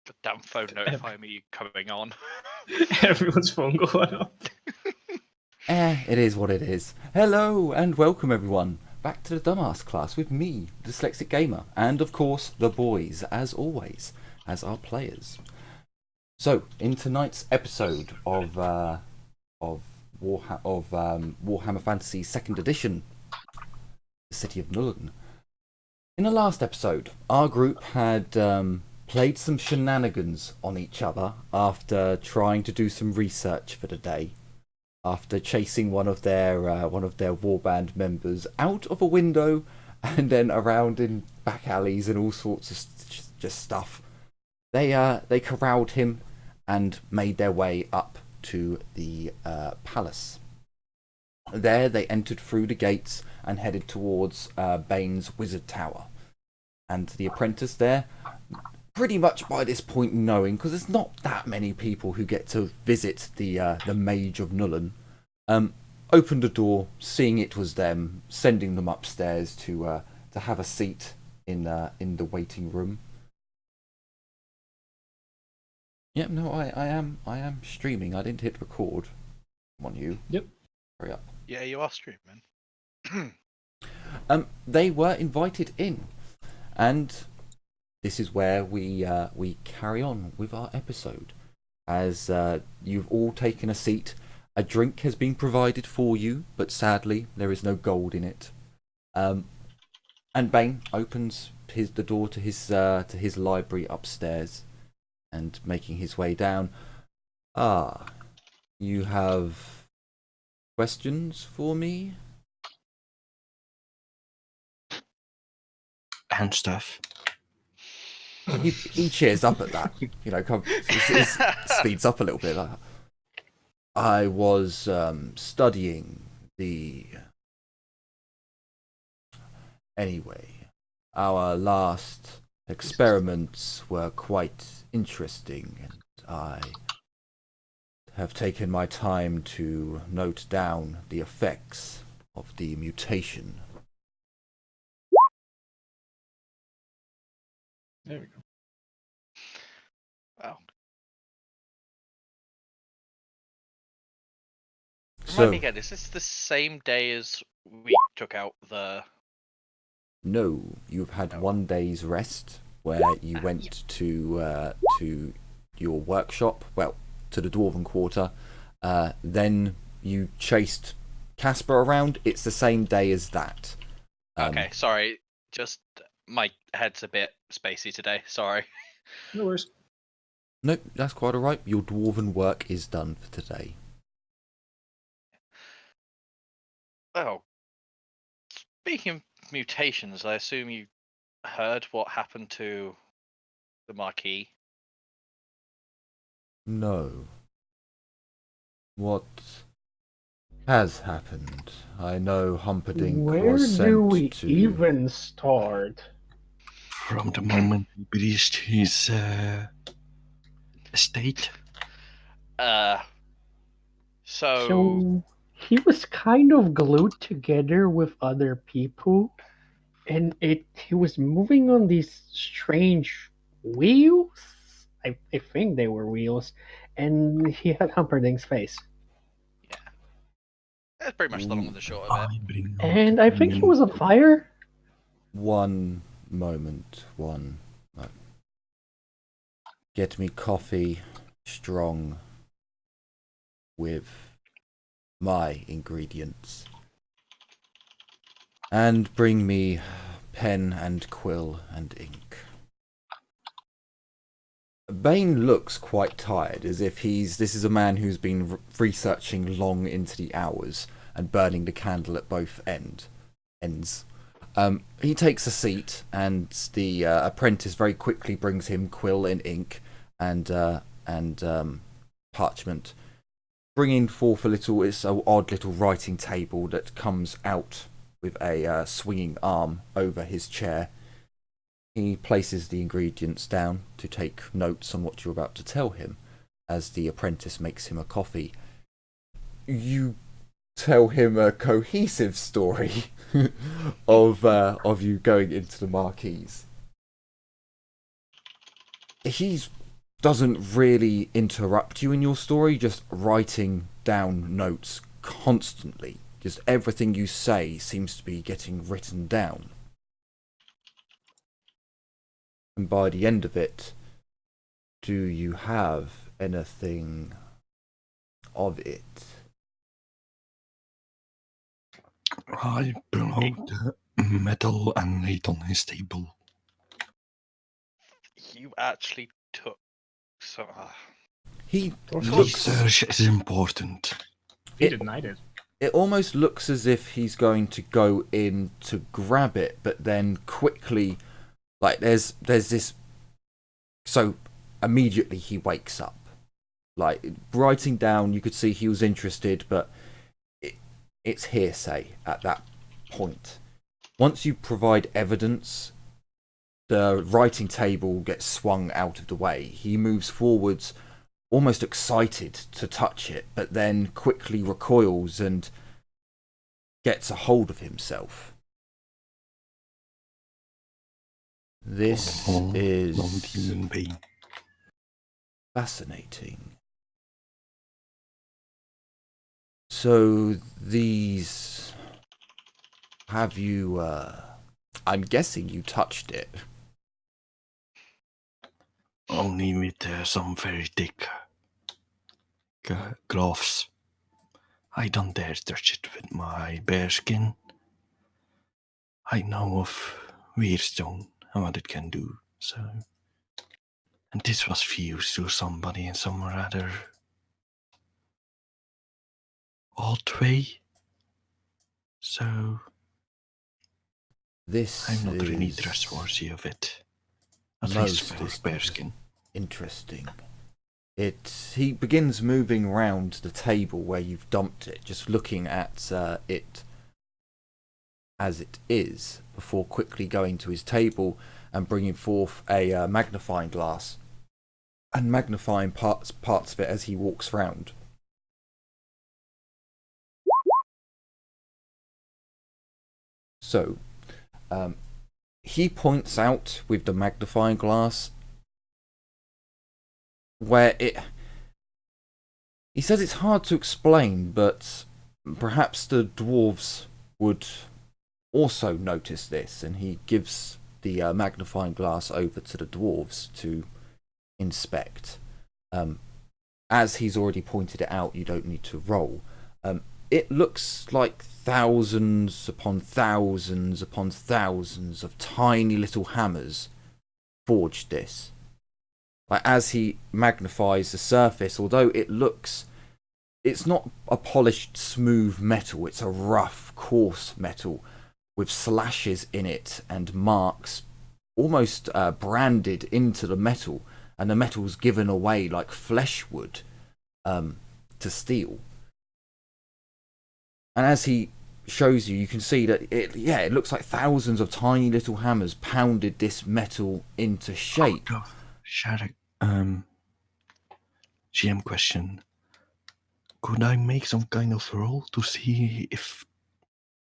The damn phone notifying me coming on. Everyone's phone going off. It is what it is. Hello and welcome everyone back to the Dumbass class with me, the Dyslexic Gamer, and of course the boys, as always, as our players. So, in tonight's episode of Warhammer Fantasy 2nd Edition, the City of Nuln. In the last episode, our group had played some shenanigans on each other after trying to do some research for the day. After chasing one of their warband members out of a window and then around in back alleys and all sorts of just stuff, they corralled him and made their way up to the palace. There they entered through the gates and headed towards Bane's wizard tower. And the apprentice there, pretty much by this point knowing, because there's not that many people who get to visit the Mage of Nuln, opened the door, seeing it was them, sending them upstairs to have a seat in the waiting room. Yep, no, I am streaming. I didn't hit record. Come on, you. Yep. Hurry up. Yeah, you are streaming. They were invited in, and this is where we carry on with our episode. As you've all taken a seat, a drink has been provided for you, but sadly there is no gold in it. And Bane opens the door to his library upstairs, and making his way down. You have questions for me? And stuff. He cheers up at that. You know, speeds up a little bit. I was studying the... Anyway, our last experiments were quite interesting, and I have taken my time to note down the effects of the mutation. There we go. Wow. So, Remind me again, is this the same day as we took out the... no, you've had 1 day's rest where you went to your workshop, well, to the Dwarven Quarter. Then you chased Casper around. It's the same day as that. Okay, sorry. Just my head's a bit spacey today. Sorry. No worries. Nope, that's quite alright. Your Dwarven work is done for today. Oh. Speaking of mutations, I assume you heard what happened to the Marquis? No. What has happened? I know Humperdinck Where was sent do we to... even start? From the moment he breached his estate. So he was kind of glued together with other people, and he was moving on these strange wheels. I think they were wheels, and he had Humperdinck's face. Yeah. That's pretty much the long and the short of it. And I think he was on fire. One moment. Get me coffee, strong, with my ingredients. And bring me pen and quill and ink. Bane looks quite tired, as if this is a man who's been researching long into the hours and burning the candle at both ends. He takes a seat, and the apprentice very quickly brings him quill and ink and parchment, bringing forth it's an odd little writing table that comes out with a swinging arm over his chair. He places the ingredients down to take notes on what you're about to tell him, as the apprentice makes him a coffee. You tell him a cohesive story of you going into the Marquis. He's doesn't really interrupt you in your story, just writing down notes constantly. Just everything you say seems to be getting written down. And by the end of it, do you have anything of it? I pull out the metal and lay it on his table. You actually took some. He Looks- looks... Research is important. He denied it. It almost looks as if he's going to go in to grab it, but then quickly, like there's this. So immediately he wakes up. Like writing down, you could see he was interested, but it's hearsay at that point. Once you provide evidence, the writing table gets swung out of the way. He moves forwards, almost excited to touch it, but then quickly recoils and gets a hold of himself. This is non-human being. fascinating. So these... Have you... I'm guessing you touched it. Only with some very thick gloves. I don't dare touch it with my bare skin. I know of Weirstone and what it can do, so... And this was fused to somebody in some rather odd way. So This I'm not really is trustworthy of it. At most least for bearskin. interesting. He begins moving around the table where you've dumped it, just looking at it as it is, before quickly going to his table and bringing forth a magnifying glass and magnifying parts of it as he walks round. So, he points out with the magnifying glass where it... He says it's hard to explain, but perhaps the dwarves would also notice this, and he gives the magnifying glass over to the dwarves to inspect. As he's already pointed it out, you don't need to roll. It looks like thousands upon thousands upon thousands of tiny little hammers forged this. Like, as he magnifies the surface, although it's not a polished smooth metal, it's a rough coarse metal with slashes in it and marks almost branded into the metal, and the metal's given away like flesh would to steel. And as he shows you, you can see that it looks like thousands of tiny little hammers pounded this metal into shape. Sharek, GM question. Could I make some kind of roll to see if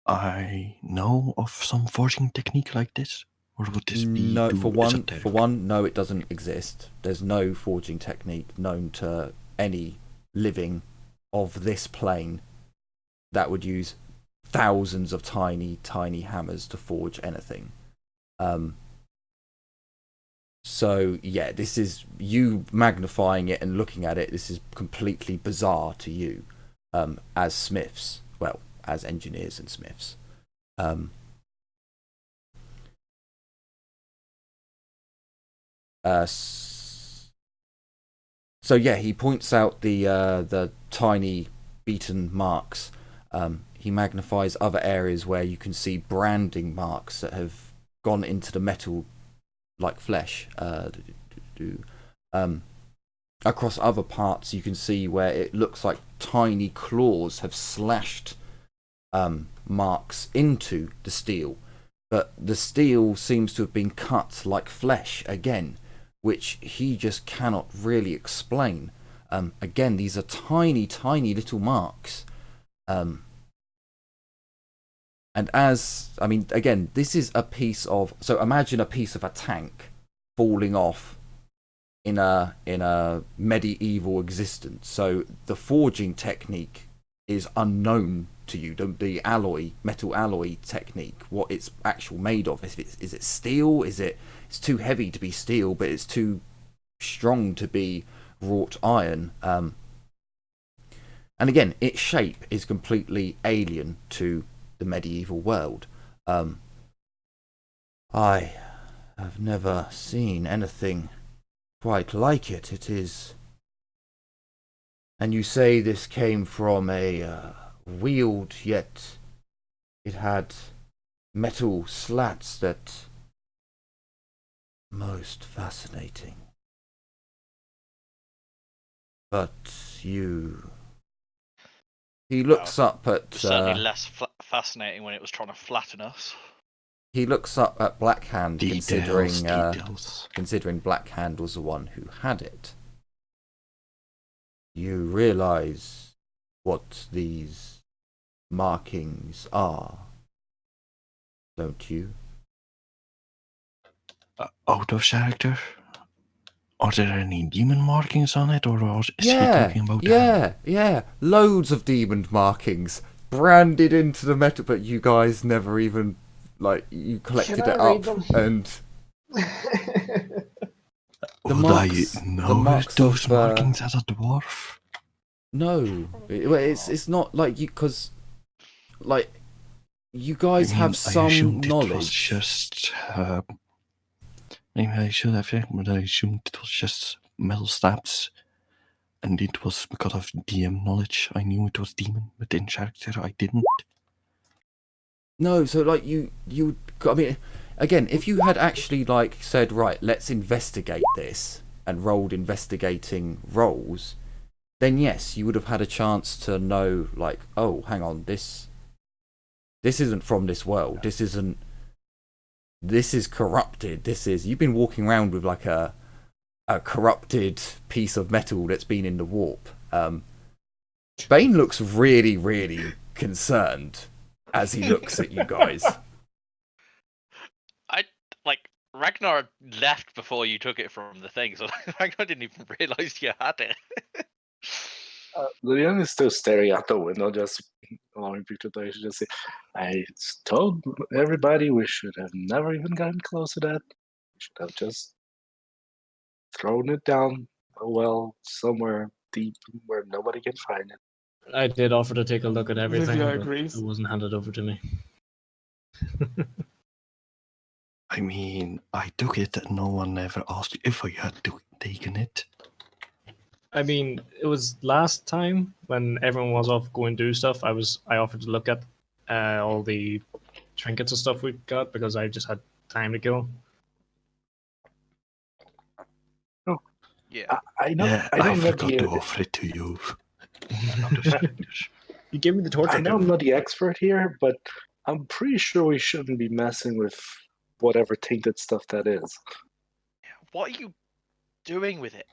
I know of some forging technique like this? Or would this be No, too for esoteric? one, no, it doesn't exist. There's no forging technique known to any living of this plane that would use thousands of tiny, tiny hammers to forge anything. So, yeah, this is you magnifying it and looking at it. This is completely bizarre to you as smiths. Well, as engineers and smiths. So yeah, he points out the tiny beaten marks. He magnifies other areas where you can see branding marks that have gone into the metal like flesh. Across other parts, you can see where it looks like tiny claws have slashed marks into the steel, but the steel seems to have been cut like flesh again, which he just cannot really explain. Again, these are tiny, tiny little marks. And again, this is a piece of... So imagine a piece of a tank falling off in a medieval existence. So the forging technique is unknown to you. The metal alloy technique, what it's actual made of. Is it steel? It's too heavy to be steel, but it's too strong to be wrought iron. And again, its shape is completely alien to the medieval world. I have never seen anything quite like it. It is... And you say this came from a wheeled, yet it had metal slats that... Most fascinating. But you... He looks up at... It was certainly less fascinating when it was trying to flatten us. He looks up at Blackhand, Details. considering Blackhand was the one who had it. You realise what these markings are, don't you? Out of character? Are there any demon markings on it, or is he talking about that? Yeah, loads of demon markings branded into the metal, but you guys never even, like, you collected it up and... Would I know those markings as a dwarf? No, it's not like you, because, like, you guys have some knowledge. It was just... maybe I should have checked, but I assumed it was just metal slabs. And it was because of DM knowledge. I knew it was demon, but in character I didn't. No, so like you, I mean, again, if you had actually like said, right, let's investigate this and rolled investigating rolls, then yes, you would have had a chance to know, like, oh, hang on, this isn't from this world. This is corrupted. You've been walking around with like a corrupted piece of metal that's been in the warp. Bane looks really, really concerned as he looks at you guys. Ragnar left before you took it from the thing, so Ragnar didn't even realise you had it. Lilian is still staring out the window, just allowing people to just say, I told everybody we should have never even gotten close to that. We should have just thrown it down a well somewhere deep where nobody can find it. I did offer to take a look at everything, Livia but agrees. it wasn't handed over to me. I mean, I took it and no one ever asked if I had taken it. I mean, it was last time when everyone was off going to do stuff. I offered to look at all the trinkets and stuff we got because I just had time to kill. Yeah. I know. Yeah, I forgot to offer it to you. You gave me the torch. I know I'm not the expert here, but I'm pretty sure we shouldn't be messing with whatever tainted stuff that is. What are you doing with it?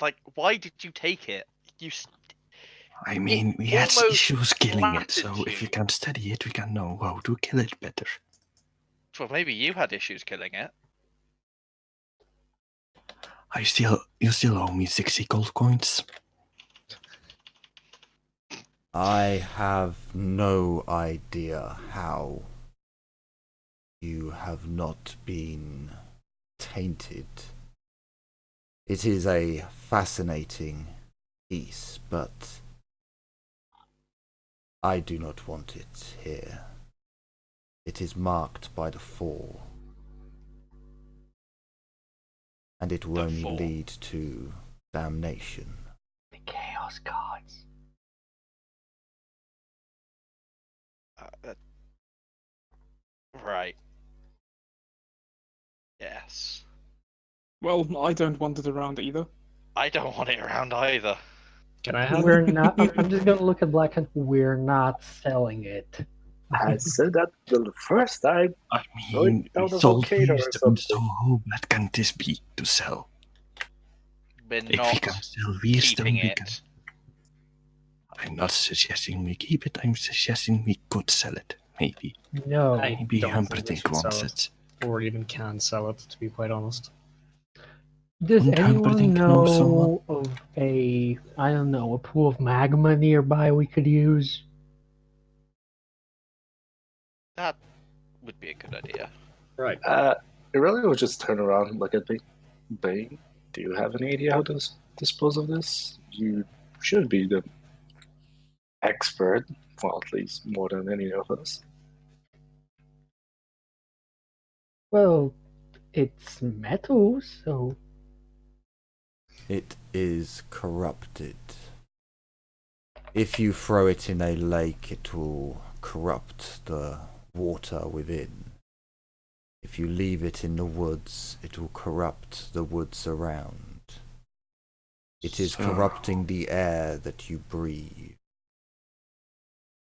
Like, why did you take it? I mean, we had issues killing it, so if you can study it, we can know how to kill it better. Well, maybe you had issues killing it. You still owe me 60 gold coins. I have no idea how you have not been tainted. It is a fascinating piece, but I do not want it here. It is marked by the Fall, and it will only lead to damnation. The Chaos Gods. Right. Yes. Well, I don't want it around either. I don't want it around either. Can I have We're it? not. I'm just gonna look at Blackhand. We're not selling it. I said that the first time. I No, mean, it we was sold okay or wisdom, so something. how bad can this be to sell? We're If we not can sell wisdom, keeping we it. can. I'm not suggesting we keep it, I'm suggesting we could sell it, maybe. No. Maybe don't think we Humperdinck should wants sell it. or even can sell it, to be quite honest. Does Und anyone Humperdinck know someone? know of a, I don't know, a pool of magma nearby we could use? That would be a good idea. Right. Irelia would just turn around and look at me. Bane, do you have any idea how to dispose of this? You should be the expert, well, at least more than any of us. Well, it's metal, so It is corrupted. If you throw it in a lake, it will corrupt the water within. If you leave it in the woods, it will corrupt the woods around. It is So- corrupting the air that you breathe.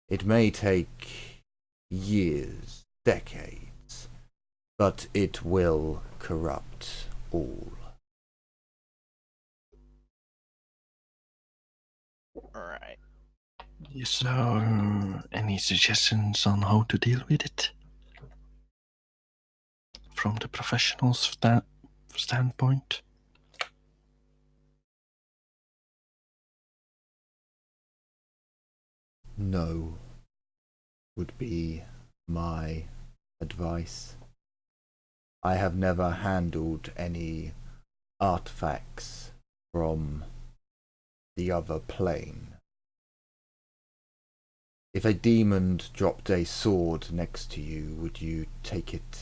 It may take years, decades, but it will corrupt all. Alright. So, any suggestions on how to deal with it? From the professional's standpoint? No would be my advice. I have never handled any artifacts from the other plane. If a demon dropped a sword next to you, would you take it?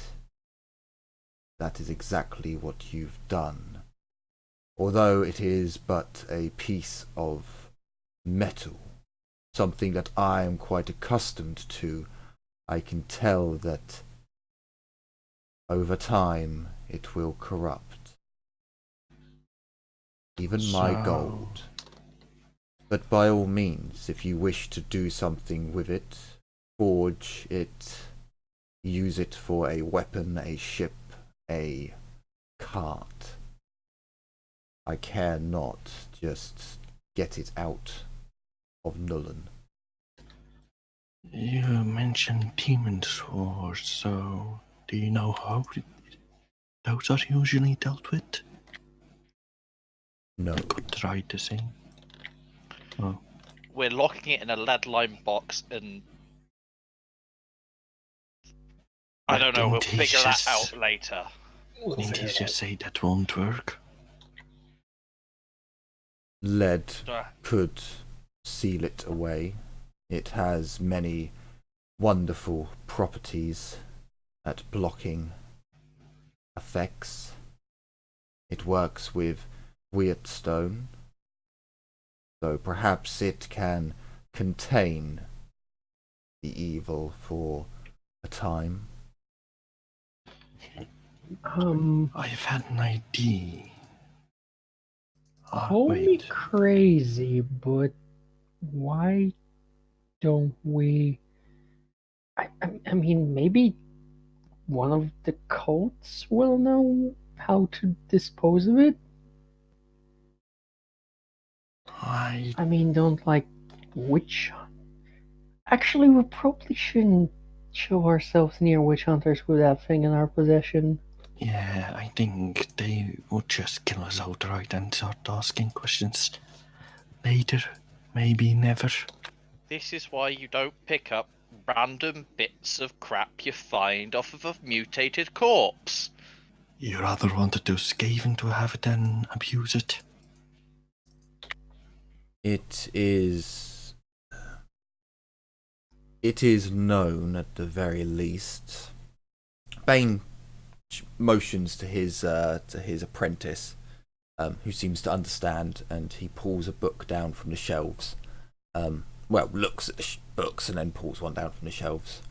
That is exactly what you've done. Although it is but a piece of metal, something that I am quite accustomed to, I can tell that over time it will corrupt. Even my So- gold. But by all means, if you wish to do something with it, forge it, use it for a weapon, a ship, a cart. I care not, just get it out of Nuln. You mentioned demon swords, so do you know how those are usually dealt with? No. I could try the same. Oh, We're locking it in a lead line box and I don't know, we'll Didn't he figure that just- out later. didn't he just say that won't work? Lead Uh, could seal it away. It has many wonderful properties at blocking effects. It works with weird stone, so perhaps it can contain the evil for a time. I've had an idea. call me Wait. crazy, but why don't we? I mean, maybe one of the cults will know how to dispose of it. I I mean, don't like witch. Actually, we probably shouldn't show ourselves near witch hunters with that thing in our possession. Yeah, I think they would just kill us outright and start asking questions later. Maybe never. This is why you don't pick up random bits of crap you find off of a mutated corpse. You rather wanted to Skaven to have it than abuse it? It is known at the very least. Bane motions to his apprentice, who seems to understand, and he pulls a book down from the shelves. Looks at the books and then pulls one down from the shelves.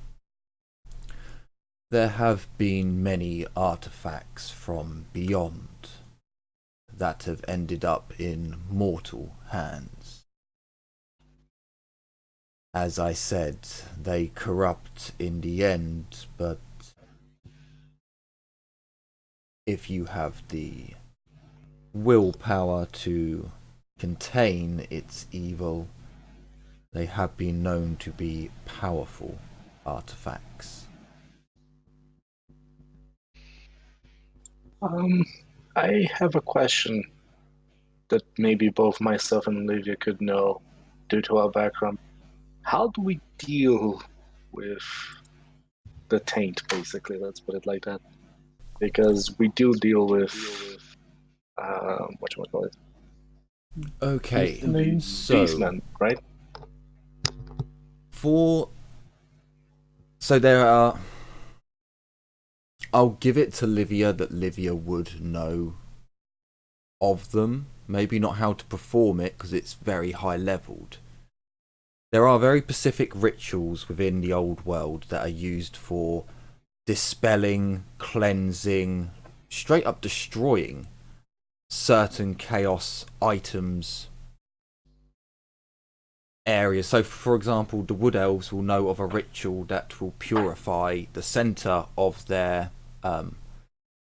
There have been many artifacts from beyond that have ended up in mortal hands. As I said, they corrupt in the end, but if you have the willpower to contain its evil, they have been known to be powerful artifacts. I have a question that maybe both myself and Olivia could know due to our background. How do we deal with the taint, basically? Let's put it like that. Because we do deal with whatchamacallit? Okay, Beastmen. so Beastmen, right? so there are. I'll give it to Livia that Livia would know of them. Maybe not how to perform it because it's very high leveled. There are very specific rituals within the old world that are used for dispelling, cleansing, straight up destroying certain chaos items, areas. So, for example, the Wood Elves will know of a ritual that will purify the centre of their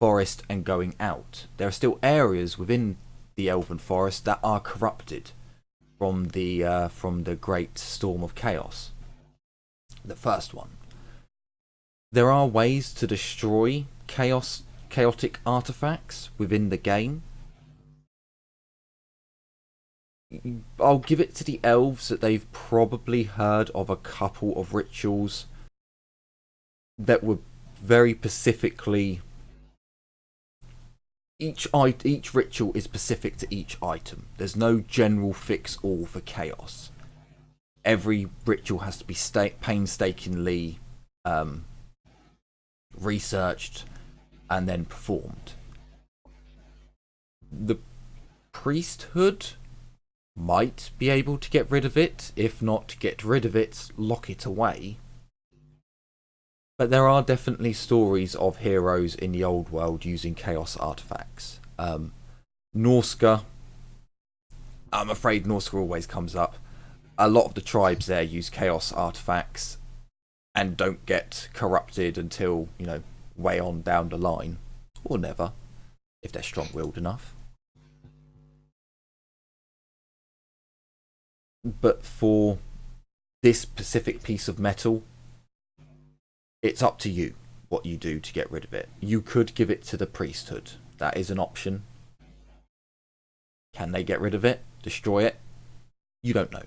forest and going out. There are still areas within the Elven Forest that are corrupted from the Great Storm of Chaos. The first one. There are ways to destroy chaotic artifacts within the game. I'll give it to the elves that they've probably heard of a couple of rituals that were very specifically. Each ritual is specific to each item. There's no general fix-all for chaos. Every ritual has to be painstakingly researched and then performed. The priesthood might be able to get rid of it. If not get rid of it, lock it away. But there are definitely stories of heroes in the old world using chaos artifacts. Norska, I'm afraid Norska always comes up. A lot of the tribes there use chaos artifacts and don't get corrupted until, way on down the line. Or never, if they're strong-willed enough. But for this specific piece of metal, it's up to you what you do to get rid of it. You could give it to the priesthood. That is an option. Can they get rid of it? Destroy it? You don't know.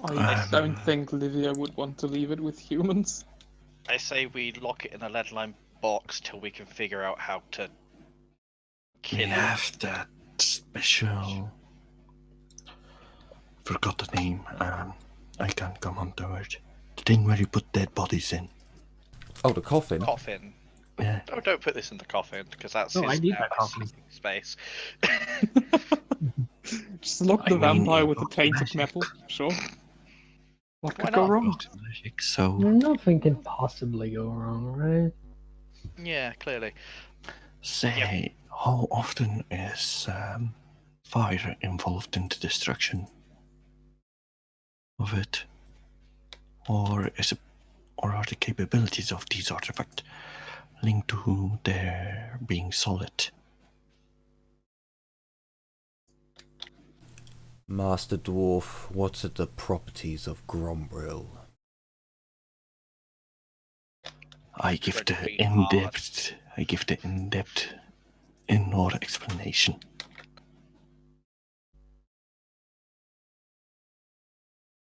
I don't think Livia would want to leave it with humans. I say we lock it in a lead-line box till we can figure out how to We kill it. have that special. Forgot the name. I can't come onto it. The thing where you put dead bodies in. Oh, the coffin? Coffin. Yeah. Oh, don't put this in the coffin because that's No, I his need that coffin. space. Just lock the I mean, vampire it with the looks tainted magic. metal. Sure. What Why could go not? wrong? Looks magic, so Nothing can possibly go wrong, right? Yeah, clearly. say, how often is fire involved in the destruction of it? Or are the capabilities of these artifacts linked to their being solid? Master Dwarf, what are the properties of Grombril? I give the Incredibly in-depth in-order explanation.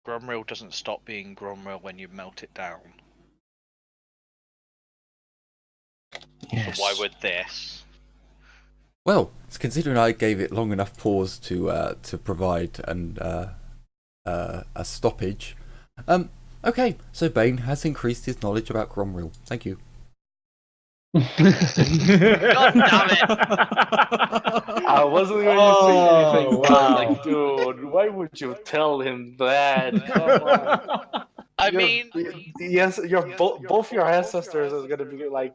Gromril doesn't stop being Gromril when you melt it down. Yes. So why would this? Well, considering I gave it long enough pause to provide a stoppage. Okay, so Bane has increased his knowledge about Gromril. Thank you. God damn it! I wasn't going to say anything, but wow. like, dude, why would you tell him that? Come on. I mean, yes, both your ancestors are gonna be like,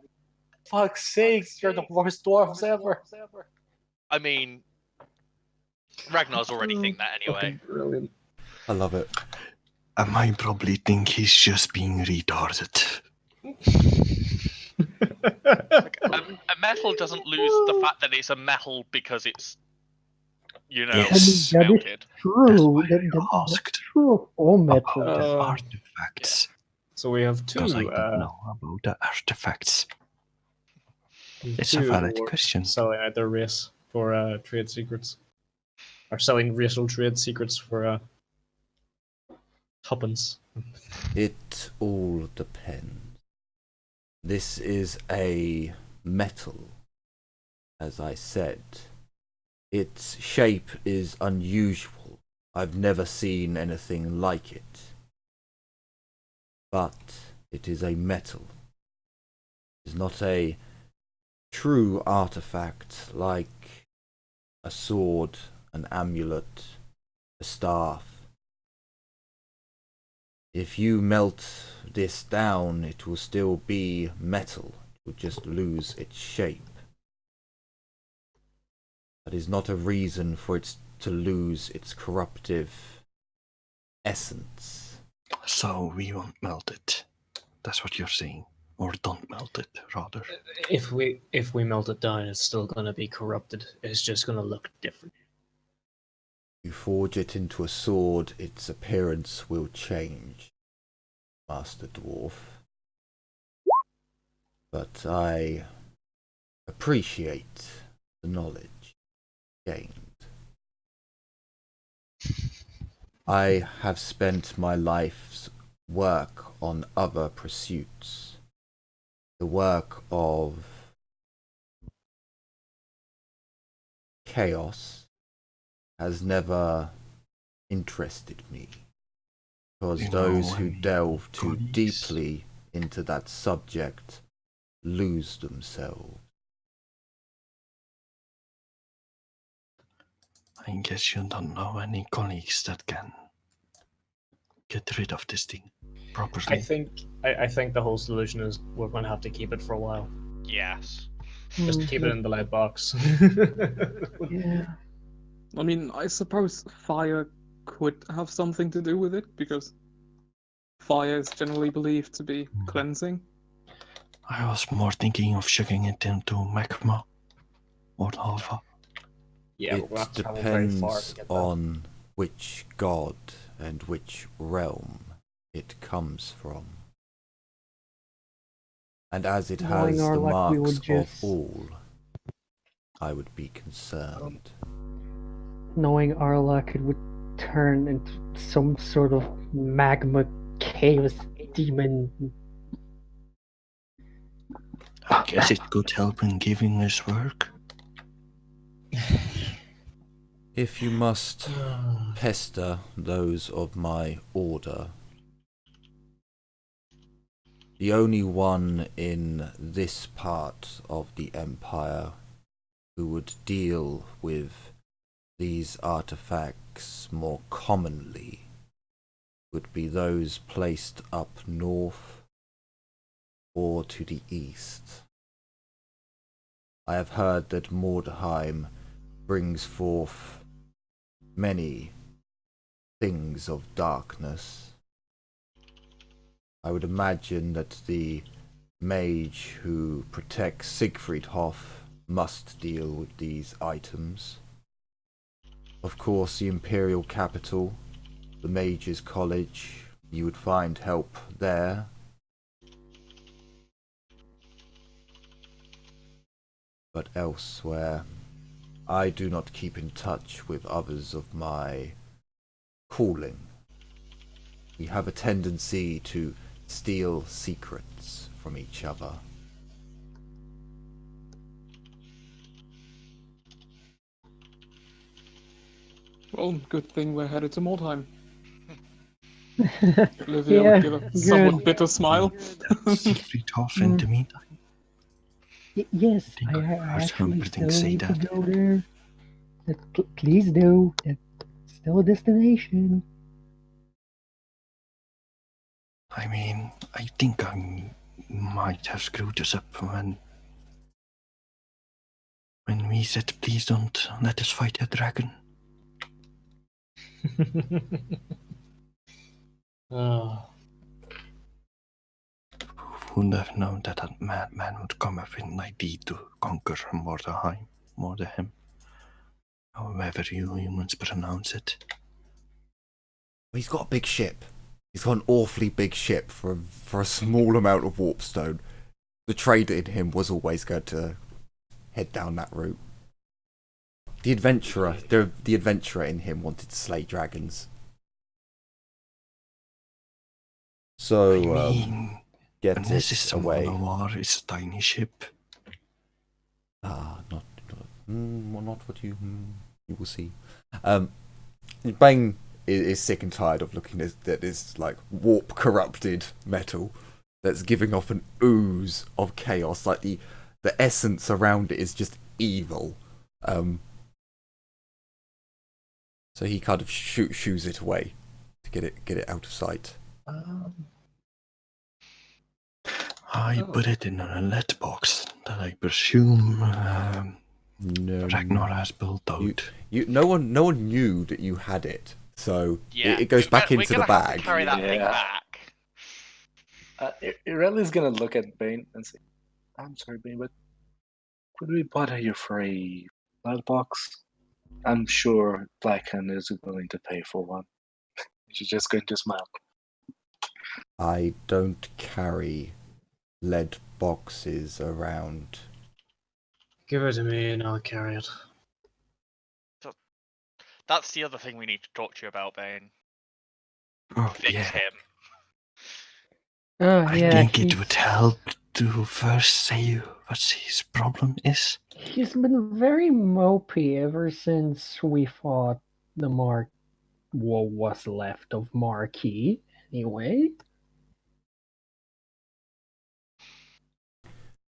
fuck's sakes, you're the worst dwarves ever. I mean, Ragnar's already think that anyway. Brilliant. I love it. I might probably think he's just being retarded. A metal doesn't lose the fact that it's a metal because it's, Yes. That is melted. true. That's why I asked. true of all About metal. the artifacts. So we have two. Because I don't know about the artifacts. It's a two valid dwarves question. selling out their race for trade secrets. Or selling racial trade secrets for tuppence. It all depends. This is a metal, as I said. Its shape is unusual. I've never seen anything like it. But it is a metal. It is not a true artifact like a sword, an amulet, a staff. If you melt this down, it will still be metal. It will just lose its shape. That is not a reason for it to lose its corruptive essence. So we won't melt it. That's what you're saying. Or don't melt it, rather. If we melt it down, it's still gonna be corrupted. It's just gonna look different. You forge it into a sword, its appearance will change, Master Dwarf. But I appreciate the knowledge gained. I have spent my life's work on other pursuits. The work of chaos has never interested me, because You know, those who when delve too colleagues- deeply into that subject lose themselves. I guess you don't know any colleagues that can get rid of this thing properly. I think the whole solution is we're gonna have to keep it for a while. Yes. Just keep it in the lead box. Yeah. I mean, I suppose fire could have something to do with it, because fire is generally believed to be cleansing. I was more thinking of chucking it into magma or lava. Yeah, It we'll have to travel very far depends to get that. on which god and which realm it comes from. And as it Knowing has our the luck, we marks would just- of all, I would be concerned. Knowing our luck, it would turn into some sort of magma chaos demon. I guess it could help in giving us work. If you must pester those of my order, the only one in this part of the Empire who would deal with these artifacts more commonly would be those placed up north or to the east. I have heard that Mordheim brings forth many things of darkness. I would imagine that the mage who protects Siegfriedhof must deal with these items. Of course, the Imperial capital, the Mages College, you would find help there. But elsewhere, I do not keep in touch with others of my calling. We have a tendency to steal secrets from each other. Well, good thing we're headed to Mordheim. Olivia Yeah, would give a somewhat good. bitter smile. Siegfriedhof in the meantime. Yes, think I I heard actually Humperdinck still say need to that. go there. Please do. It's still a destination. I mean, I think I might have screwed us up when we said, please don't let us fight a dragon. Oh, Who would have known that that madman would come up with an idea to conquer Mordheim, however you humans pronounce it. He's got a big ship. He's got an awfully big ship for a small amount of warpstone. The trader in him was always going to head down that route. The adventurer in him wanted to slay dragons. So, I mean, get this is it some away. war. It's a tiny ship. Not what you will see. Bane is sick and tired of looking at this like warp corrupted metal that's giving off an ooze of chaos. Like the essence around it is just evil. So he kind of shoos it away to get it out of sight. I put it in a letterbox that I presume No, Ragnar has built out. no one knew that you had it, so Yeah, it goes back into the we're gonna have bag. to carry that thing Yeah. back. Ireland's gonna look at Bane and say, "I'm sorry, Bane, but could we butter your free blood box? I'm sure Blackhand is willing to pay for one." She's just going to smile. I don't carry lead boxes around. Give it to me and I'll carry it. That's the other thing we need to talk to you about, Bane. Oh, Fix yeah. him. I Yeah, think it would help to first say what his problem is. he's been very mopey ever since we fought the what was left of Marquis, anyway.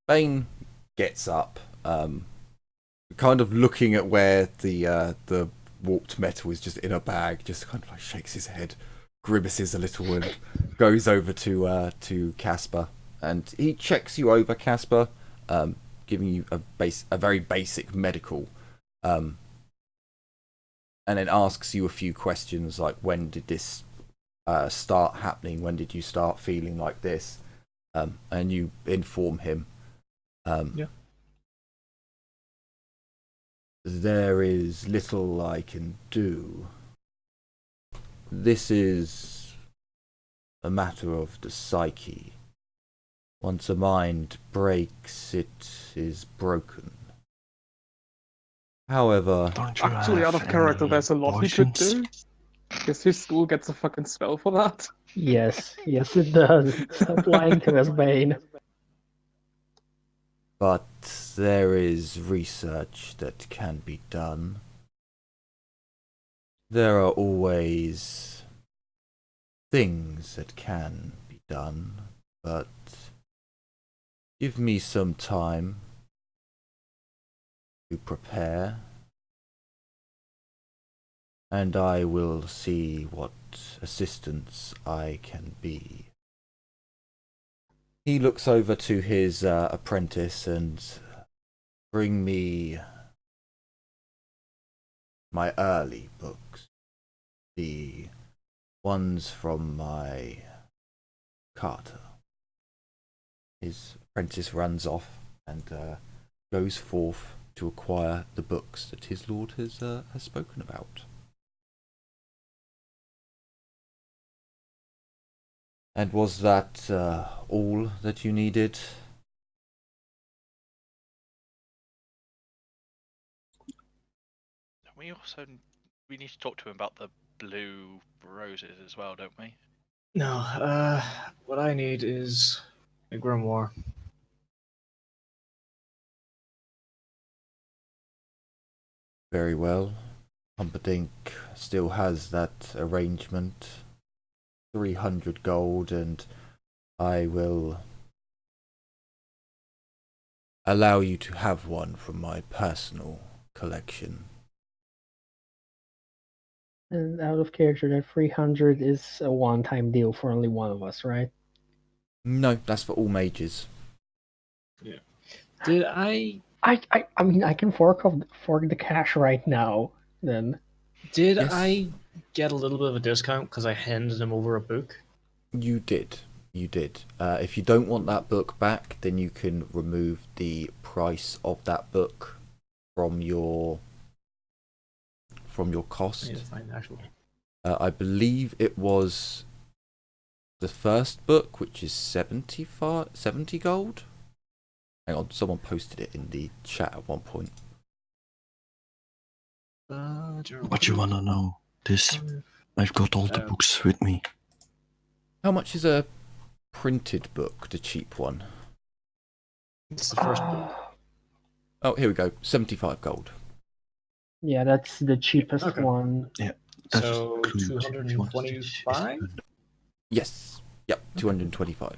Bane gets up, kind of looking at where the warped metal is just in a bag, just kind of like shakes his head, grimaces a little, and goes over to Casper, and he checks you over, Casper, giving you a very basic medical, and then asks you a few questions like, when did this start happening? When did you start feeling like this? And you inform him. Yeah. There is little I can do. This is a matter of the psyche. Once a mind breaks, it is broken. However, Don't you Actually, out have of character, any there's a lot he could potions? do. Because his school gets a fucking spell for that. Yes, yes it does. Stop lying to us, Bane. but there is research that can be done. There are always things that can be done, but give me some time to prepare, and I will see what assistance I can be. He looks over to his apprentice and bring me my early books, the ones from my Carter. His apprentice runs off and goes forth to acquire the books that his lord has spoken about. And was that all that you needed? We need to talk to him about the blue roses as well, don't we? No, what I need is a grimoire. Very well. Humperdinck still has that arrangement. 300 gold, and I will allow you to have one from my personal collection. And out of character, that 300 is a one-time deal for only one of us, right? No, that's for all mages. Yeah. Did I I mean, I can fork the cash right now. Then Did Yes. I get a little bit of a discount because I handed him over a book? You did. You did. If you don't want that book back, then you can remove the price of that book from your I need cost. to find the actual. I believe it was the first book, which is 70 gold. Hang on, someone posted it in the chat at one point. What you wanna know? This, I've got all the books with me. How much is a printed book, the cheap one? It's the first book. Oh, here we go. 75 gold. Yeah, that's the cheapest Okay. one. Yeah. That's So good. 225? Yes. Yep, 225.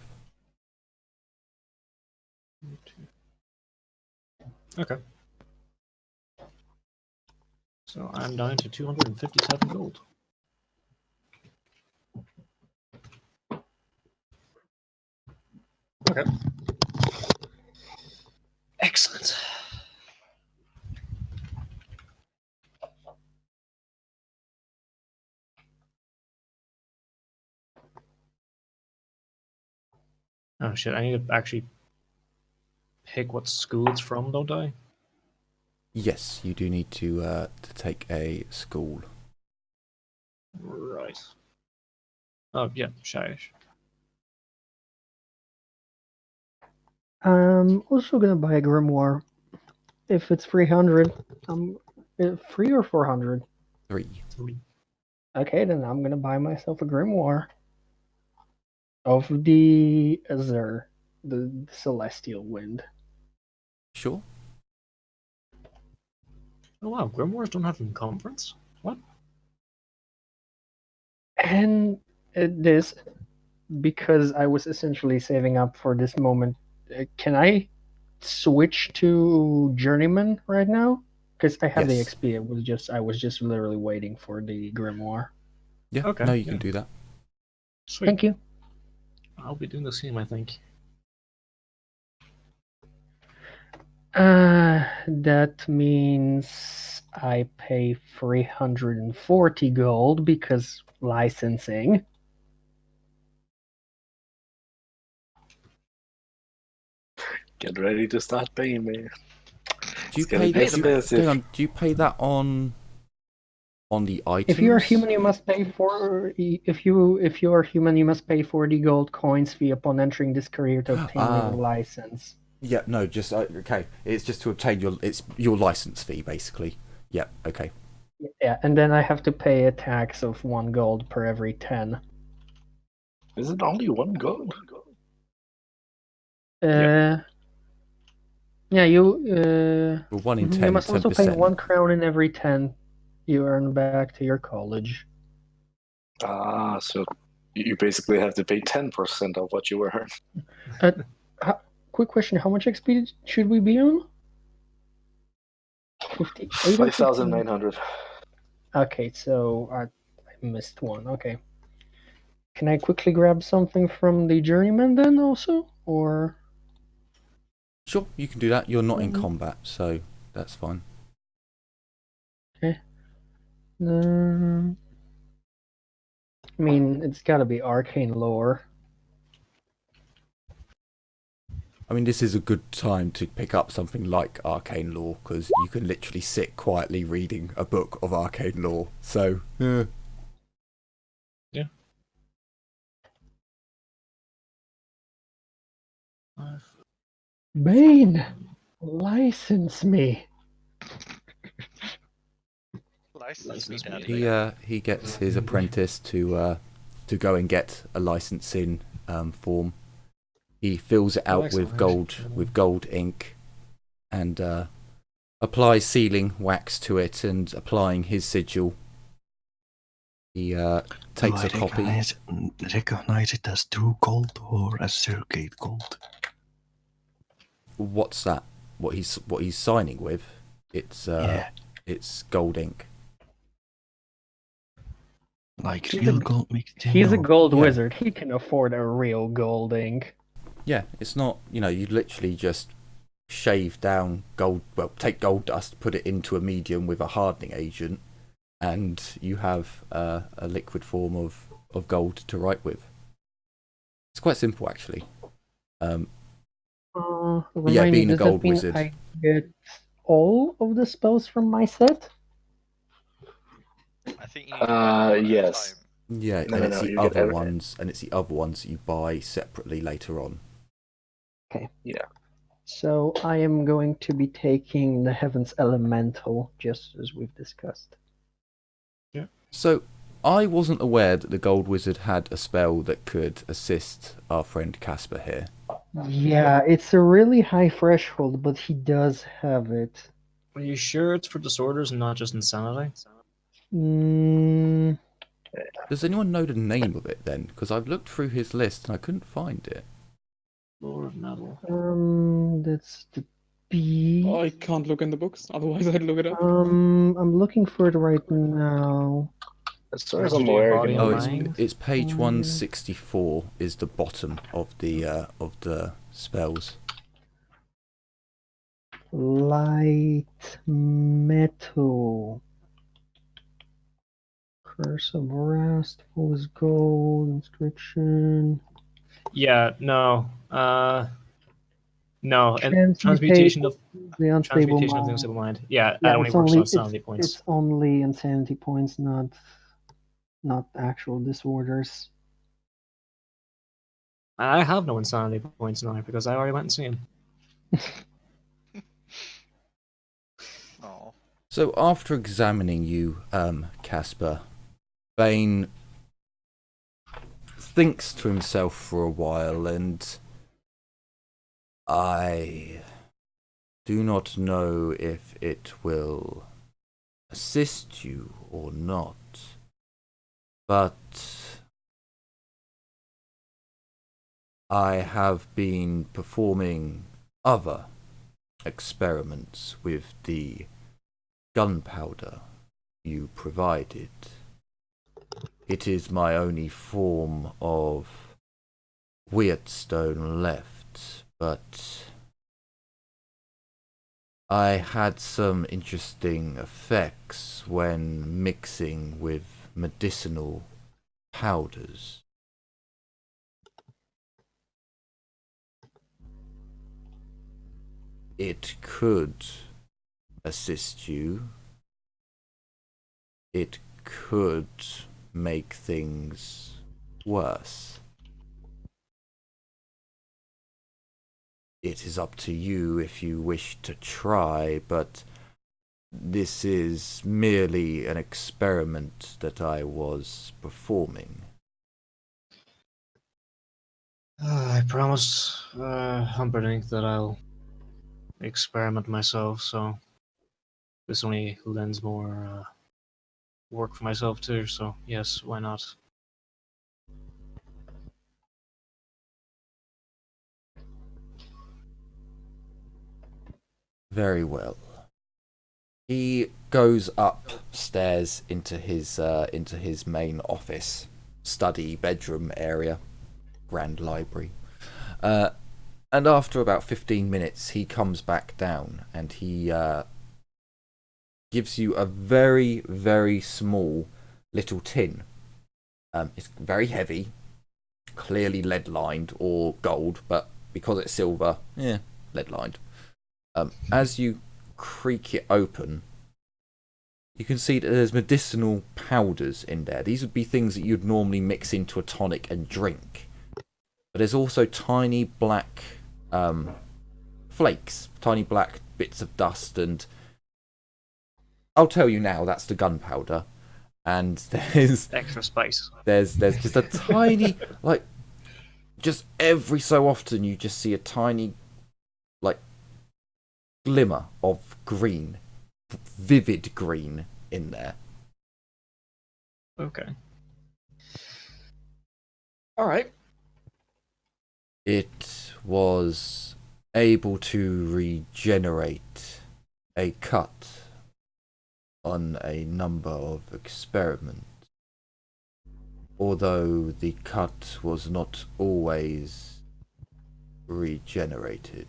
Okay. So I'm down to 257 gold. Okay. Excellent. Oh shit, I need to actually pick what school it's from, don't I? Yes, you do need to take a school. Right. Oh yeah, Shyish. I'm also gonna buy a grimoire. If it's 300, free or 400. 3. Okay, then I'm gonna buy myself a grimoire of the Azure, the Celestial Wind. Sure. Oh wow, grimoires don't have encumbrance? What? And this, because I was essentially saving up for this moment, can I switch to Journeyman right now? Because I have the Yes. XP. I was just literally waiting for the grimoire. Yeah, Okay, no, you yeah. can do that. Sweet. Thank you. I'll be doing the same, I think. That means I pay 340 gold because licensing. Get ready to start paying me. Do you It's gonna pay be that? expensive. Hang on, do you pay that on the items? If you're human, you must pay for. If you are human, you must pay 40 gold coins fee upon entering this career to obtain a license. Yeah, no, just okay. It's just to obtain your license fee, basically. Yeah, okay. Yeah, and then I have to pay a tax of 1 gold per every 10. Is it only 1 gold? Yeah, you. Well, 1 in You 10, must also 10%. pay 1 crown in every 10 you earn back to your college. Ah, so you basically have to pay 10% of what you earn. Quick question: how much XP should we be on? 58 or 5,900. Okay, so I missed one. Okay. Can I quickly grab something from the journeyman then also? Or Sure, you can do that. You're not in combat, so that's fine. okay. I mean, it's gotta be arcane lore. I mean, this is a good time to pick up something like arcane lore, because you can literally sit quietly reading a book of arcane lore. So, Yeah. Bane, license me. License me, Daddy. he gets his apprentice to go and get a licensing form. He fills it out with gold ink, and applies sealing wax to it, and applying his sigil. He takes a copy. Recognize it as true gold or as circuit gold? What's that? What he's signing with? It's gold ink. Like real gold mixed in? He's a gold Yeah. wizard. He can afford a real gold ink. Yeah, it's not. You literally just shave down gold. Well, take gold dust, put it into a medium with a hardening agent, and you have a liquid form of gold to write with. It's quite simple, actually. Remind being me, a does gold that mean wizard. I get all of the spells from my set? I think you need one at a yes. time. Yeah, No, and no, it's no, the you get other ones, and it's the other ones that you buy separately later on. So I am going to be taking the Heaven's Elemental, just as we've discussed. So, I wasn't aware that the Gold Wizard had a spell that could assist our friend Casper here. Yeah, it's a really high threshold, but he does have it. Are you sure it's for disorders and not just insanity? Mm, Does anyone know the name of it then? Because I've looked through his list and I couldn't find it. Lord of Metal. that's the B. I can't look in the books, otherwise I'd look it up. I'm looking for it right now. As far as Did I'm you do aware, body you and know, mind? It's page Mm. 164 is the bottom of the spells. Light metal. Curse of Rest, Fool's Gold, Inscription. Yeah, no. No, and Transmutation transmutation of the unstable the mind. unstable mind. Yeah, Yeah, that only works on insanity points. It's only insanity points, not actual disorders. I have no insanity points now because I already went insane. Oh. So after examining you, Casper, Bane thinks to himself for a while, and I do not know if it will assist you or not, but I have been performing other experiments with the gunpowder you provided. It is my only form of Wheatstone left, but I had some interesting effects when mixing with medicinal powders. It could assist you. It could make things worse. It is up to you if you wish to try, but this is merely an experiment that I was performing. I promised Humperdinck that I'll experiment myself, so this only lends more work for myself too, so yes, why not? Very well. He goes upstairs into his main office, study, bedroom area, grand library. And after about 15 minutes, he comes back down and he gives you a very, very small little tin. It's very heavy, clearly lead lined or gold, but because it's silver, lead lined. As you creak it open, you can see that there's medicinal powders in there. These would be things that you'd normally mix into a tonic and drink. But there's also tiny black flakes, tiny black bits of dust, and I'll tell you now, that's the gunpowder. And there's Extra spice. there's just a tiny, like, just every so often you just see a tiny, like, glimmer of green, vivid green in there. Okay. Alright. It was able to regenerate a cut on a number of experiments, although the cut was not always regenerated.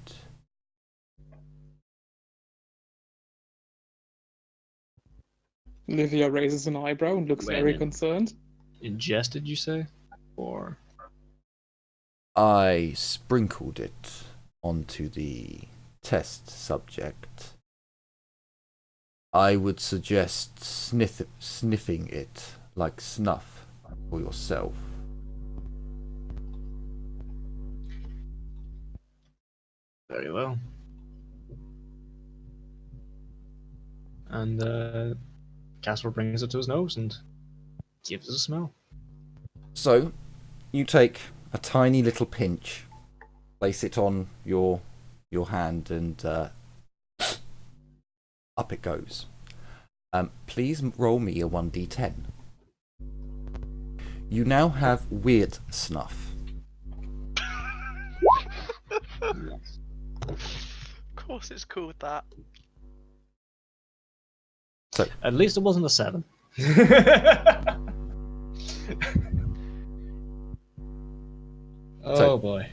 Livia raises an eyebrow and looks very When? concerned. Ingested, you say? Or I sprinkled it onto the test subject. I would suggest sniffing it like snuff for yourself. Very well. And Casper brings it to his nose and gives it a smell. So, you take a tiny little pinch, place it on your hand, and up it goes. Please roll me a 1d10. You now have weird snuff. Of course it's called that. So, At least it wasn't a 7. Oh boy.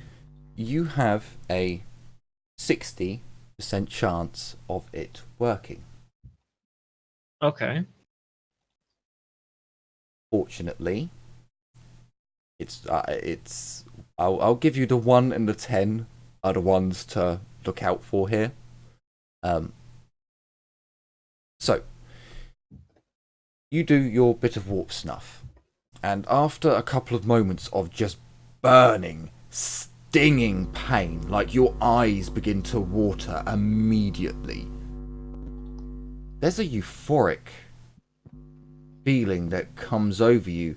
you have a 60% chance of it working. Okay. Fortunately, I'll give you the 1 and the 10 are the ones to look out for here. So you do your bit of warp snuff, and after a couple of moments of just burning, stinging pain, like your eyes begin to water immediately, there's a euphoric feeling that comes over you,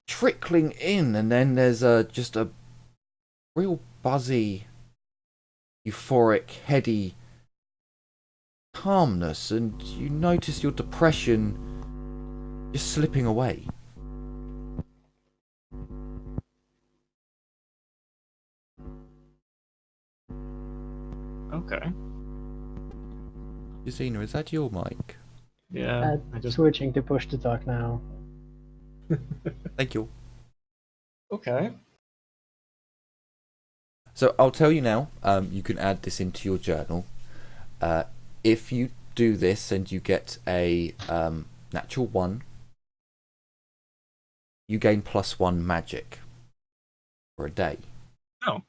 trickling in, and then there's just a real buzzy, euphoric, heady calmness, and you notice your depression just slipping away. Okay. Justina, is that your mic? Yeah. I just. Switching to push to talk now. Thank you. Okay. So I'll tell you now, you can add this into your journal. If you do this and you get a natural 1, you gain +1 magic for a day. Oh.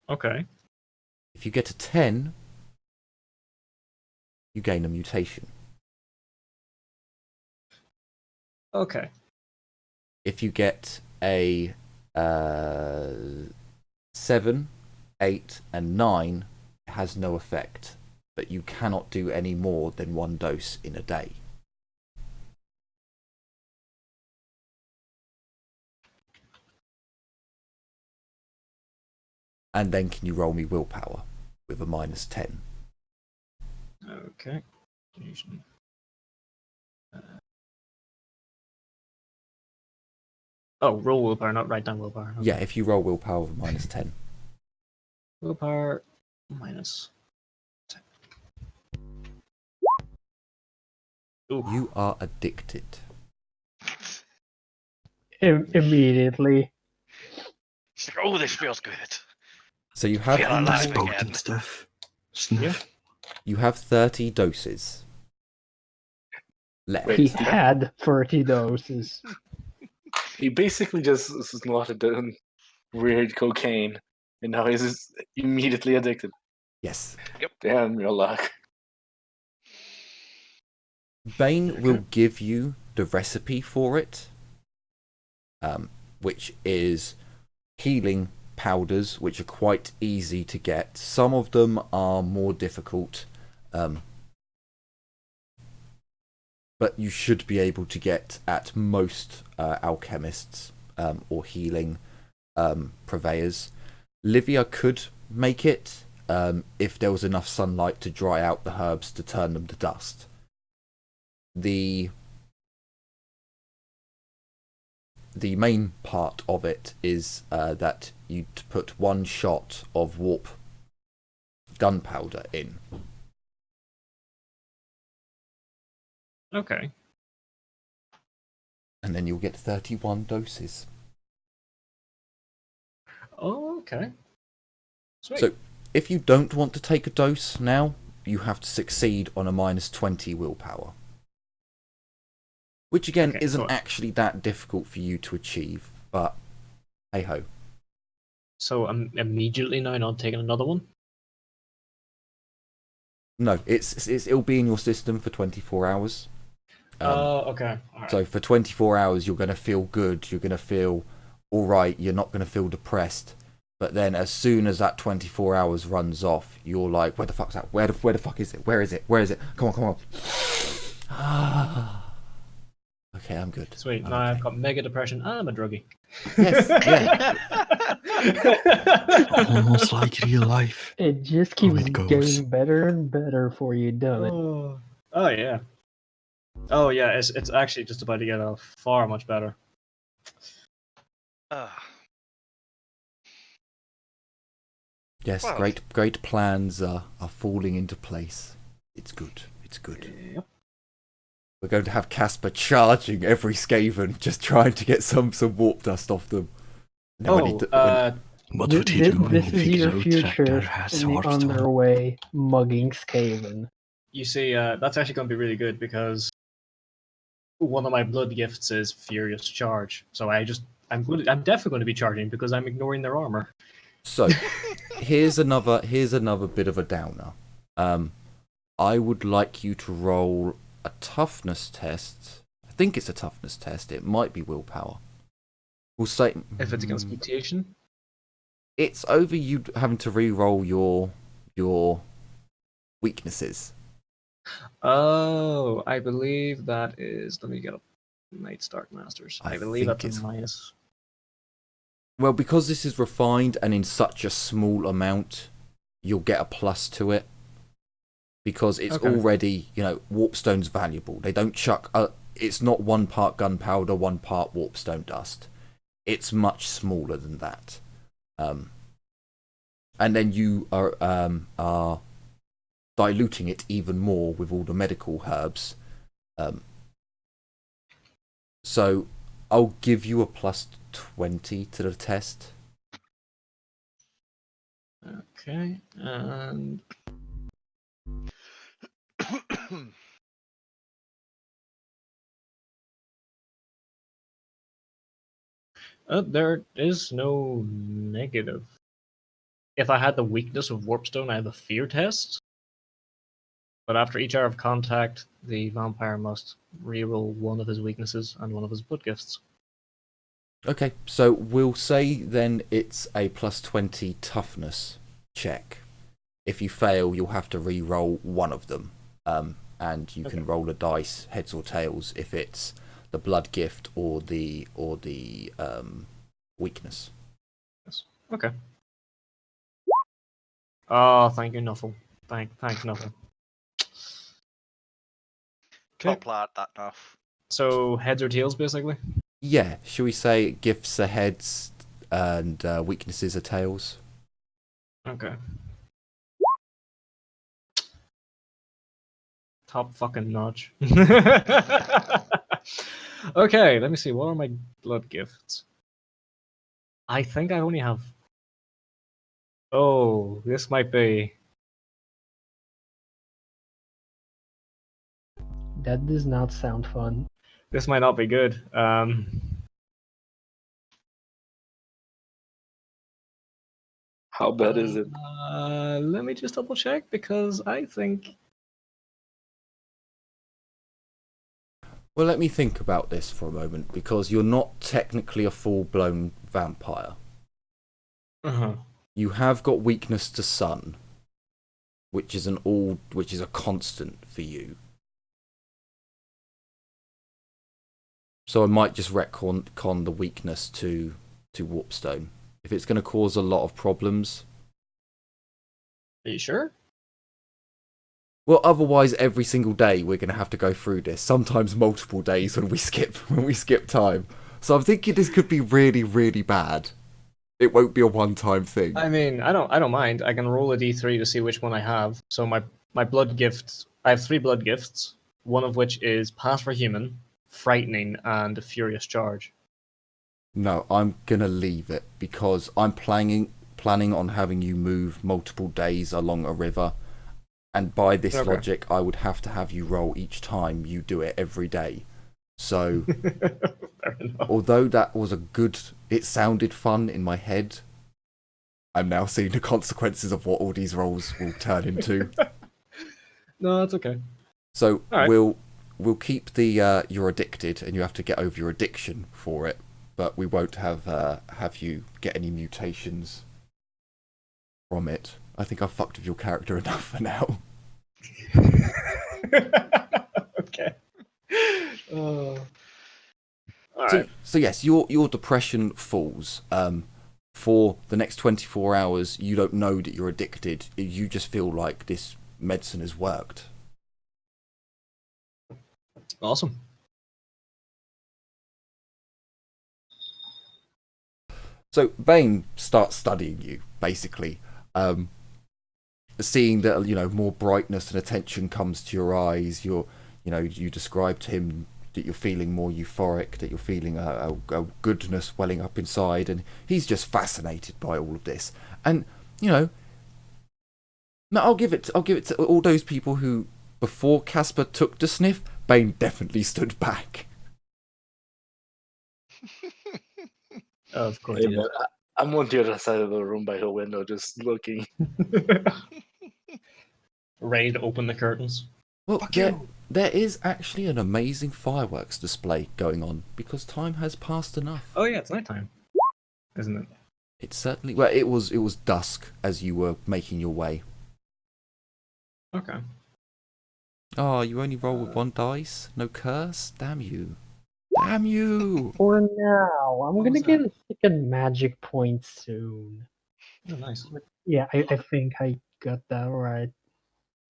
Okay. If you get a 10, you gain a mutation. Okay. If you get a 7, 8, and 9, it has no effect, but you cannot do any more than 1 dose in a day. And then can you roll me willpower with a -10? Okay. Oh, roll willpower, not write down willpower. Okay. Yeah, if you roll willpower with a -10. Willpower minus 10. Ooh. You are addicted. Immediately. She's like, oh, this feels good. So you have Feel alive Potent again. stuff. Sniff. you have 30 doses left. Wait. He had 30 doses. He basically just snorted down weird cocaine, and now he's just immediately addicted. Yes. Damn your luck. Bane will give you the recipe for it, which is healing powders, which are quite easy to get. Some of them are more difficult, but you should be able to get at most alchemists or healing purveyors. Livia could make it if there was enough sunlight to dry out the herbs to turn them to dust. The main part of it is that you put 1 shot of warp gunpowder in. Okay. And then you'll get 31 doses. Oh, okay. Sweet. So, if you don't want to take a dose now, you have to succeed on a -20 willpower. Which again Okay, isn't cool. actually that difficult for you to achieve, but hey ho. So I'm immediately now not taking another one? No, it'll be in your system for 24 hours. Okay. All right. So for 24 hours, you're going to feel good. You're going to feel all right. You're not going to feel depressed. But then as soon as that 24 hours runs off, you're like, where the fuck's that? Where the fuck is it? Where is it? Where is it? Come on. Okay, I'm good. Sweet. I'm Now I've okay. got mega depression. I'm a druggie. Yes, yeah. Almost like real life. It just How keeps it goes. getting better and better for you, doesn't it? Oh yeah. Oh yeah. It's actually just about to get far much better. Yes, Well. great plans are falling into place. It's good. It's good. Yep. We're going to have Casper charging every Skaven, just trying to get some warp dust off them. And then when he What would he do when This he is figures your out future Tractor has in the Hearthstone? underway mugging Skaven. You see, that's actually going to be really good because one of my blood gifts is Furious Charge. So I'm definitely going to be charging because I'm ignoring their armor. So, here's another bit of a downer. I would like you to roll a toughness test. I think it's a toughness test. It might be willpower. We'll say If it's against mutation. it's over you having to re-roll your weaknesses. Oh, I believe that is. Let me get up. Night Stark Masters. I believe think that's it's a minus. Well, because this is refined and in such a small amount, you'll get a plus to it. Because it's Okay. already, warpstone's valuable. They don't chuck. It's not 1 part gunpowder, 1 part warpstone dust. It's much smaller than that. And then you are diluting it even more with all the medical herbs. So I'll give you a plus 20 to the test. Okay, and there is no negative. If I had the weakness of Warpstone, I have a fear test. But after each hour of contact, the vampire must reroll one of his weaknesses and one of his blood gifts. Okay, so we'll say then it's a plus 20 toughness check. If you fail, you'll have to re-roll one of them. And you can roll a dice, heads or tails, if it's the blood gift or the weakness. Yes. Okay. Oh, thank you, Nuffle. Thanks, Nuffle. Top lad, that enough. So heads or tails, basically. Yeah, shall we say gifts are heads and weaknesses are tails? Okay. Top fucking notch. Okay, let me see. What are my blood gifts? I think I only have. Oh, this might be. That does not sound fun. This might not be good. How bad is it? Let me just double check because I think. Well, let me think about this for a moment, because you're not technically a full-blown vampire. Uh-huh. You have got weakness to sun, which is a constant for you. So I might just retcon the weakness to Warpstone. If it's going to cause a lot of problems. Are you sure? Well, otherwise every single day we're going to have to go through this. Sometimes multiple days when we skip time. So I'm thinking this could be really, really bad. It won't be a one-time thing. I mean, I don't mind. I can roll a d3 to see which one I have. So my blood gifts. I have 3 blood gifts. One of which is Pass for Human, Frightening, and Furious Charge. No, I'm gonna leave it because I'm planning on having you move multiple days along a river, and by this logic, I would have to have you roll each time you do it every day. So, although that was it sounded fun in my head, I'm now seeing the consequences of what all these rolls will turn into. No, that's okay. So All right. we'll keep the you're addicted and you have to get over your addiction for it, but we won't have you get any mutations from it. I think I've fucked with your character enough for now. Okay. All So, right. so yes, your depression falls. For the next 24 hours, you don't know that you're addicted. You just feel like this medicine has worked. Awesome. So Bane starts studying you, basically, seeing that more brightness and attention comes to your eyes. You describe to him that you're feeling more euphoric, that you're feeling a goodness welling up inside, and he's just fascinated by all of this. And no, I'll give it to all those people who, before Casper took the sniff, Bane definitely stood back. Of course. Hey, man, I'm on the other side of the room by the window, just looking. Ready to open the curtains. Well, there is actually an amazing fireworks display going on because time has passed enough. Oh yeah, it's nighttime, isn't it? It certainly. Well, it was dusk as you were making your way. Okay. Oh, you only roll with one dice? No curse? Damn you. Damn you! For now, I'm What gonna was get that? a second magic point soon. Oh, nice. Yeah, I think I got that right.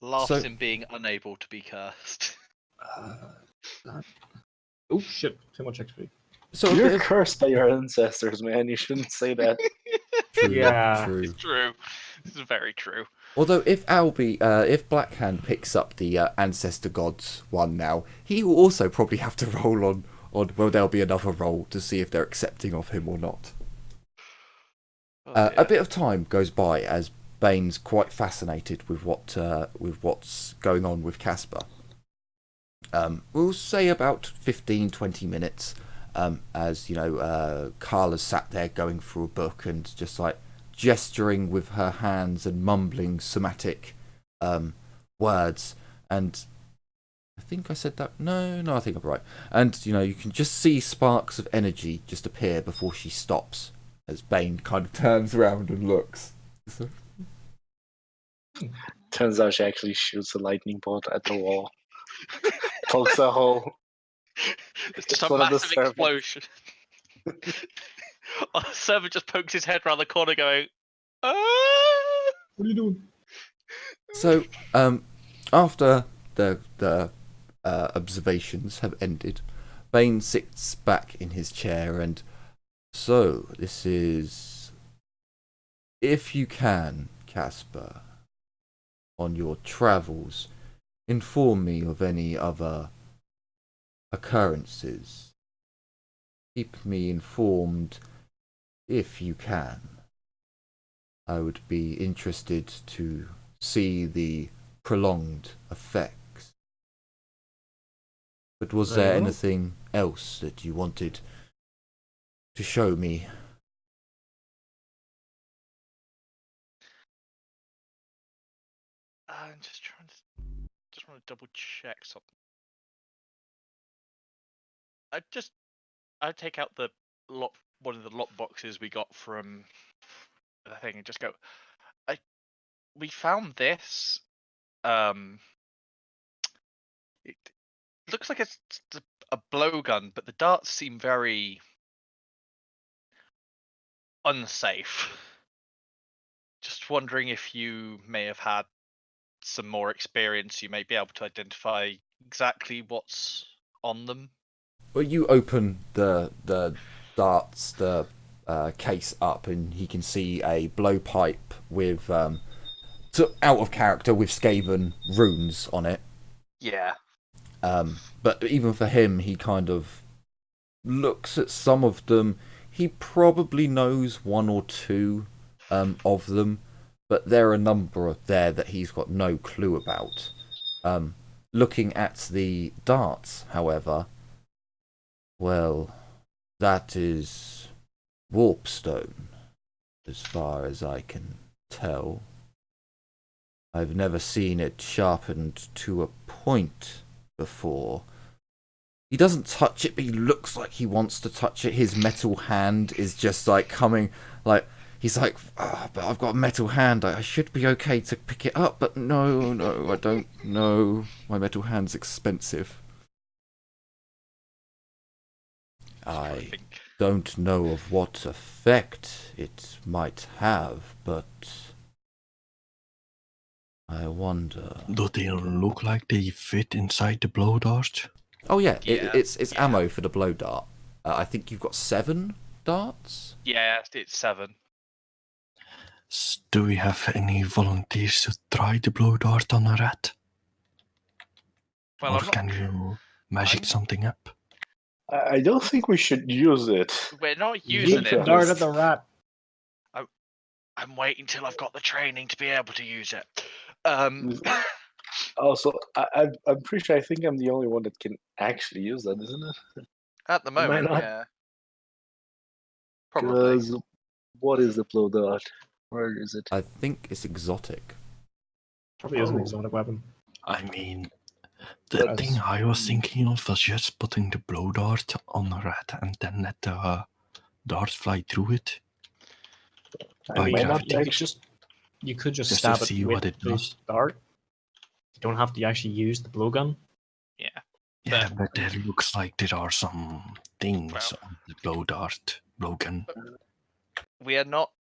Laughs So- in being unable to be cursed. Oh shit! Too much XP. So a You're bit of cursed by your ancestors, man. You shouldn't say that. true, Yeah. true. It's true. This is very true. Although if if Blackhand picks up the ancestor gods one now, he will also probably have to roll on. Well, there'll be another roll to see if they're accepting of him or not. Oh, A dear. bit of time goes by as Bane's quite fascinated with what's going on with Casper. We'll say about 15-20 minutes, as Carla's sat there going through a book and just like gesturing with her hands and mumbling somatic words. And I think I said that. No, I think I'm right. And you can just see sparks of energy just appear before she stops, as Bane kind of turns around and looks. Turns out she actually shoots a lightning bolt at the wall. Pokes a hole. It's just It's a one of the massive servants. explosion. A servant just pokes his head around the corner going, "Ah!" What are you doing? So, after the observations have ended, Bane sits back in his chair and, so this is, if you can, Casper, on your travels, inform me of any other occurrences. Keep me informed if you can. I would be interested to see the prolonged effects. But was there Well. anything else that you wanted to show me? I'm just trying to. Just want to double check something. I take out the one of the lock boxes we got from the thing and just go. We found this. It looks like it's a blowgun, but the darts seem very unsafe. Just wondering if you may have had some more experience, you may be able to identify exactly what's on them. Well, you open the darts, the case up, and he can see a blowpipe with so out of character with Skaven runes on it. Yeah. But even for him, he kind of looks at some of them. He probably knows one or two of them, but there are a number there that he's got no clue about. Looking at the darts, however, well, that is warpstone, as far as I can tell. I've never seen it sharpened to a point before. He doesn't touch it, but he looks like he wants to touch it. His metal hand is just like coming, like, he's like, but I've got a metal hand. I should be okay to pick it up, but no, I don't know. My metal hand's expensive. I don't know of what effect it might have, but I wonder. Do they look like they fit inside the blow dart? Oh yeah, Yeah, it's ammo for the blow dart. I think you've got 7 darts. Yeah, it's 7. Do we have any volunteers to try the blow dart on a rat? Well, Or I'm not. can you magic something up? I don't think we should use it. We're not using Yeet it. the Dart at the rat. I'm waiting till I've got the training to be able to use it. Also, I'm pretty sure I think I'm the only one that can actually use that, isn't it? At the Am I moment, not? yeah. Probably. Because what is the blow dart? Where is it? I think it's exotic. Probably is an Oh. exotic weapon. I mean, the thing I was thinking of was just putting the blow dart on a rat and then let the darts fly through it. I mean, Why not you could just Just to stab see it what with it the does. dart. You don't have to actually use the blowgun. Yeah. Yeah, but there looks like there are some things Well. on the blow dart, blowgun. We are not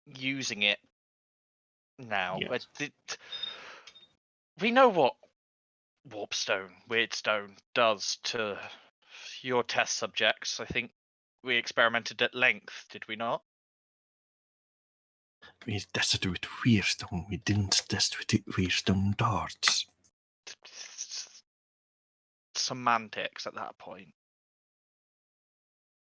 using it now. Yes. We know what Warpstone, Weirdstone does to your test subjects. I think we experimented at length, did we not? We tested with Weirstone. We didn't test with the Weirstone darts. Semantics at that point.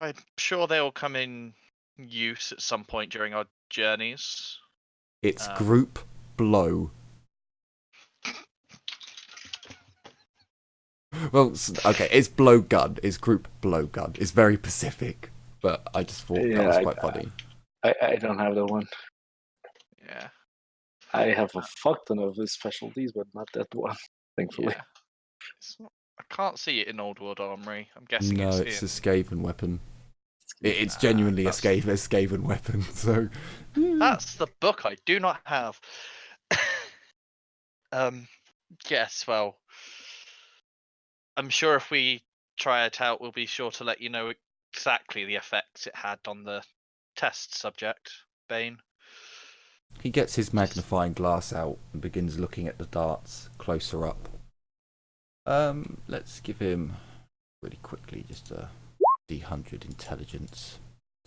I'm sure they'll come in use at some point during our journeys. It's group blow. Well, okay, it's blow gun. It's group blow gun. It's very specific, but I just thought that was quite funny. I don't have that one. Yeah. I have a fuck ton of his specialties, but not that one, thankfully. Yeah. I can't see it in Old World Armory. I'm guessing No, it's a Skaven weapon. It's Ah, genuinely a that's- Skaven weapon. So That's the book I do not have. Yes, well, I'm sure if we try it out, we'll be sure to let you know exactly the effects it had on the test subject, Bane. he gets his magnifying glass out and begins looking at the darts closer up. Let's give him really quickly just a D100 intelligence.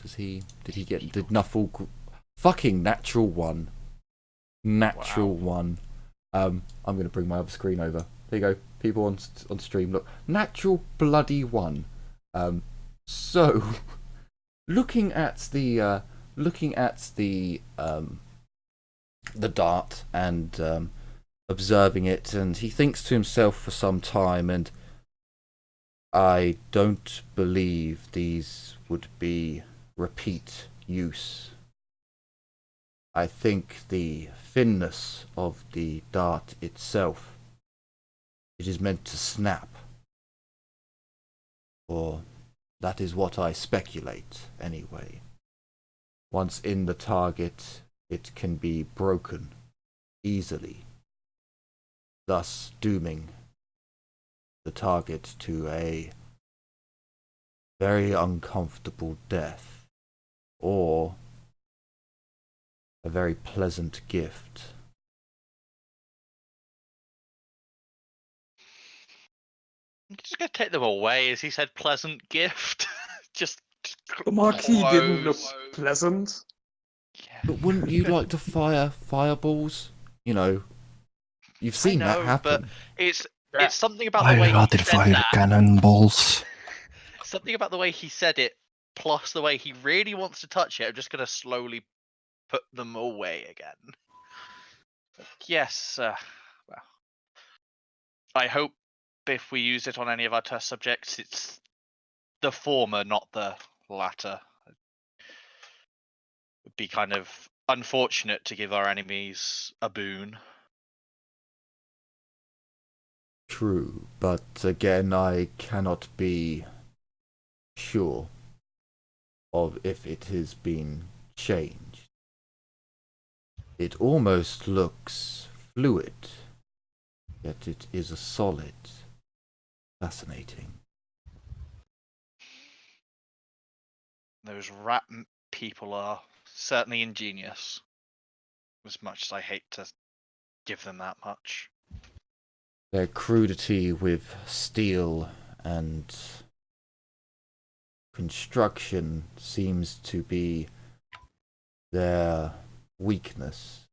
Did Nuffle fucking natural 1. Natural 1. I'm gonna bring my other screen over. There you go, people on stream. Look, natural bloody 1. So looking at the dart and observing it, and he thinks to himself for some time, and I don't believe these would be repeat use. I think the thinness of the dart itself, it is meant to snap. Or that is what I speculate, anyway. Once in the target, it can be broken easily, thus dooming the target to a very uncomfortable death, or a very pleasant gift. I'm just gonna take them away, as he said, pleasant gift. just The Marquis didn't look close. pleasant. Yeah. But wouldn't you like to fire fireballs? You know, you've seen that happen. But it's something about the I'd way he rather said fire that. cannonballs. Something about the way he said it, plus the way he really wants to touch it. I'm just gonna slowly put them away again. Yes. Well, I hope if we use it on any of our test subjects, it's the former, not the latter. It would be kind of unfortunate to give our enemies a boon. True, but again, I cannot be sure of if it has been changed. It almost looks fluid, yet it is a solid. Fascinating. Those rat people are certainly ingenious. As much as I hate to give them that much. Their crudity with steel and construction seems to be their weakness.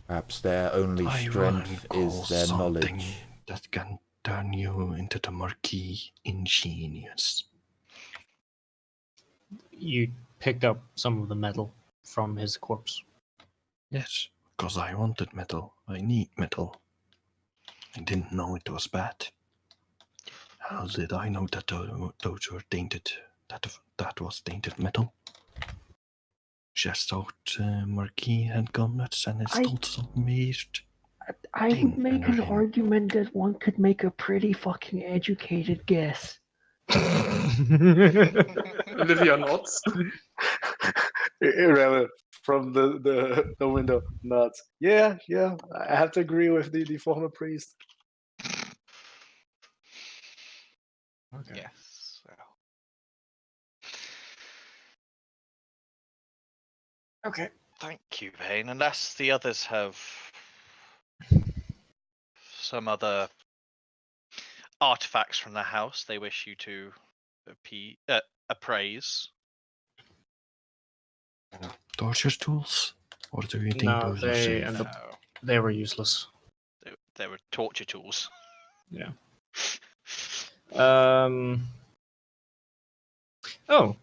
Perhaps their only strength is their knowledge. That can turn you into the Marquis Ingenious. You pick up some of the metal from his corpse. Yes, because I wanted metal. I need metal. I didn't know it was bad. How did I know that those were tainted? That was tainted metal? Just thought Marquis had gone nuts and installed some weird. I thing would make under an him. argument that one could make a pretty fucking educated guess. Olivia nods. Irrelevant from the window. Nods. Yeah, I have to agree with the former priest. Okay. Yes. Okay. Thank you, Vane. Unless the others have some other artifacts from the house they wish you to appraise. Torture tools? Or do you think No, those are they safe? end No, up. They were useless. they were torture tools. Yeah. Oh.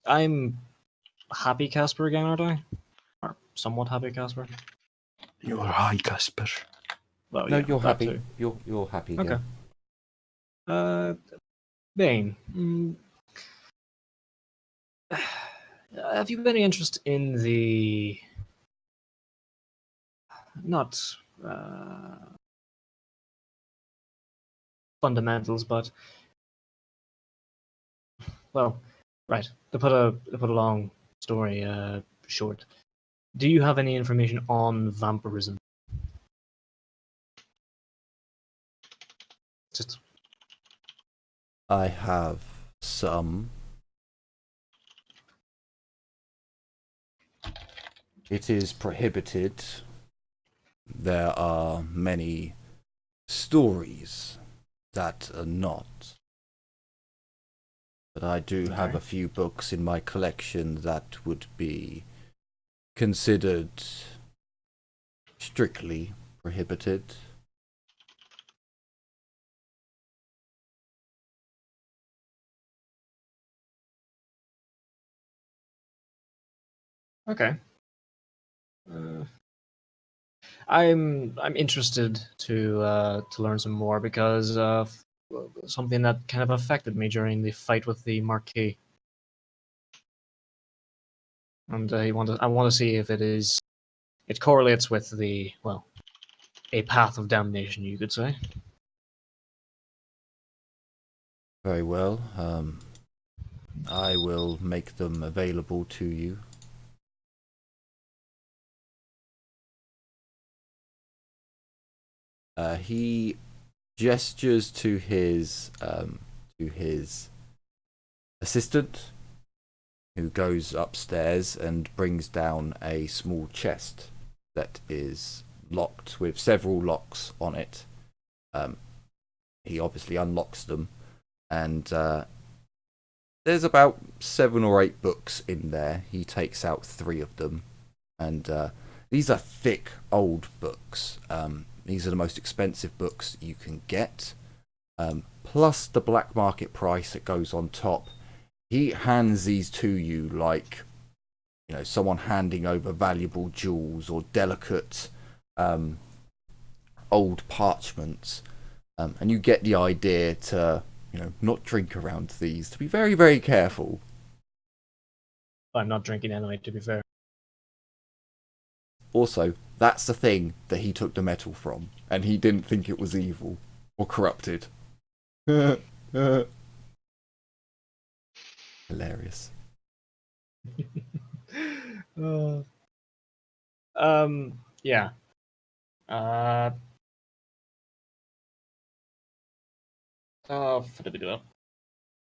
I'm happy Casper again, aren't I? Or somewhat happy Casper. You are high, Casper. Well, No, yeah, you're that happy. too. You're happy Okay. again. Bane. Have you any interest in the not fundamentals, but well, right. To put a long story short, do you have any information on vampirism? Just I have some. It is prohibited. There are many stories that are not. But I do have a few books in my collection that would be considered strictly prohibited. okay. I'm interested to learn some more because something that kind of affected me during the fight with the Marquis, and I want to see if it correlates with a path of damnation, you could say. Very well. I will make them available to you. He gestures to his assistant, who goes upstairs and brings down a small chest that is locked with several locks on it. He obviously unlocks them, and there's about 7 or 8 books in there. He takes out 3 of them, and these are thick, old books. These are the most expensive books you can get, plus the black market price that goes on top. He hands these to you like, someone handing over valuable jewels or delicate old parchments, and you get the idea to, not drink around these, to be very, very careful. I'm not drinking anyway, to be fair. Also, That's the thing that he took the metal from, and he didn't think it was evil or corrupted. Hilarious. Yeah.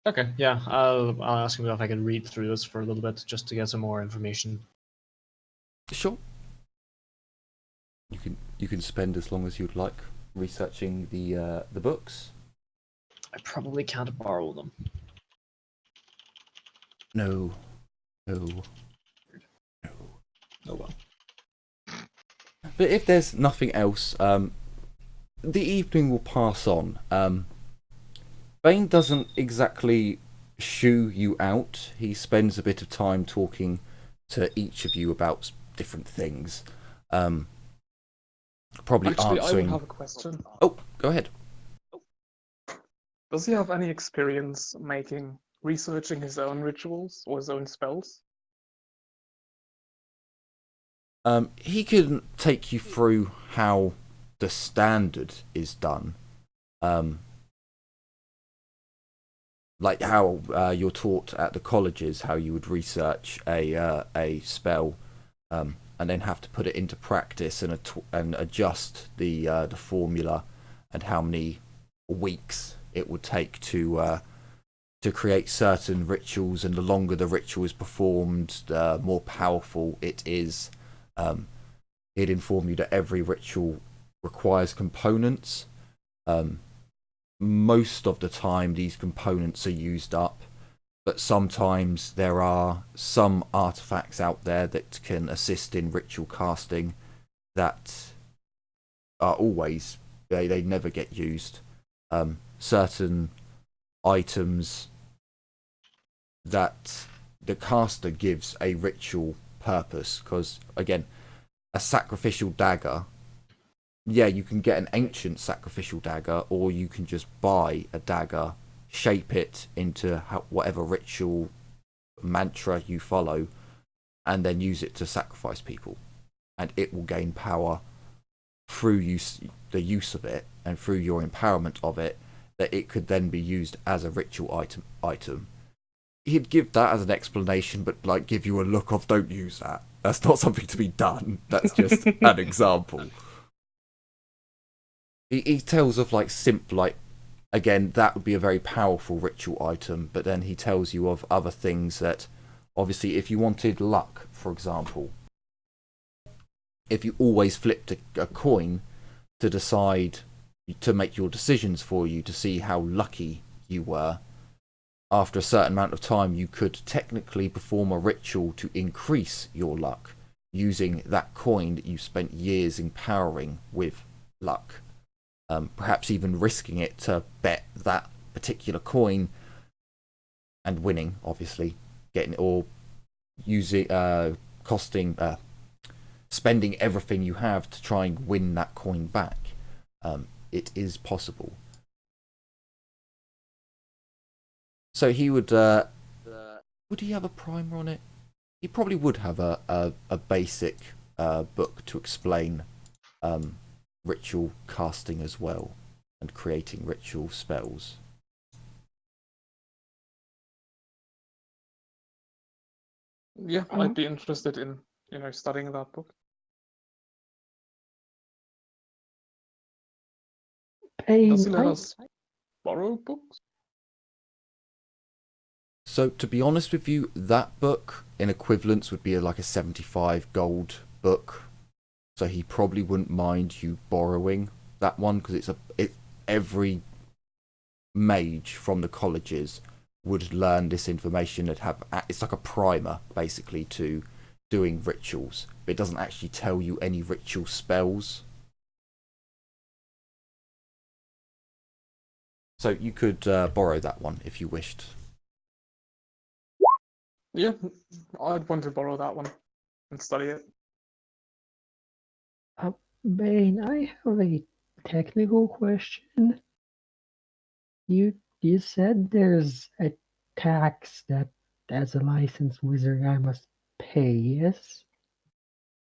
Okay, yeah, I'll ask him if I can read through this for a little bit just to get some more information. Sure. You can spend as long as you'd like researching the books. I probably can't borrow them. No. Oh well. But if there's nothing else, the evening will pass on. Bane doesn't exactly shoo you out. He spends a bit of time talking to each of you about different things. Probably Actually, answering. I would have a question. Oh, go ahead. Does he have any experience researching his own rituals or his own spells? He can take you through how the standard is done. Like how you're taught at the colleges, how you would research a spell, and then have to put it into practice and adjust the formula, and how many weeks it would take to create certain rituals, and the longer the ritual is performed, the more powerful it is. He'd inform you that every ritual requires components. Most of the time these components are used up, but sometimes there are some artifacts out there that can assist in ritual casting that are always, they never get used. Certain items that the caster gives a ritual purpose, because again, a sacrificial dagger, yeah, you can get an ancient sacrificial dagger, or you can just buy a dagger, shape it into whatever ritual mantra you follow, and then use it to sacrifice people, and it will gain power through the use of it, and through your empowerment of it, that it could then be used as a ritual item. He'd give that as an explanation, but like give you a look of, don't use that. That's not something to be done. That's just an example. He tells of like again, that would be a very powerful ritual item, but then he tells you of other things that, obviously, if you wanted luck, for example, if you always flipped a coin to decide to make your decisions for you to see how lucky you were, after a certain amount of time you could technically perform a ritual to increase your luck using that coin that you spent years empowering with luck. Perhaps even risking it to bet that particular coin and winning, obviously, or using spending everything you have to try and win that coin back. It is possible. So he would he have a primer on it? He probably would have a basic book to explain ritual casting as well, and creating ritual spells. Yeah, I'd be interested in, studying that book. Does he let us borrow books? So to be honest with you, that book in equivalence would be like a 75 gold book. So he probably wouldn't mind you borrowing that one, because every mage from the colleges would learn this information and it's like a primer basically to doing rituals, but it doesn't actually tell you any ritual spells. So you could borrow that one if you wished. Yeah, I'd want to borrow that one and study it. Bane, I have a technical question. You said there's a tax that, as a licensed wizard, I must pay, yes?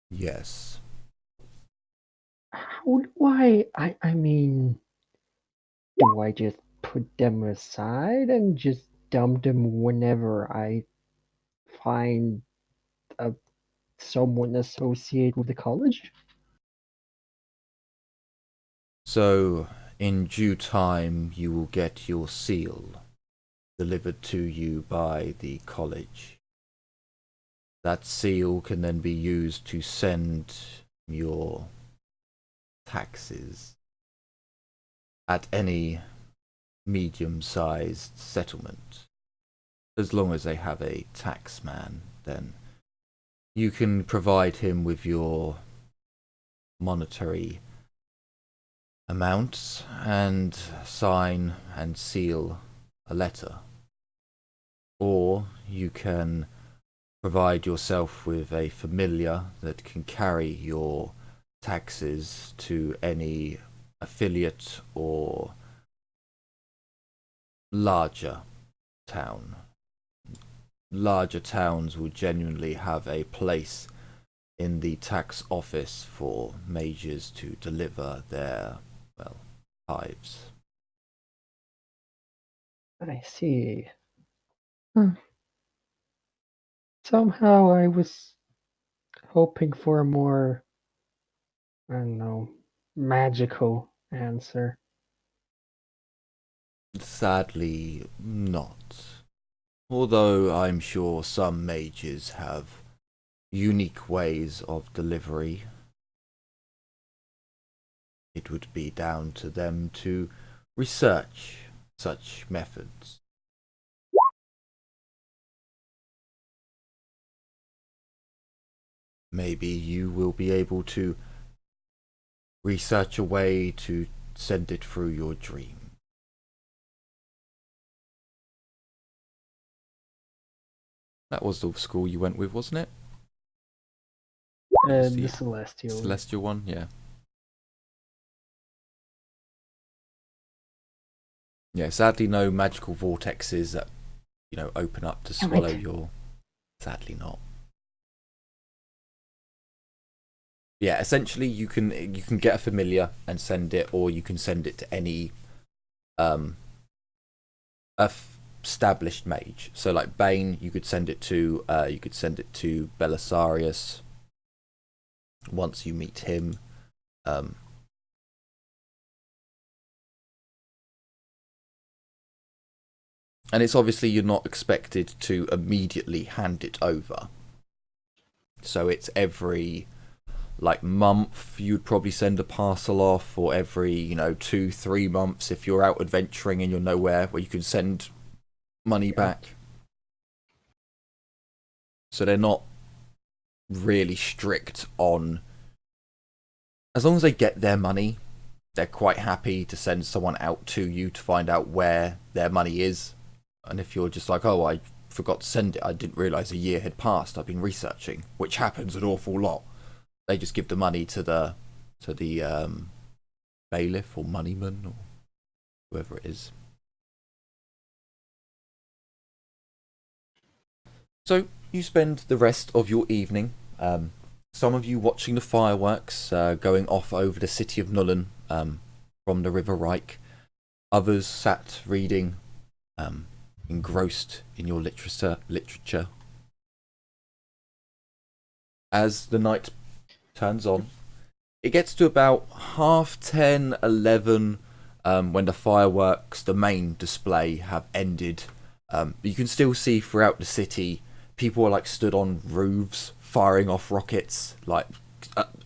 Yes. how do I mean, do I just put them aside and just dump them whenever I find someone associated with the college? So, in due time, you will get your seal delivered to you by the college. That seal can then be used to send your taxes at any medium-sized settlement. As long as they have a taxman, then you can provide him with your monetary amounts and sign and seal a letter. Or you can provide yourself with a familiar that can carry your taxes to any affiliate or larger town. Larger towns will genuinely have a place in the tax office for mages to deliver their, well, tithes. I see. Somehow I was hoping for a more, I don't know, magical answer. Sadly, not. Although I'm sure some mages have unique ways of delivery. It would be down to them to research such methods. Maybe you will be able to research a way to send it through your dream. That was the school you went with, wasn't it? The Celestial. Celestial one, yeah. Yeah, sadly no magical vortexes that, open up to swallow your... Sadly not. Yeah, essentially you can get a familiar and send it, or you can send it to any established mage. So like Bane, you could send it to Belisarius once you meet him. And it's obviously you're not expected to immediately hand it over. So it's every month you'd probably send a parcel off, or every 2-3 months if you're out adventuring and you're nowhere, where you can send money back. So they're not really strict on, as long as they get their money, they're quite happy to send someone out to you to find out where their money is. And if you're just like, oh, I forgot to send it, I didn't realise a year had passed, I've been researching, which happens an awful lot, they just give the money to the bailiff or moneyman or whoever it is. So you spend the rest of your evening, some of you watching the fireworks going off over the city of Nuln from the River Reich, others sat reading, engrossed in your literature. As the night turns on, it gets to about 10:30, 11, when the fireworks, the main display, have ended. You can still see throughout the city, people are stood on roofs firing off rockets,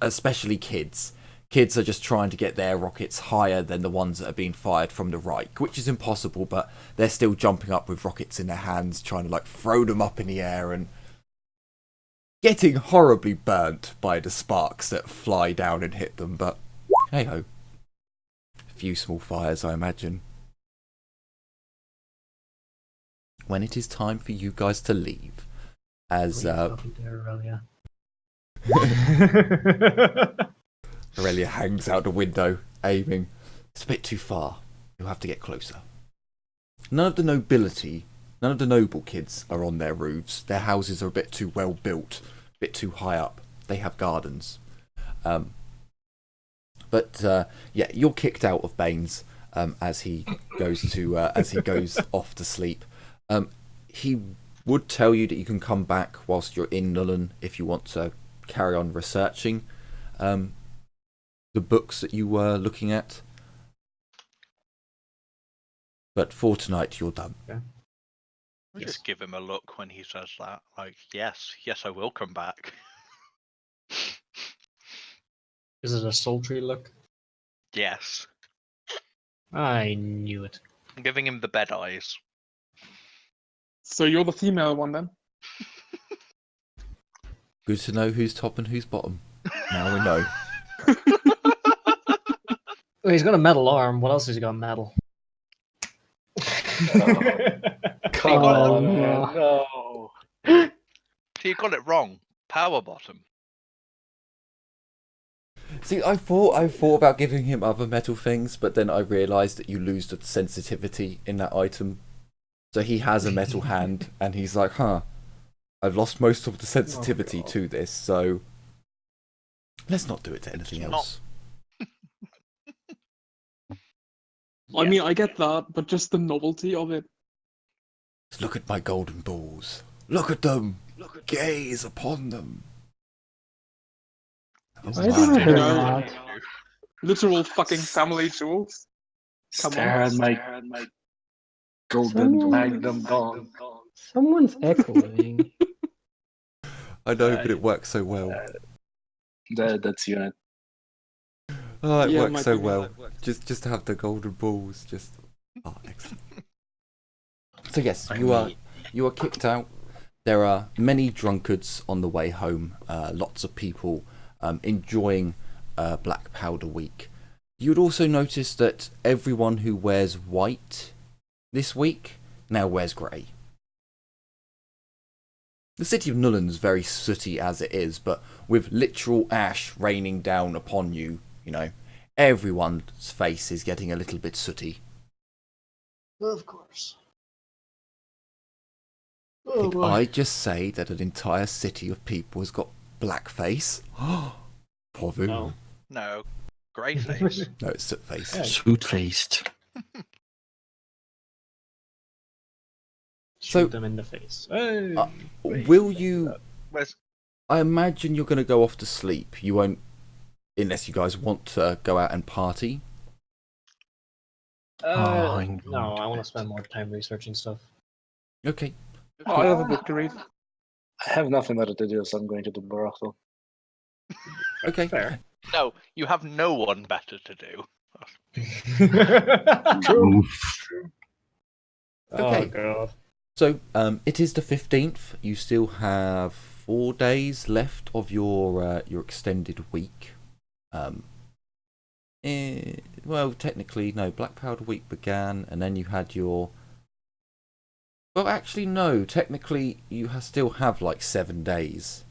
especially kids. Kids are just trying to get their rockets higher than the ones that are being fired from the Reich, which is impossible, but they're still jumping up with rockets in their hands, trying to throw them up in the air and getting horribly burnt by the sparks that fly down and hit them, but hey-ho. A few small fires, I imagine. When it is time for you guys to leave, as Aurelia hangs out the window, aiming. It's a bit too far. You'll have to get closer. None of the noble kids are on their roofs. Their houses are a bit too well built, a bit too high up. They have gardens. But yeah, you're kicked out of Baines as he goes off to sleep. He would tell you that you can come back whilst you're in Nuln if you want to carry on researching the books that you were looking at. But for tonight, you're done. Okay. We'll just give him a look when he says that. Like, yes, I will come back. Is it a sultry look? Yes. I knew it. I'm giving him the bed eyes. So you're the female one then? Good to know who's top and who's bottom. Now we know. Oh, he's got a metal arm. What else has he got metal? Come got on, it. man, no. So you got it wrong. Power bottom. See, I thought about giving him other metal things, but then I realised that you lose the sensitivity in that item. So he has a metal hand, and he's like, huh, I've lost most of the sensitivity to this, so let's not do it to anything else. I mean, I get that, but just the novelty of it. Look at my golden balls. Look at them. Gaze upon them. I never heard No. that. Literal fucking family jewels. Come Stare on. at my golden Someone- magnum dong. Someone's echoing. I know, but it works so well. That's unit. Oh, it Yeah, works my so thing- well. Just to have the golden balls, just excellent. So yes, you are kicked out. There are many drunkards on the way home. Lots of people enjoying Black Powder Week. You would also notice that everyone who wears white this week now wears grey. The city of Nuln is very sooty as it is, but with literal ash raining down upon you, you know, everyone's face is getting a little bit sooty. Of course. Did I just say that an entire city of people has got blackface? Povu. No. No. Grey face. No, it's soot face. Yeah. Suit-faced. Shoot them in the face. Hey. Will you? Where's I imagine you're going to go off to sleep. You won't, unless you guys want to go out and party. No, I'm I want to spend more time researching stuff. Okay. Oh, I have a book to read. I have nothing better to do, so I'm going to the brothel. Okay. Fair. No, you have no one better to do. Oof. Okay. Oh god. So, it is the 15th. You still have 4 days left of your extended week. Well, technically, no. Black Powder Week began, and then you had your. Well, actually, no. Technically, you still have like 7 days.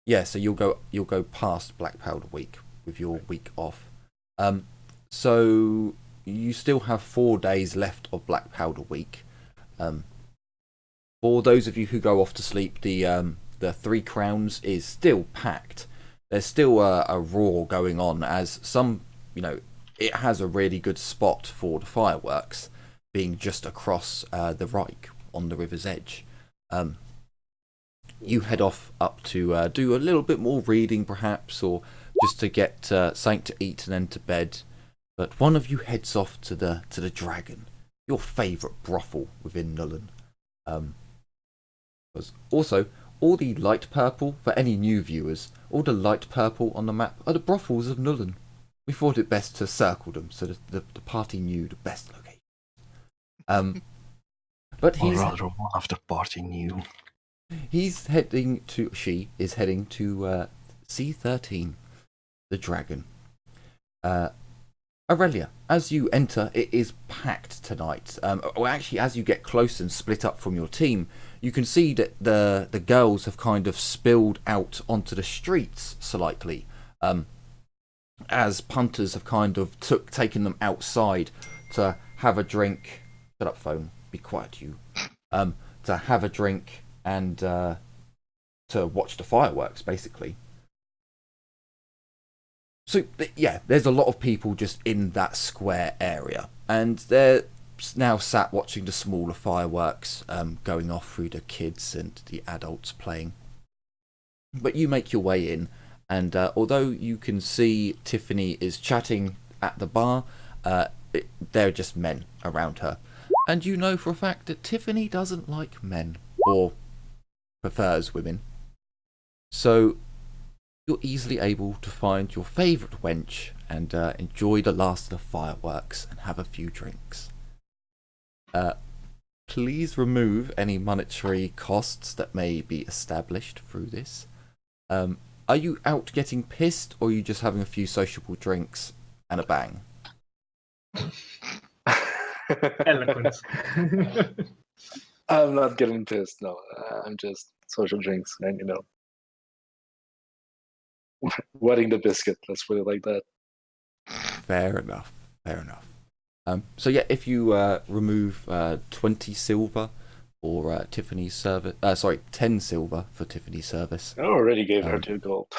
Yeah, so you'll go past Black Powder Week with your week off. So you still have 4 days left of Black Powder Week. For those of you who go off to sleep, the Three Crowns is still packed. There's still a roar going on as some, you know, it has a really good spot for the fireworks, being just across the Reich on the river's edge. You head off up to do a little bit more reading, perhaps, or just to get something to eat and then to bed. But one of you heads off to the Dragon, your favourite brothel within Nuln. Also, all the light purple, for any new viewers, all the light purple on the map are the brothels of Nuln. We thought it best to circle them so that the party knew the best location. But Or he's rather, one of the party knew. she is heading to C13, the Dragon. Aurelia, as you enter, it is packed tonight. Well, actually, as you get close and split up from your team, you can see that the girls have kind of spilled out onto the streets slightly, as punters have kind of taken them outside to have a drink. Shut up, phone. Be quiet, you. To have a drink and to watch the fireworks, basically. So yeah, there's a lot of people just in that square area, and they're now sat watching the smaller fireworks going off through the kids and the adults playing. But you make your way in, and although you can see Tiffany is chatting at the bar, there are just men around her. And you know for a fact that Tiffany doesn't like men, or prefers women. So you're easily able to find your favourite wench and enjoy the last of the fireworks and have a few drinks. Please remove any monetary costs that may be established through this. Are you out getting pissed, or are you just having a few sociable drinks and a bang? Eloquent. I'm not getting pissed, no. I'm just social drinks and, wetting the biscuit, let's put it like that. Fair enough. So yeah, if you remove 20 silver for Tiffany's service, 10 silver for Tiffany's service. I already gave her 2 gold.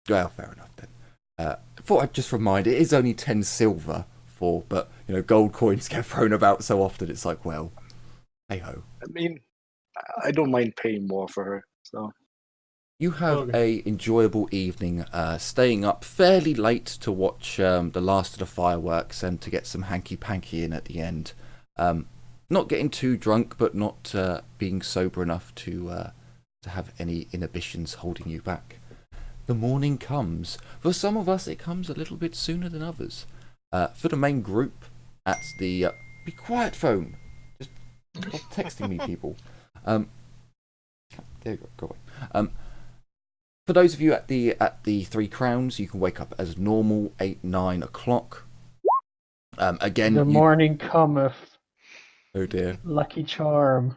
Well, fair enough then. Thought I'd just remind, it is only 10 silver for, but gold coins get thrown about so often. It's like, well, hey ho. I mean, I don't mind paying more for her. So you have a enjoyable evening, staying up fairly late to watch the last of the fireworks and to get some hanky-panky in at the end. Not getting too drunk, but not being sober enough to have any inhibitions holding you back. The morning comes. For some of us, it comes a little bit sooner than others. For the main group at the... be quiet, phone! Just stop texting me, people. There you go away. For those of you at the 3 Crowns, you can wake up as normal, 8-9 o'clock. Again, The morning cometh. Oh dear. Lucky charm.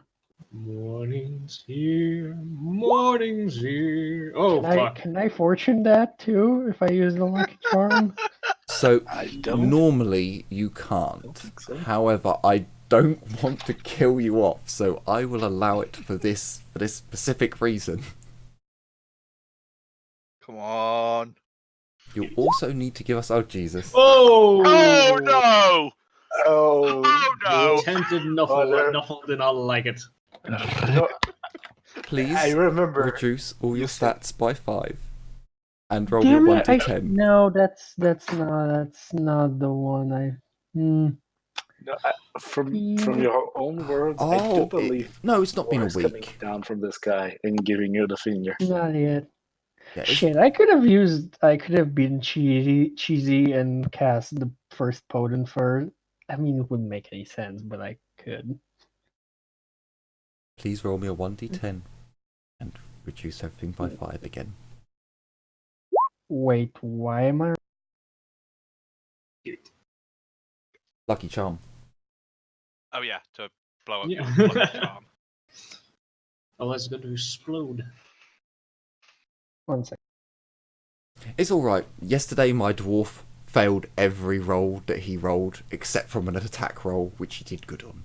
Morning's here. Morning's here. Oh, fuck. Can I fortune that too if I use the lucky charm? So I don't normally you can't. think so. However, I don't want to kill you off, so I will allow it for this specific reason. Come on. You also need to give us... Oh, Jesus. Oh! Oh no! Oh, Oh no! Tempted Father. Nuffle did not like it. Please I remember. reduce all your you said- stats by 5. And roll Damn your it! 1d10. No, that's not the one. No, from your own words, I do Oh, believe no, it's not been a War's coming week. down from the sky and giving you the finger. Not yet. Yeah, it's- Shit, I could have been cheesy and cast the first potent first. I mean, it wouldn't make any sense, but I could. Please roll me a 1d10 and reduce everything by 5 again. Wait, why am I? Lucky charm. Oh yeah, to blow up Yeah. your lucky charm. Oh, it's going to explode. 1 second. It's alright. Yesterday my dwarf failed every roll that he rolled except from an attack roll, which he did good on.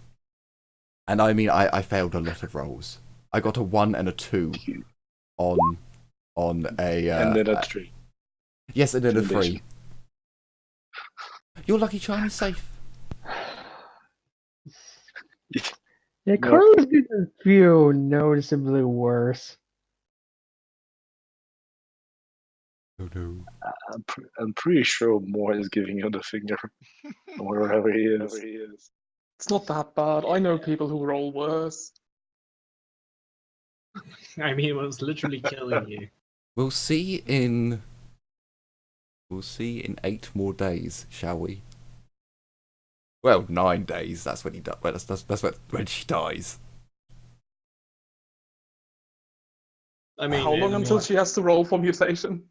And I mean, I failed a lot of rolls. I got a 1 and a 2 on a... And then a 3. Yes, and then a 3. Intimidation. Your lucky charm is safe. Yeah, Carlos didn't feel noticeably worse. Oh no. I'm pretty sure Moore is giving you the finger wherever he is. It's not that bad. I know people who roll worse. I mean, it was literally killing you. We'll see in 8 more days, shall we? Well, 9 days. That's when he dies. Well, that's when she dies. I mean, How long until she has to roll for mutation?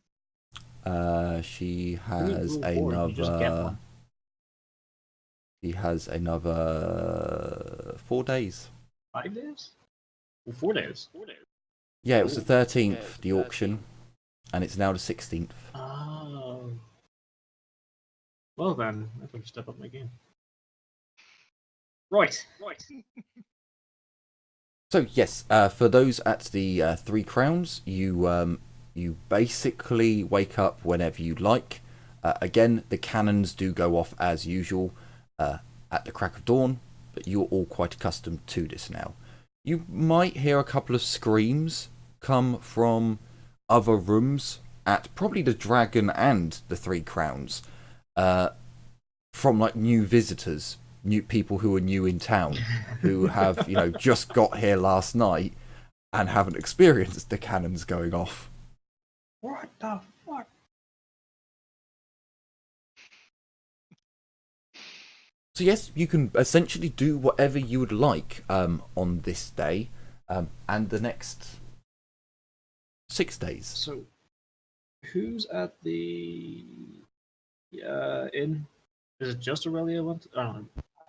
She mean has rule 4, you just get another. one. She has another 4 days. 5 days? Well, 4 days. Yeah, it was the 13th, the auction, and it's now the 16th. Oh. Well then, I have to step up my game. Right. So yes, for those at the 3 Crowns, you basically wake up whenever you like. Again, the cannons do go off as usual at the crack of dawn, but you're all quite accustomed to this now. You might hear a couple of screams come from other rooms at probably the Dragon and the Three Crowns, from like new visitors, new people who are new in town, who have, just got here last night and haven't experienced the cannons going off. What the fuck? So yes, you can essentially do whatever you would like on this day and the next 6 days. So, who's at the inn? Is it just Aurelia? It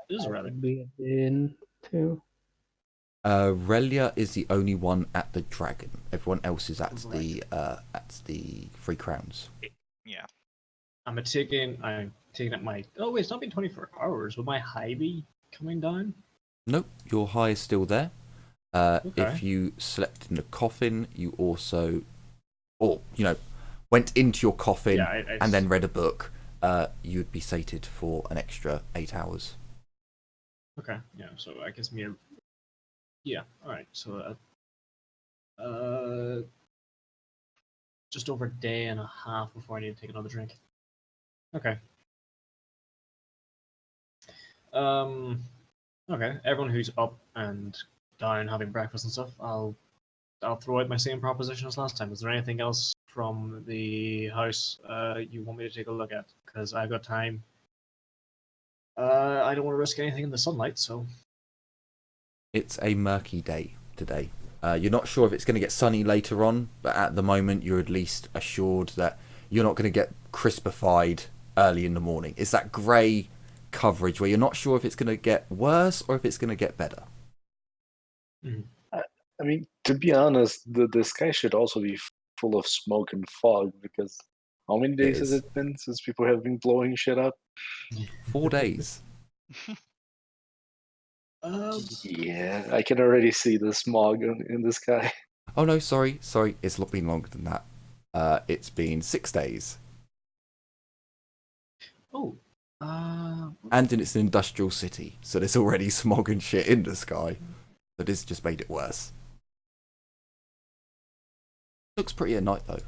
is Aurelia. Be in too. Relia is the only one at the Dragon. Everyone else is at Right. the Three Crowns. Yeah. I'm taking at my. Oh wait, it's not been 24 hours. Will my high be coming down? Nope, your high is still there. Okay. If you slept in the coffin, you also, went into your coffin Yeah, and then read a book, you'd be sated for an extra 8 hours. Okay, yeah. So I guess me. Yeah. All right. So, just over a day and a half before I need to take another drink. Okay. Okay. Everyone who's up and down having breakfast and stuff, I'll throw out my same proposition as last time. Is there anything else from the house you want me to take a look at? Because I've got time. I don't want to risk anything in the sunlight, so. It's a murky day today. You're not sure if it's going to get sunny later on, but at the moment you're at least assured that you're not going to get crispified early in the morning. It's that grey coverage where you're not sure if it's going to get worse or if it's going to get better. Mm. I mean, to be honest, the sky should also be full of smoke and fog, because how many days has it been since people have been blowing shit up? 4 days. Yeah, I can already see the smog in the sky. Oh no, sorry. It's been longer than that. It's been 6 days. Oh. And it's an industrial city, so there's already smog and shit in the sky. So this just made it worse. Looks pretty at night though.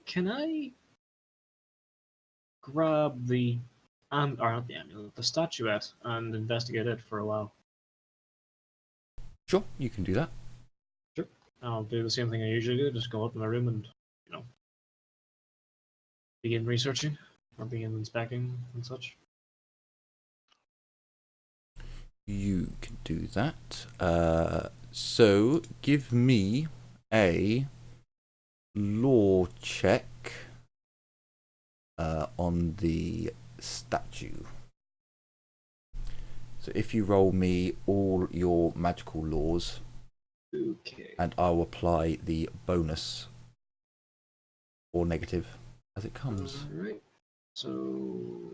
Can I grab the or not the amulet, the statuette, and investigate it for a while? Sure, you can do that. Sure. I'll do the same thing I usually do, just go up in my room and, begin researching, or begin inspecting and such. You can do that. So, give me a law check on the statue. So if you roll me all your magical laws, Okay. and I'll apply the bonus or negative as it comes. Alright. So,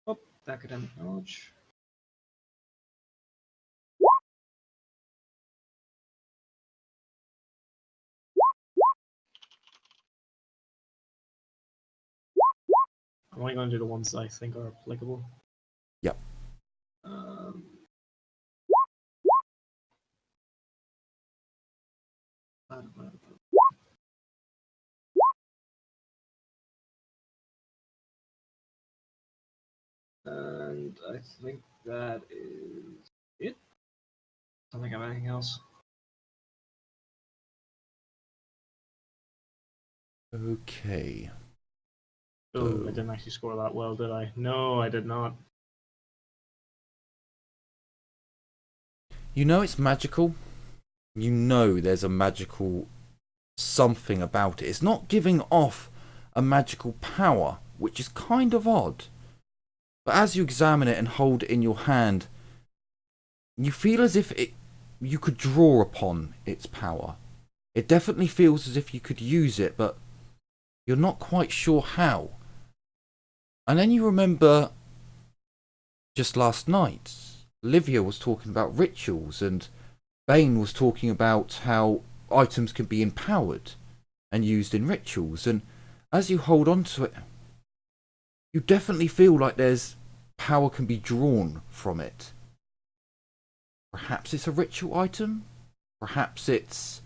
oh, academic knowledge. I'm only going to do the ones I think are applicable. Yep. And I think that is it. I don't think I have anything else. Okay. Oh, I didn't actually score that well, did I? No, I did not. You know it's magical. You know there's a magical something about it. It's not giving off a magical power, which is kind of odd. But as you examine it and hold it in your hand, you feel as if you could draw upon its power. It definitely feels as if you could use it, but you're not quite sure how. And then you remember just last night, Olivia was talking about rituals and Bane was talking about how items can be empowered. and used in rituals. And as you hold on to it, you definitely feel like there's power can be drawn from it. Perhaps it's a ritual item. Perhaps it's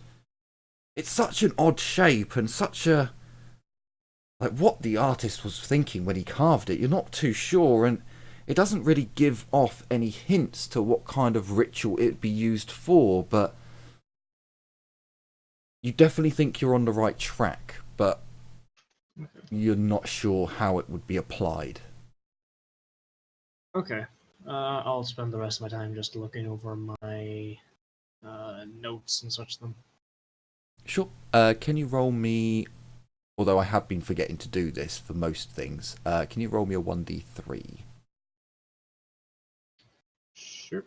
such an odd shape and such a, like, what the artist was thinking when he carved it. You're not too sure, and it doesn't really give off any hints to what kind of ritual it'd be used for, but you definitely think you're on the right track, but you're not sure how it would be applied. Okay. I'll spend the rest of my time just looking over my notes and such them. Sure. Can you roll me, although I have been forgetting to do this for most things, can you roll me a 1d3? Sure.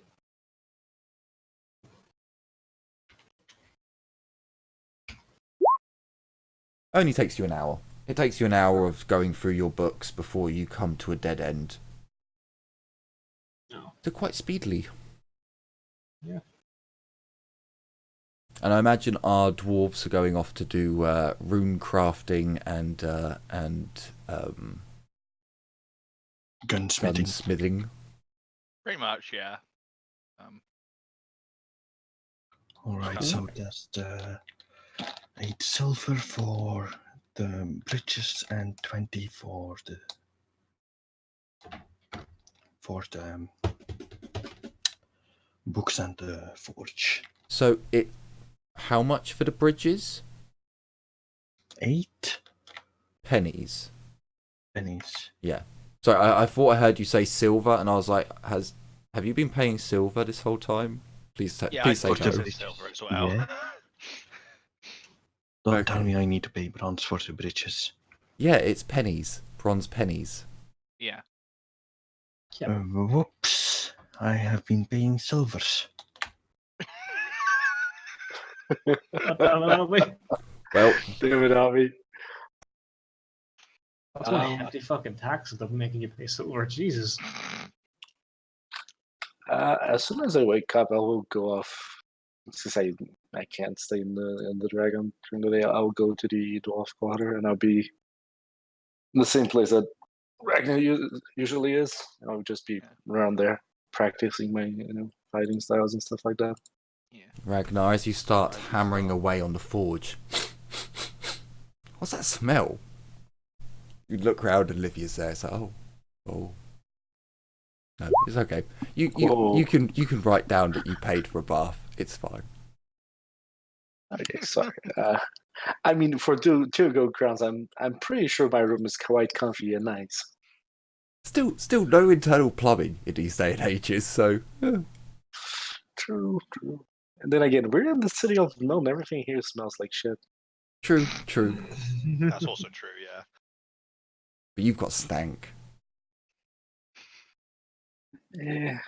Only takes you an hour. It takes you an hour of going through your books before you come to a dead end. No. So quite speedily. Yeah. And I imagine our dwarves are going off to do rune crafting and Gunsmithing. gunsmithing. Pretty much, yeah. Alright, so that's 8 silver for the bridges and 20 for the books and the forge. So how much for the bridges? 8 Pennies. pennies. Yeah. So I thought I heard you say silver, and I was like, have you been paying silver this whole time? Please, Yeah, please say I no. thought it was silver as well. Yeah. Don't Okay. tell me I need to pay bronze for the bridges. Yeah, it's pennies, bronze pennies. Yeah. Whoops. I have been paying silvers. God damn it, Albie. Well, Damn it, Avi. That's one hefty fucking taxes that are making you pay silver. Jesus. As soon as I wake up, I will go off. Since I can't stay in the dragon during the day, I'll go to the dwarf quarter, and I'll be in the same place that Ragnar usually is. I'll just be around there practicing my fighting styles and stuff like that. Yeah. Ragnar, as you start hammering away on the forge, what's that smell? You look round and Livia's there. It's like, oh. No, it's okay. You can write down that you paid for a bath. It's fine. Okay, sorry. I mean, for two gold crowns, I'm pretty sure my room is quite comfy and nice. Still no internal plumbing in these day and ages, so. Yeah. True. And then again, we're in the city of Nuln. Everything here smells like shit. True. That's also true, yeah. But you've got stank. Yeah.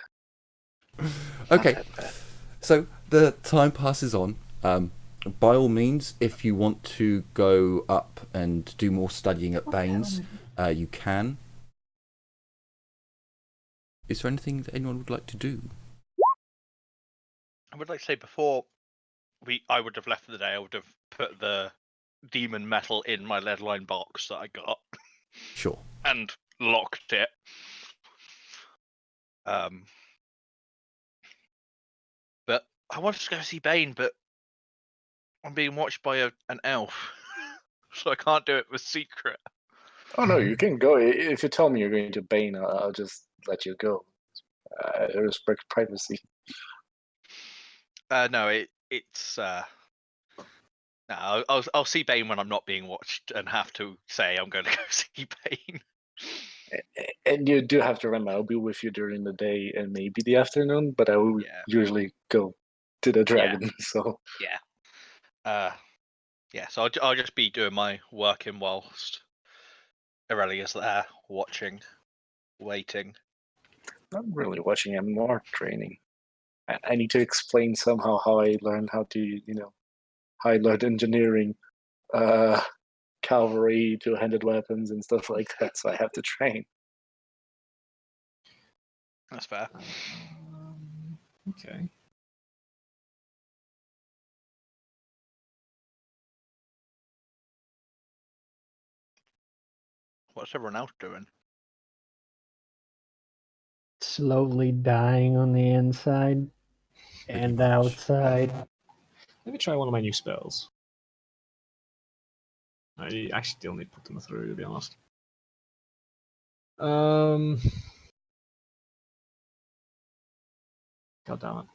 Okay, so the time passes on. By all means, if you want to go up and do more studying at Baines, you can. Is there anything that anyone would like to do? I would like to say before I would have left for the day, I would have put the demon metal in my lead line box that I got. Sure. And locked it. But I wanted to go see Bane, but I'm being watched by an elf. So I can't do it with secret. Oh no, you can go. If you tell me you're going to Bane, I'll just let you go. I respect privacy. No, it's no. I'll see Bane when I'm not being watched and have to say I'm going to go see Bane. And you do have to remember, I'll be with you during the day and maybe the afternoon, but I will usually go to the dragon. Yeah. So So I'll just be doing my working whilst Aurelia's there, watching, waiting. I'm really watching. I'm more training. I need to explain somehow how I learned how to, how I learned engineering, cavalry, two-handed weapons, and stuff like that. So I have to train. That's fair. Okay. What's everyone else doing? Slowly dying on the inside Pretty and much. outside. Let me try one of my new spells. I actually still need to put them through, to be honest. God damn it.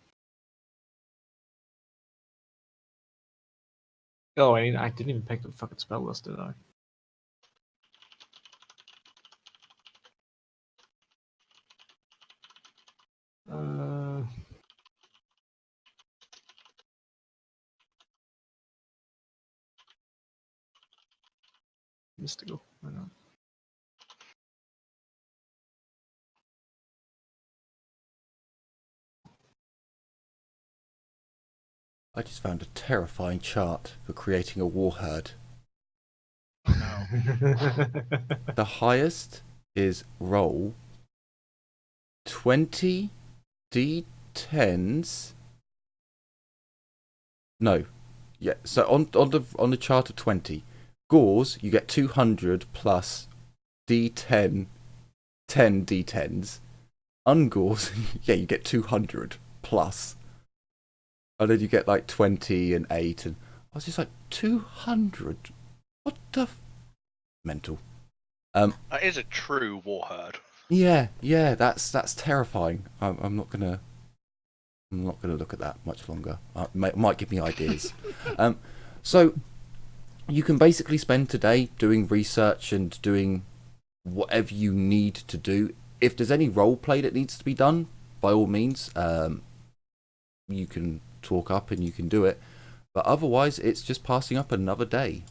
Oh, I didn't even pick the fucking spell list, did I? Mystical. Why not? I just found a terrifying chart for creating a war herd. Oh no. The highest is roll 20 d10s. No. Yeah, so on the chart of 20, Gauze, you get 200 plus d10, 10 d10s. Ungauze, yeah, you get 200 plus. And then you get like 20 and 8, and I was just like, 200? What the mental. That is a true war herd. Yeah, that's terrifying. I'm not gonna look at that much longer. Might give me ideas. So you can basically spend today doing research and doing whatever you need to do. If there's any role play that needs to be done, by all means, you can talk up and you can do it. But otherwise, it's just passing up another day.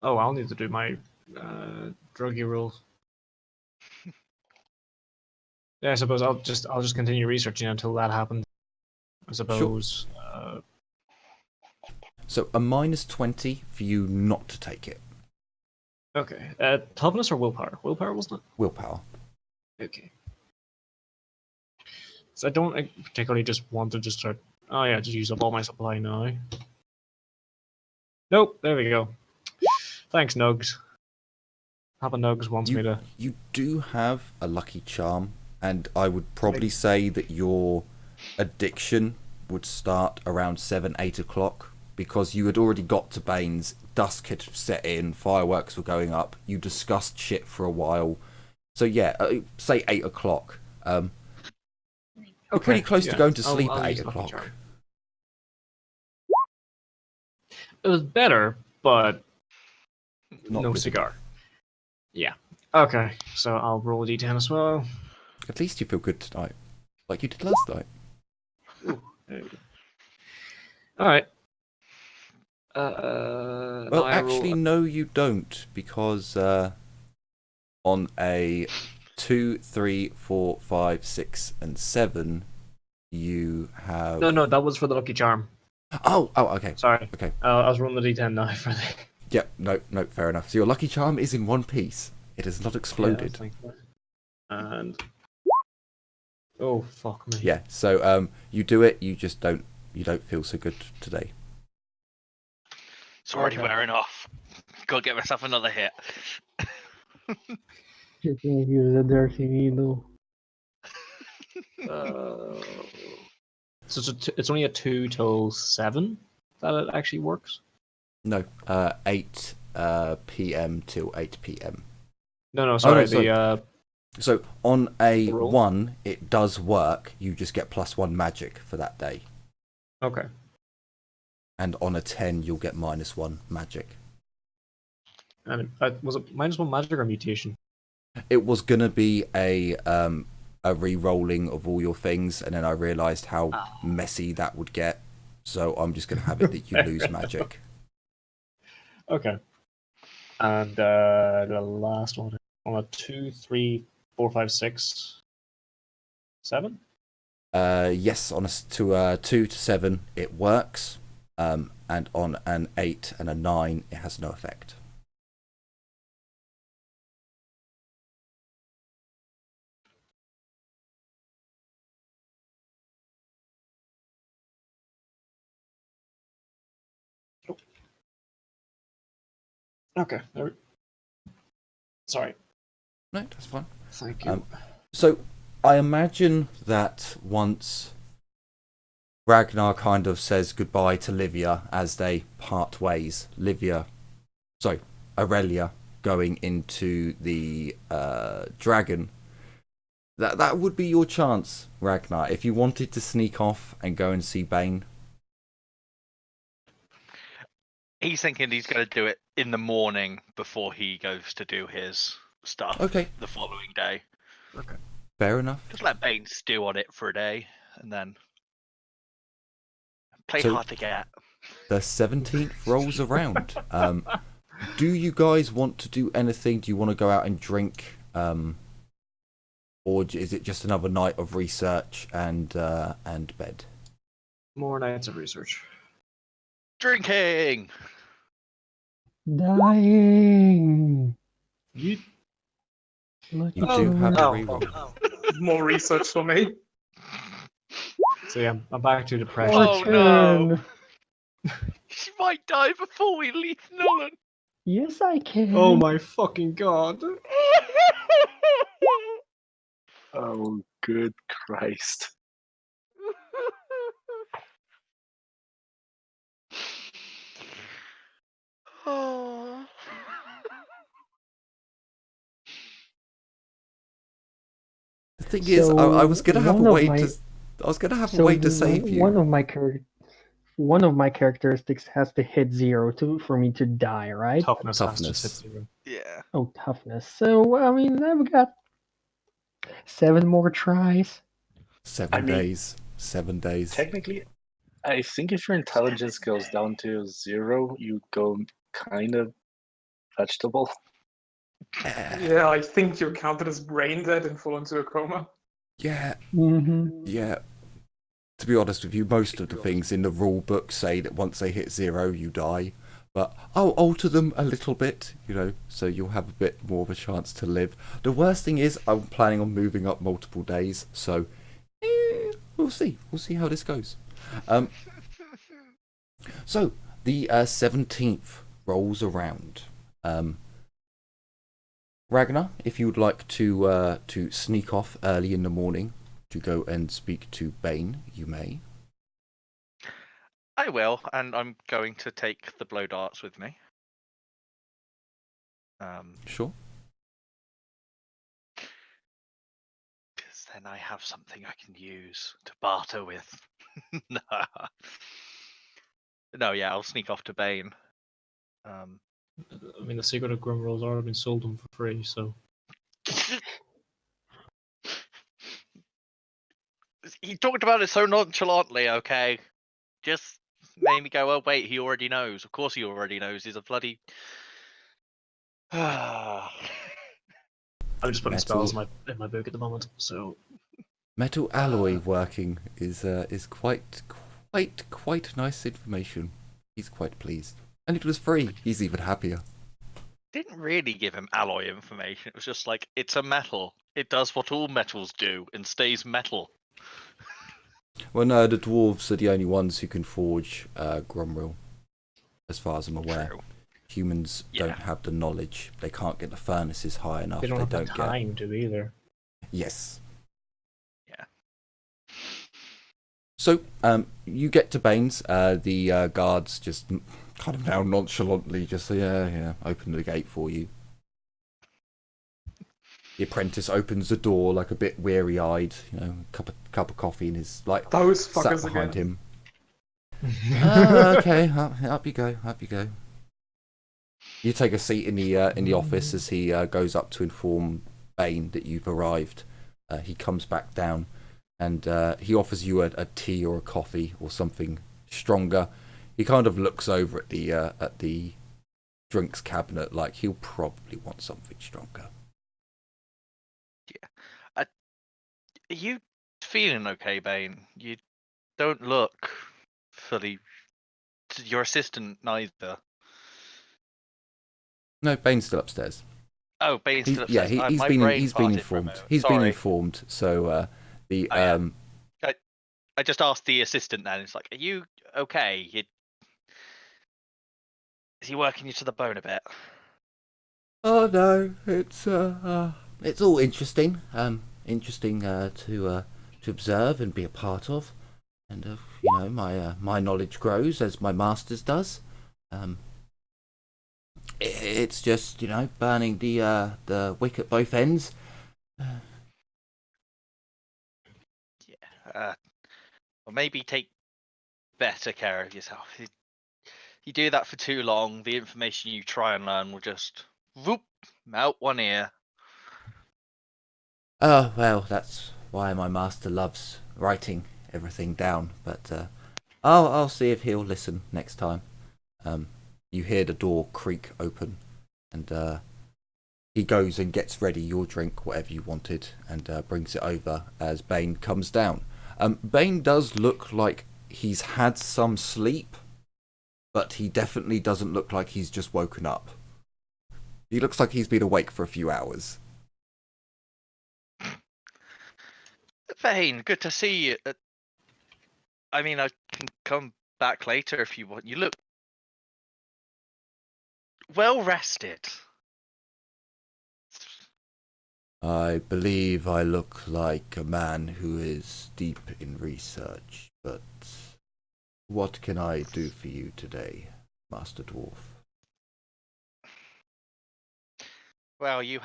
Oh, I'll need to do my druggy rules. Yeah, I suppose I'll just continue researching until that happens. I suppose. So a minus 20 for you not to take it. Okay. Toughness or willpower? Willpower, wasn't Willpower. it? Okay. So I don't particularly just want to just start. Oh yeah, just use up all my supply now. Nope. There we go. Thanks, Nugs. Papa Nugs wants me to. You do have a lucky charm, and I would probably say that your addiction would start around 7, 8 o'clock, because you had already got to Bane's, dusk had set in, fireworks were going up, you discussed shit for a while. So yeah, say 8 o'clock. You're pretty close to going to sleep I'll at 8 use lucky o'clock. charm. It was better, but Not no really. cigar. Yeah. Okay, so I'll roll a d10 as well. At least you feel good tonight, like you did last night. Ooh, there you go. Alright. Well, actually, no, you don't, because on a 2, 3, 4, 5, 6, and 7, you have. No, that was for the lucky charm. Oh, okay. Sorry. Okay. I was rolling the d10 now for the. Yep, no, fair enough. So your lucky charm is in one piece. It has not exploded. And. Oh, fuck me. Yeah, so you do it, you just don't feel so good today. It's already Okay. wearing off. Gotta get myself another hit. You can use a dirty needle. So it's only a 2 till 7 that it actually works? No, 8 p.m. till 8 p.m. No, sorry. So on a roll? 1, it does work. You just get +1 magic for that day. Okay. And on a 10, you'll get -1 magic. And was it -1 magic or mutation? It was gonna be a re-rolling of all your things, and then I realised how messy that would get. So I'm just gonna have it that you lose magic. Okay. And the last one on a 2, 3, 4, 5, 6, 7? Yes, on a 2 to 7, it works. And on an 8 and a 9, it has no effect. Okay. Sorry. No, that's fine. Thank you. So I imagine that once Ragnar kind of says goodbye to Livia as they part ways, Aurelia going into the dragon, that would be your chance, Ragnar, if you wanted to sneak off and go and see Bane. He's thinking he's going to do it in the morning before he goes to do his stuff Okay. the following day. Okay. Fair enough. Just let Bane stew on it for a day and then play So- hard to get. The 17th rolls around. Do you guys want to do anything? Do you want to go out and drink? Or is it just another night of research and bed? More nights of research. Drinking! Dying. You Look You at do the have a world. reroll. More research for me. So yeah, I'm back to depression. Oh, no. Fortune. She might die before we leave Nuln. Yes, I can. Oh my fucking god. Oh, good Christ. Oh. The thing is, I was gonna have a one of way my- to. I was gonna have a So way to save you. One of my characteristics has to hit 0 for me to die, right? Toughness. Has Toughness. to hit 0. Yeah. Oh, toughness. So I mean, I've got 7 more tries. 7 mean- days. 7 days. Technically, I think if your intelligence goes down to 0, you go kind of vegetable. Yeah, I think you're counted as brain dead and fall into a coma. Yeah, Mm-hmm. yeah. To be honest with you, most of the things in the rule book say that once they hit 0, you die. But I'll alter them a little bit, so you'll have a bit more of a chance to live. The worst thing is, I'm planning on moving up multiple days, so we'll see. We'll see how this goes. So the 17th rolls around. Ragnar, if you would like to sneak off early in the morning to go and speak to Bane, you may. I will, and I'm going to take the blow darts with me. Sure. Because then I have something I can use to barter with. No, yeah, I'll sneak off to Bane. I mean, the secret of Grim Rolls already been sold them for free, so. He talked about it so nonchalantly, okay? Just made me go, oh, wait, he already knows. Of course he already knows. He's a bloody... I'm just putting spells in my book at the moment, so. Metal alloy working is quite nice information. He's quite pleased, and it was free. He's even happier. Didn't really give him alloy information. It was just like, it's a metal. It does what all metals do and stays metal. Well, no, the dwarves are the only ones who can forge Gromril, as far as I'm aware. True. Humans Yeah. don't have the knowledge. They can't get the furnaces high enough. They don't have the get. time to either. Yes. Yeah. So, you get to Bane's. The guards just kind of now nonchalantly just say, yeah, open the gate for you. The apprentice opens the door like a bit weary-eyed, cup of coffee in his Those sat fuckers behind again. him. Okay, up you go. You take a seat in the office as he goes up to inform Bane that you've arrived. He comes back down and he offers you a tea or a coffee or something stronger. He kind of looks over at the drinks cabinet like he'll probably want something stronger. Are you feeling okay, Bane? You don't look fully... Your assistant neither. No, Bane's still upstairs. Oh, Bane's still Yeah, upstairs. he's My been brain he's been farted for a informed. moment. He's been Sorry. informed. So the Oh, yeah. I just asked the assistant then. It's like, are you okay? Is he working you to the bone a bit? Oh no, it's all interesting. Interesting to observe and be a part of, and my knowledge grows as my master's does. It's just burning the wick at both ends. Yeah. Or maybe take better care of yourself. You do that for too long, the information you try and learn will just whoop out one ear. Oh well, that's why my master loves writing everything down. But I'll see if he'll listen next time. You hear the door creak open, and he goes and gets ready your drink, whatever you wanted, and brings it over as Bane comes down. Bane does look like he's had some sleep, but he definitely doesn't look like he's just woken up. He looks like he's been awake for a few hours. Vane, good to see you. I mean, I can come back later if you want. You look well rested. I believe I look like a man who is deep in research, but what can I do for you today, Master Dwarf? Well, you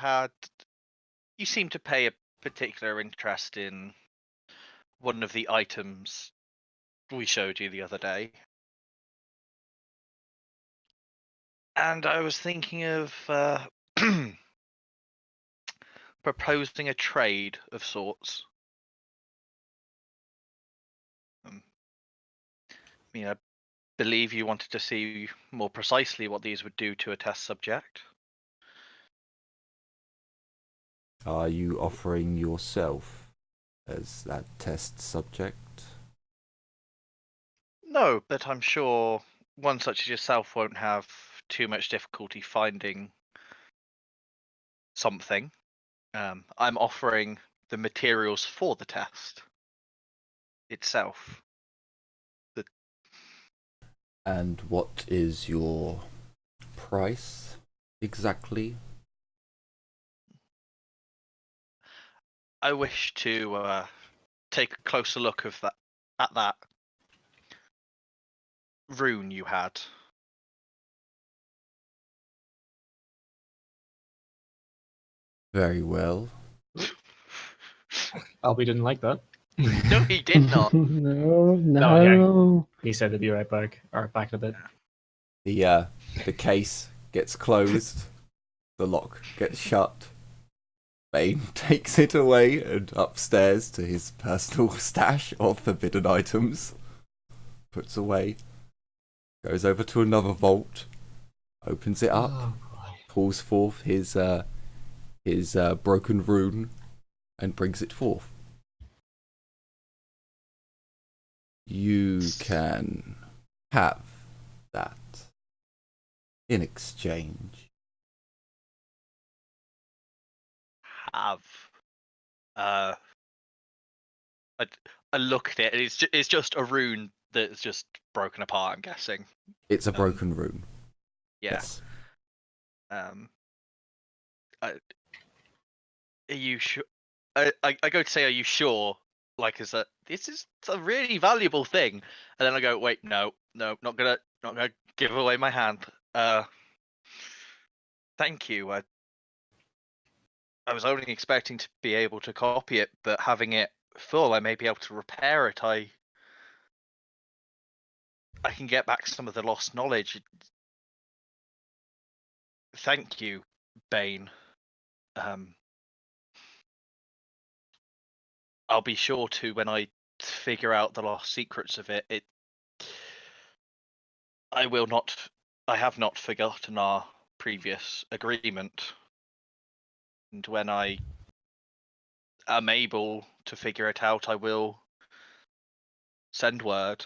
seem to pay a particular interest in one of the items we showed you the other day. And I was thinking of proposing a trade of sorts. I believe you wanted to see more precisely what these would do to a test subject. Are you offering yourself as that test subject? No, but I'm sure one such as yourself won't have too much difficulty finding something. I'm offering the materials for the test itself. And what is your price exactly? I wish to take a closer look at that rune you had. Very well. Albie didn't like that. No, he did not. No, No, yeah. no. He said to be right back, or back in a bit. The case gets closed, the lock gets shut. Bane takes it away and upstairs to his personal stash of forbidden items. Puts away. Goes over to another vault. Opens it up. Oh, Pulls forth his broken rune and brings it forth. You can have that in exchange. Have. I look at it. And it's just a rune that's just broken apart. I'm guessing. It's a broken rune. Yeah. Yes. Are you sure? I go to say, are you sure? Like, this is a really valuable thing, and then I go, wait, no, not gonna give away my hand. Thank you. I was only expecting to be able to copy it, but having it full, I may be able to repair it. I can get back some of the lost knowledge. Thank you, Bane. I'll be sure to when I figure out the lost secrets of it. I will not. I have not forgotten our previous agreement, and when I am able to figure it out, I will send word.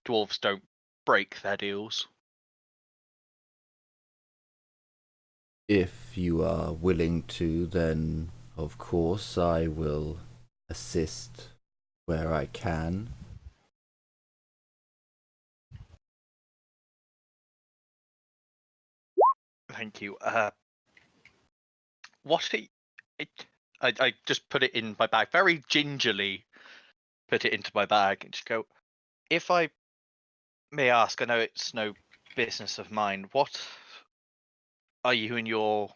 Dwarves don't break their deals. If you are willing to, then of course I will assist where I can. Thank you. What I just put it in my bag, very gingerly put it into my bag and just go, if I may ask, I know it's no business of mine, what are you and your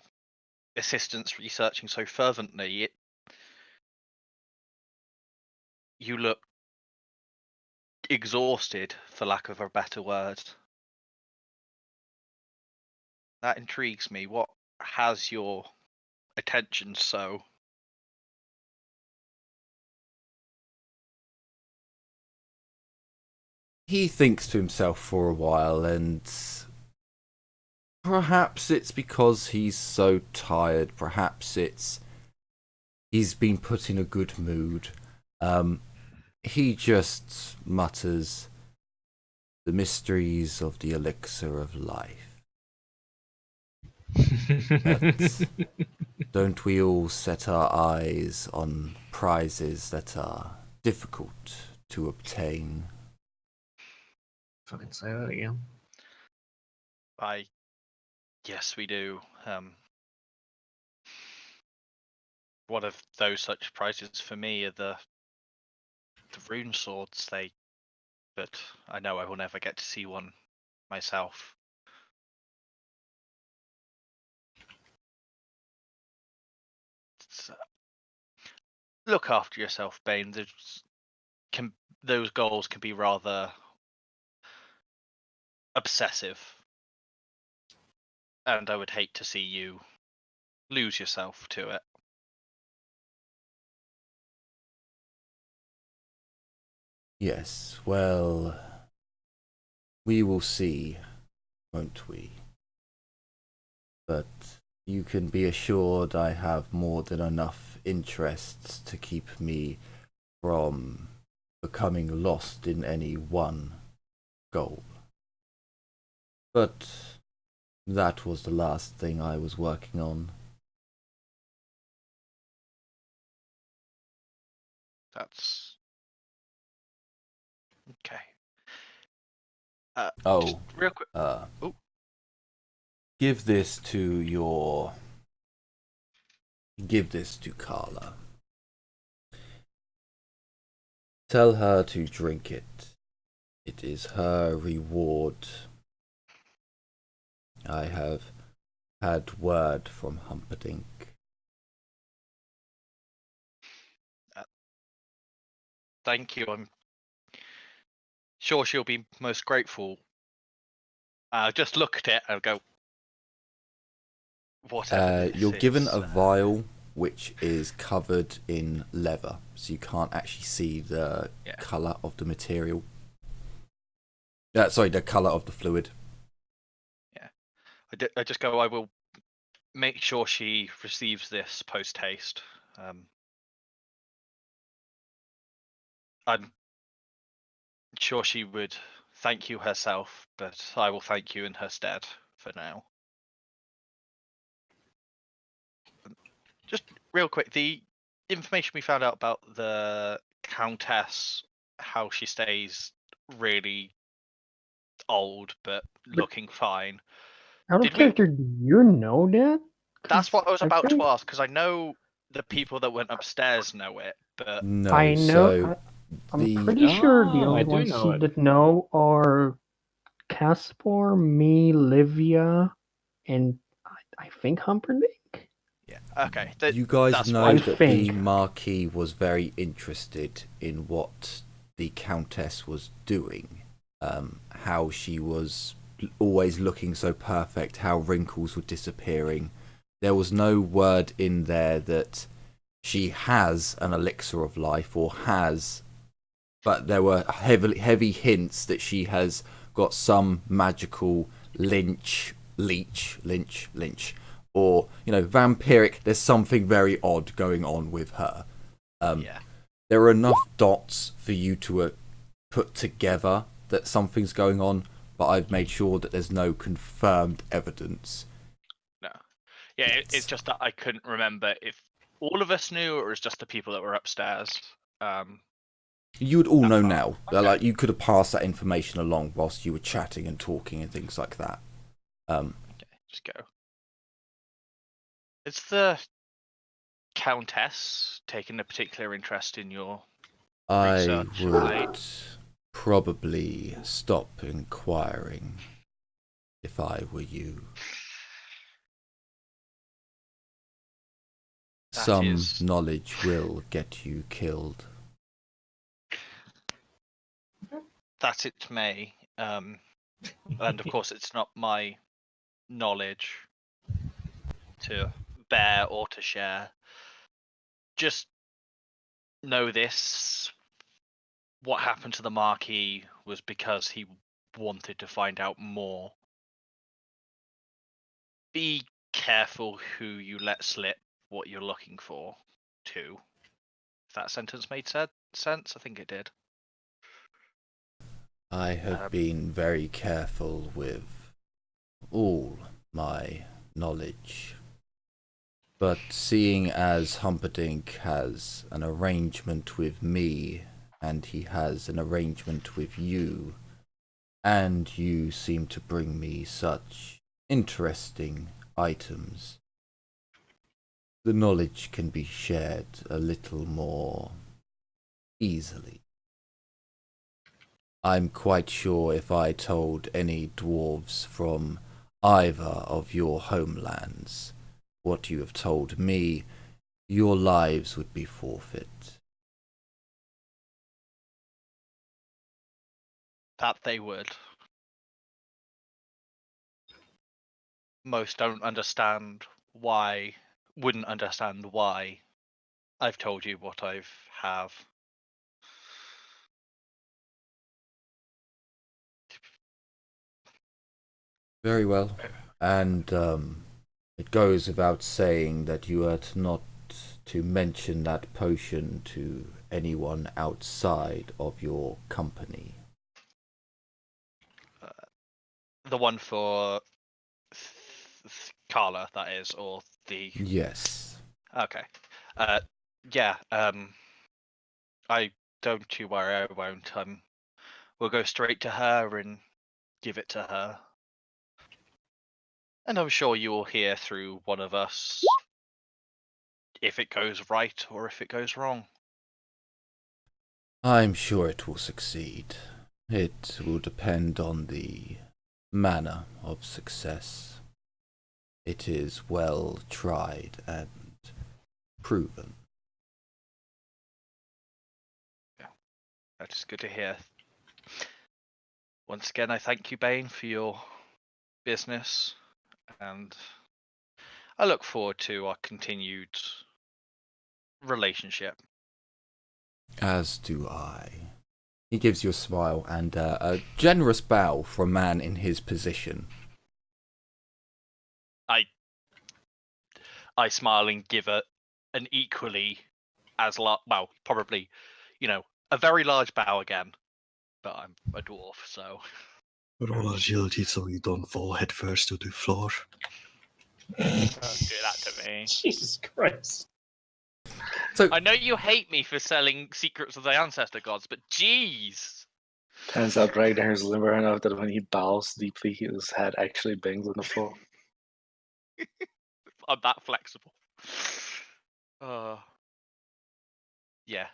assistants researching so fervently? You look exhausted, for lack of a better word. That intrigues me. What has your attention so? He thinks to himself for a while, and perhaps it's because he's so tired. Perhaps it's he's been put in a good mood. He just mutters, "The mysteries of the elixir of life." But don't we all set our eyes on prizes that are difficult to obtain? Fucking say that again. Yes, we do. One of those such prizes for me are the rune swords. But I know I will never get to see one myself. Look after yourself, Bane. Those goals can be rather obsessive, and I would hate to see you lose yourself to it. Yes, well, we will see, won't we? But you can be assured I have more than enough interests to keep me from becoming lost in any one goal. But that was the last thing I was working on. That's okay. Just real quick. Give this to Carla. Tell her to drink it. It is her reward. I have had word from Humperdinck. Thank you. I'm sure she'll be most grateful. Just look at it and go, whatever this you're given is, a vial which is covered in leather, so you can't actually see the colour of the material. Sorry, the colour of the fluid. Yeah. I just go, I will make sure she receives this post-haste. I'm sure she would thank you herself, but I will thank you in her stead for now. Just real quick, the information we found out about the Countess, how she stays really old but looking fine. Out of character, do you know that? That's what I was about think to ask, because I know the people that went upstairs know it, but No, I know. so I'm pretty sure the I only do ones know it. that know are Caspar, me, Livia, and I think Humperdinck. yeah, okay. you guys that's know I that think. the Marquis was very interested in what the Countess was doing. How she was always looking so perfect, how wrinkles were disappearing. There was no word in there that she has an elixir of life or has, but there were heavy hints that she has got some magical leech, or vampiric. There's something very odd going on with her. There are enough dots for you to put together that something's going on, but I've made sure that there's no confirmed evidence. No. Yeah, it's just that I couldn't remember if all of us knew or it was just the people that were upstairs. You would all know now. Okay. Like, you could have passed that information along whilst you were chatting and talking and things like that. Okay, just go. Is the Countess taking a particular interest in your I research of late? would probably stop inquiring if I were you. That Some is- knowledge will get you killed. That it may. And of course, it's not my knowledge to bear or to share. Just know this. What happened to the Marquis was because he wanted to find out more. Be careful who you let slip what you're looking for, too. If that sentence made sense, I think it did. I have been very careful with all my knowledge. But seeing as Humperdinck has an arrangement with me, and he has an arrangement with you, and you seem to bring me such interesting items, the knowledge can be shared a little more easily. I'm quite sure if I told any dwarves from either of your homelands what you have told me, your lives would be forfeit. That they would. Most wouldn't understand why I've told you what I have. Very well. And it goes without saying that you are not to mention that potion to anyone outside of your company. The one for Carla, that is, or the... Yes. Okay. Yeah, I don't you worry, I won't. We'll go straight to her and give it to her. And I'm sure you will hear through one of us if it goes right or if it goes wrong. I'm sure it will succeed. It will depend on the manner of success. It is well tried and proven. That is good to hear. Once again, I thank you, Bane, for your business, and I look forward to our continued relationship. As do I. He gives you a smile and a generous bow for a man in his position. I smile and give an equally as well, probably, a very large bow again. But I'm a dwarf, so. Roll agility so you don't fall headfirst to the floor. Don't do that to me. Jesus Christ. So I know you hate me for selling secrets of the ancestor gods, but jeez. Turns out Ragnar is limber enough that when he bows deeply, his head actually bangs on the floor. I'm that flexible. Yeah.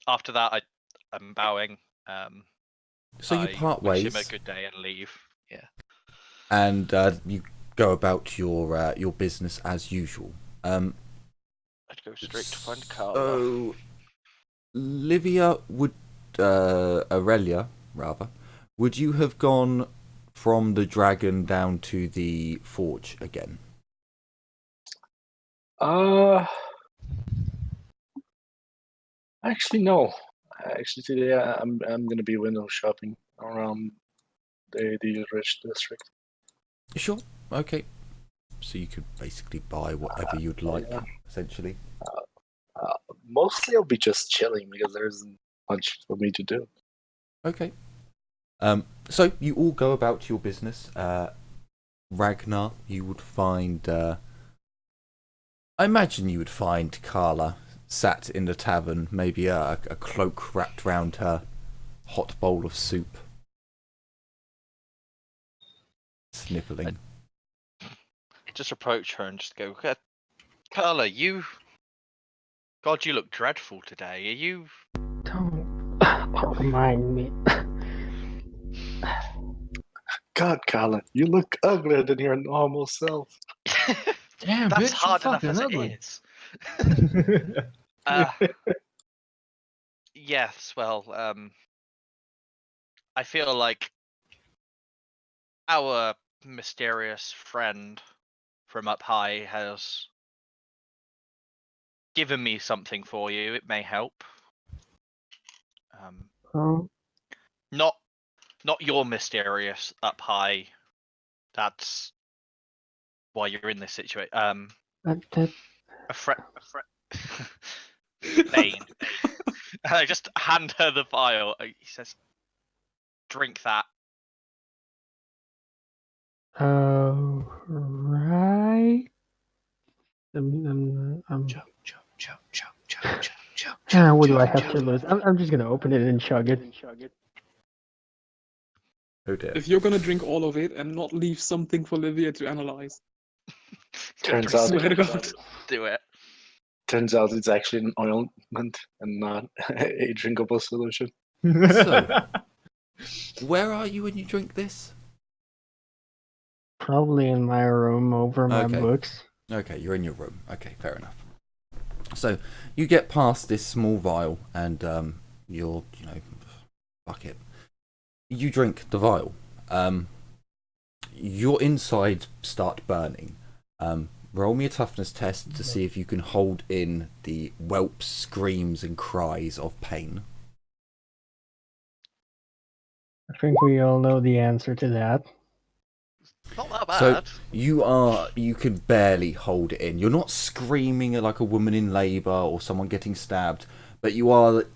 After that, I'm bowing. so you I part wish ways. him a good day and leave. Yeah. And you go about your business as usual. I'd go straight to find Carla. So, Aurelia, rather, would you have gone from the dragon down to the forge again? Actually, no. Actually, today I'm gonna be window shopping around the rich district. Sure. Okay. So you could basically buy whatever you'd like, Yeah. essentially. Mostly, I'll be just chilling because there isn't much for me to do. Okay. So you all go about your business. Ragnar, you would find. I imagine you would find Carla sat in the tavern, maybe a cloak wrapped round her, hot bowl of soup, sniffling. Just approach her and just go, Carla, you. God, you look dreadful today. Are you? Don't remind me. God, Colin, you look uglier than your normal self. Damn, That's bitch, hard you're enough fucking as ugly. it is. Yes, well, I feel like our mysterious friend from up high has given me something for you. It may help. Oh, Not your mysterious up high. That's why you're in this situation. that A friend. Bane. I just hand her the vial. He says, "Drink that." right. Chug, chug, chug, chug, chug, chug, chug, What do I chug, have to chug. lose? I'm just gonna open it and chug it. Oh dear. If you're gonna drink all of it and not leave something for Livia to analyze, Turns I out, swear to God. Do it. turns out it's actually an ointment and not a drinkable solution. So, where are you when you drink this? Probably in my room over my Okay. books. Okay, you're in your room. Okay, fair enough. So you get past this small vial, and you're, fuck it. You drink the vial. Your insides start burning. Roll me a toughness test to see if you can hold in the whelps, screams, and cries of pain. I think we all know the answer to that. Not that bad. So you can barely hold it in. You're not screaming like a woman in labour or someone getting stabbed, but you are like,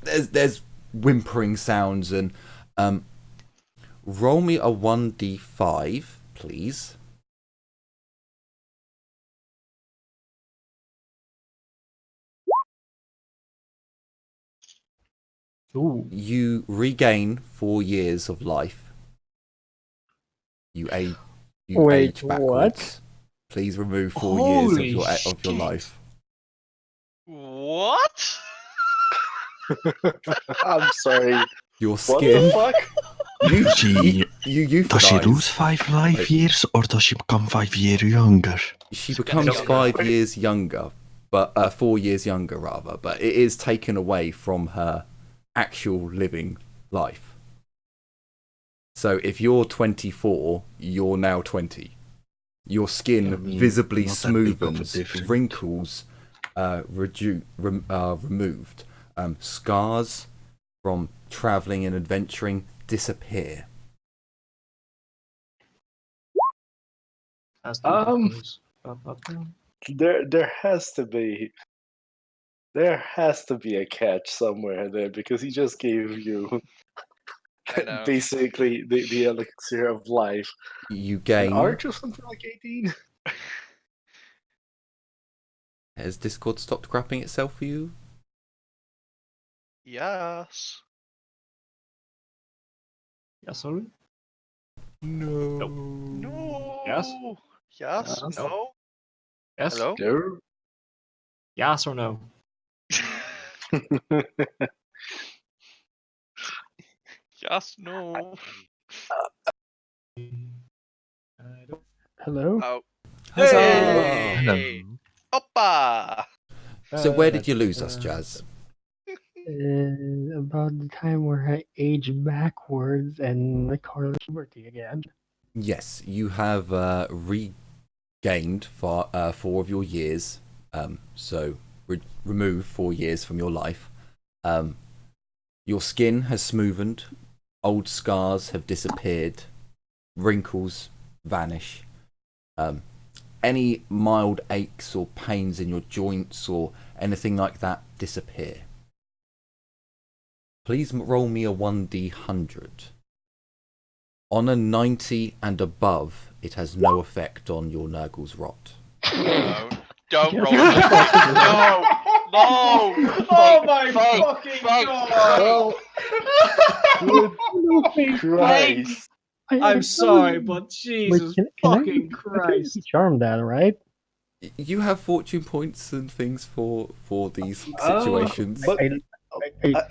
there's whimpering sounds, and roll me a 1d5, please. Ooh. You regain 4 years of life. You age Wait, backwards. what? Please remove 4 years Holy of your shit. life. What? I'm sorry. Your What skin. the fuck? You Does she lose euthanize. 5 life Wait. years, or does she become 5 years younger? She She's becomes getting 5 younger. years younger, but 4 years younger rather. But it is taken away from her actual living life. So if you're 24, you're now 20. Your skin I mean, visibly not that big of a smoothens, difference. wrinkles removed, scars from travelling and adventuring disappear. That's the Um, buttons. There has to be a catch somewhere there because he just gave you I know. basically the elixir of life. You And gain. aren't you something like 18? Has Discord stopped crapping itself for you? Yes. Yeah, sorry. No. No. Yes? Yes. Yes. No. Yes? Hello. No. Yes or no? Yes. No. Hello? Oh. Huzzah! Hey. Oppa. So where did you lose us, Jazz? About the time where I age backwards and I call it puberty again. Yes, you have regained 4 of your years. So remove 4 years from your life. Your skin has smoothened. Old scars have disappeared. Wrinkles vanish. Any mild aches or pains in your joints or anything like that disappear. Please roll me a 1d100. On a 90 and above, it has no effect on your Nurgle's rot. No. Don't Yes. roll. No. No. Oh my Fake, fucking fake, god! Oh, good No, fake. Christ. I'm sorry, but Wait, Jesus can fucking I Christ. charm that, right? You have fortune points and things for these Oh, situations. But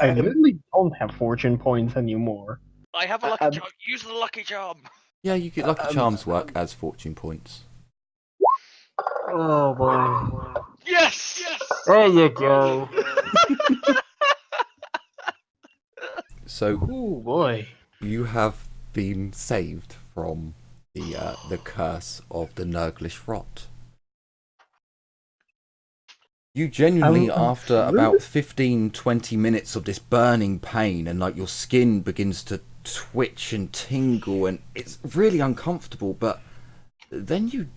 I literally don't have fortune points anymore. I have a lucky charm. Use the lucky charm. Yeah, you get lucky charms work as fortune points. Oh boy. Yes. Yes. There you go. So Oh boy. you have been saved from the curse of the Nurglish rot. You genuinely, I'm after about 15-20 minutes of this burning pain, and like your skin begins to twitch and tingle, and it's really uncomfortable, but then you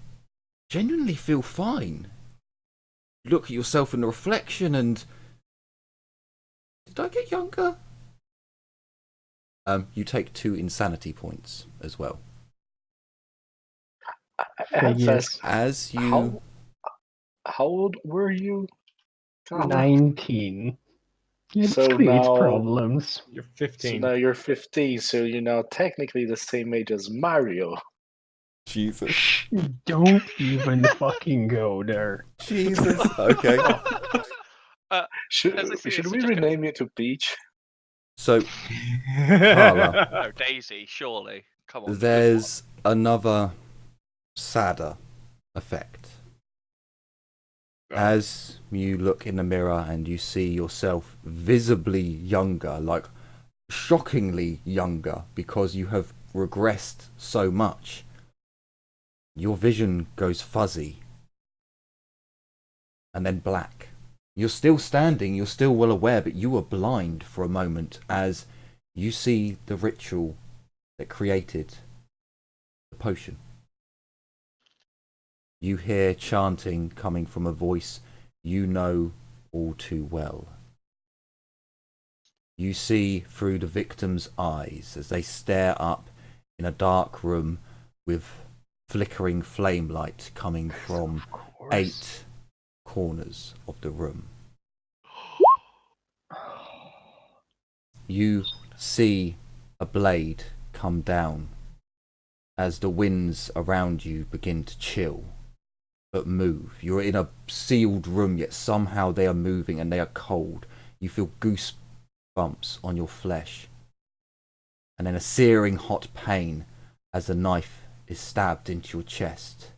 genuinely feel fine. Look at yourself in the reflection and... Did I get younger? You take 2 insanity points as well. Yes. As you... How old were you? 19. It So creates now- problems. You're So 15. now you're 15, so you're now technically the same age as Mario. Jesus. Shh, don't even fucking go there. Jesus. Okay. Should As I say should this, we I'm just gonna- rename you to Peach? So, Carla, No, Daisy. Surely. Come on. there's another sadder effect. As you look in the mirror and you see yourself visibly younger, like shockingly younger, because you have regressed so much, your vision goes fuzzy and then black. You're still standing, you're still well aware, but you are blind for a moment as you see the ritual that created the potion. You hear chanting coming from a voice you know all too well. You see through the victim's eyes as they stare up in a dark room with flickering flame light coming from 8 corners of the room. You see a blade come down as the winds around you begin to chill but move. You're in a sealed room, yet somehow they are moving and they are cold. You feel goosebumps on your flesh, and then a searing hot pain as a knife is stabbed into your chest.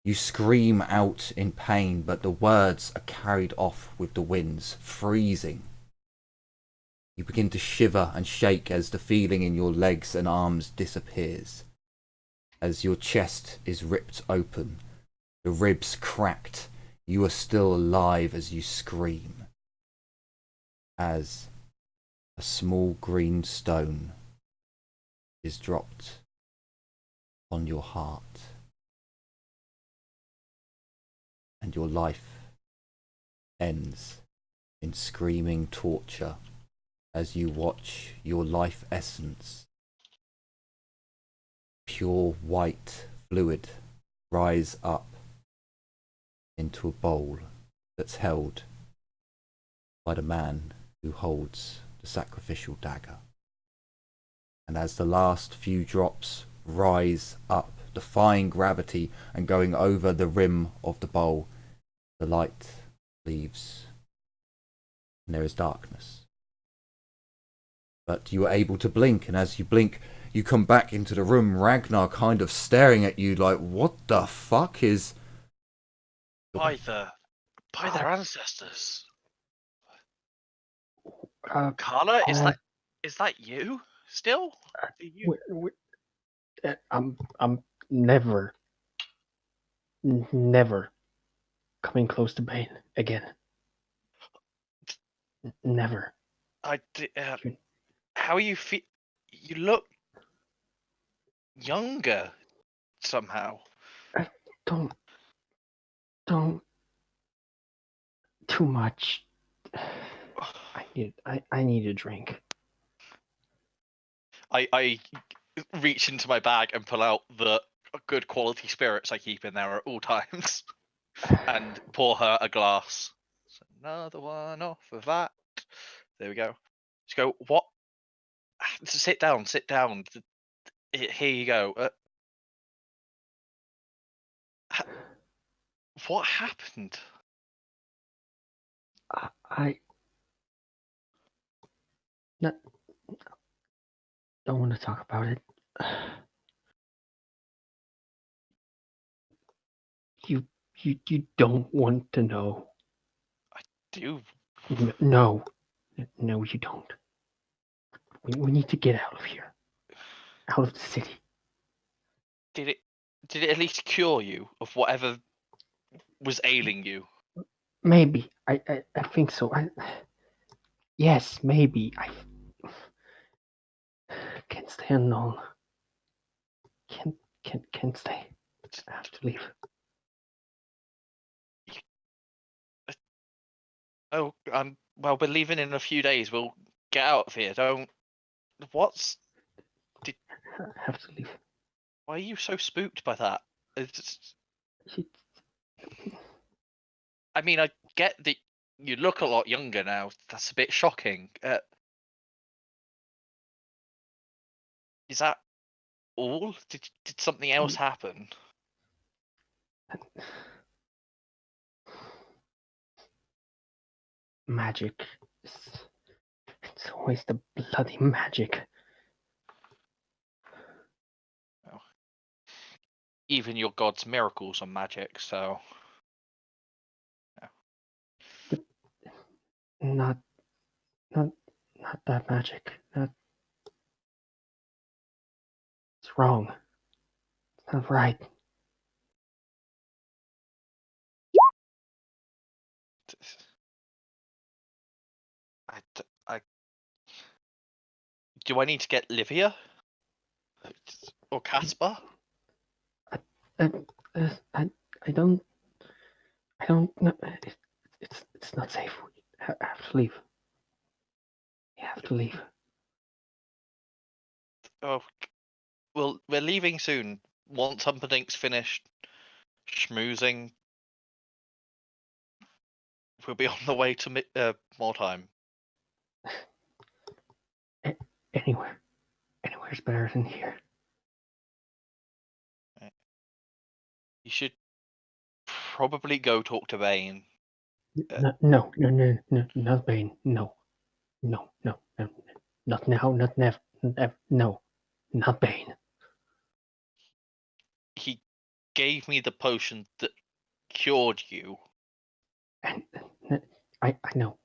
You scream out in pain, but the words are carried off with the winds, freezing. You begin to shiver and shake as the feeling in your legs and arms disappears, as your chest is ripped open. The ribs cracked. You are still alive as you scream. As a small green stone is dropped on your heart. And your life ends in screaming torture as you watch your life essence, pure white fluid, rise up into a bowl that's held by the man who holds the sacrificial dagger. And as the last few drops rise up, defying gravity and going over the rim of the bowl, the light leaves and there is darkness. But you are able to blink, and as you blink, you come back into the room, Ragnar kind of staring at you like, what the fuck is... By their ancestors. Carla, is that you still? I'm never coming close to Bane again. Never. How you feel? You look younger somehow. Don't too much. I need a drink. I reach into my bag and pull out the good quality spirits I keep in there at all times and pour her a glass. So another one off of that. There we go. Just go, what? Sit down. Here you go. What happened? I not, don't want to talk about it. You don't want to know. Do No, no, you don't. We need to get out of here, out of the city. did it at least cure you of whatever was ailing you? Maybe I think so. Yes, maybe I can't stay unknown. Can't stay. I have to leave. Oh, well, we're leaving in a few days. We'll get out of here. Don't. What's? I have to leave. Why are you so spooked by that? It's, I mean, I get that you look a lot younger now. That's a bit shocking. Is that all? Did something else happen? Magic. It's always the bloody magic. Even your god's miracles are magic, so. Not that magic. It's wrong. It's not right. I do I need to get Livia or Casper? I don't know. It's not safe. I have to leave. You have to leave. Oh, well, we're leaving soon. Once Humperdinck's finished schmoozing, we'll be on the way to more time. Anywhere's better than here. You should probably go talk to Bane. No, not Bane. No. Not now, not never. No, not Bane. He gave me the potion that cured you. And I know.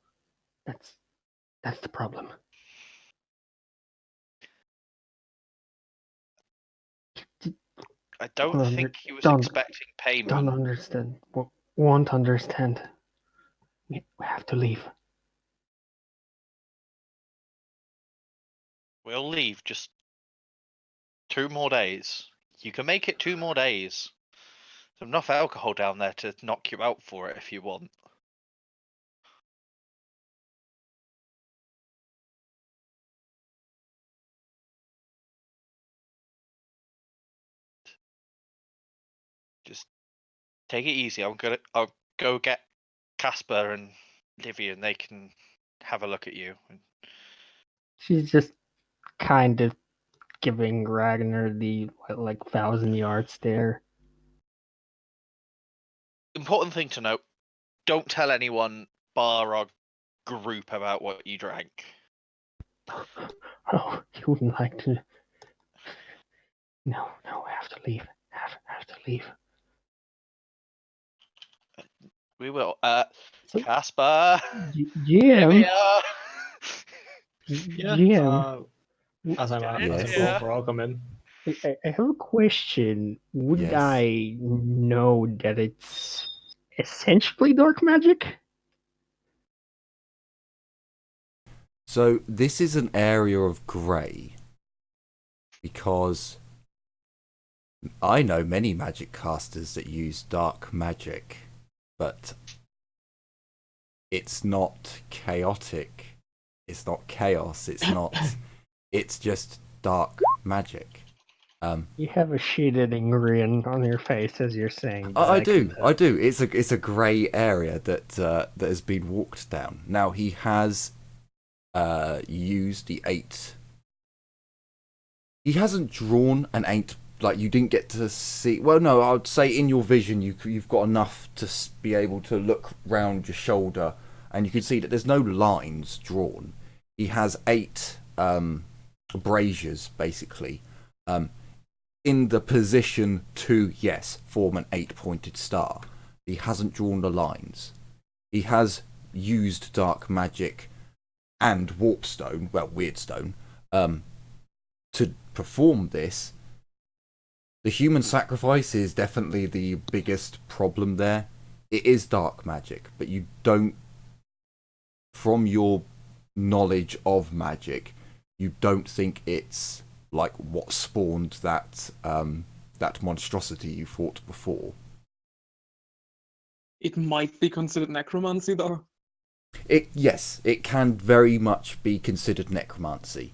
That's the problem. I don't think he was expecting payment. Don't understand. Won't understand. We have to leave. We'll leave just 2 more days. You can make it 2 more days. There's enough alcohol down there to knock you out for it if you want. Just take it easy. I'll go get Casper and Livia, and they can have a look at you. She's just kind of giving Ragnar the 1,000-yard stare. Important thing to note: don't tell anyone, bar our group, about what you drank. Oh, you wouldn't like to. No, I have to leave. Have to leave. We will. So- Casper. GM. Livia. Yeah. GM. As I'm Yeah. we're all come in. I have a question. Would Yes. I know that it's essentially dark magic? So this is an area of grey because I know many magic casters that use dark magic, but it's not chaotic. It's not chaos. It's not. It's just dark magic. You have a shit-eating grin on your face as you're saying that. I do. It's a grey area that has been walked down. Now he has used the 8 He hasn't drawn and ain't like you didn't get to see. Well, no, I'd say in your vision you've got enough to be able to look round your shoulder, and you can see that there's no lines drawn. He has 8 braziers basically, in the position to form an 8-pointed star. He hasn't drawn the lines. He has used dark magic and warpstone, well, weirdstone, to perform this. The human sacrifice is definitely the biggest problem there. It is dark magic, but you don't, from your knowledge of magic, you don't think it's like what spawned that that monstrosity you fought before. It might be considered necromancy, though. Yes, it can very much be considered necromancy.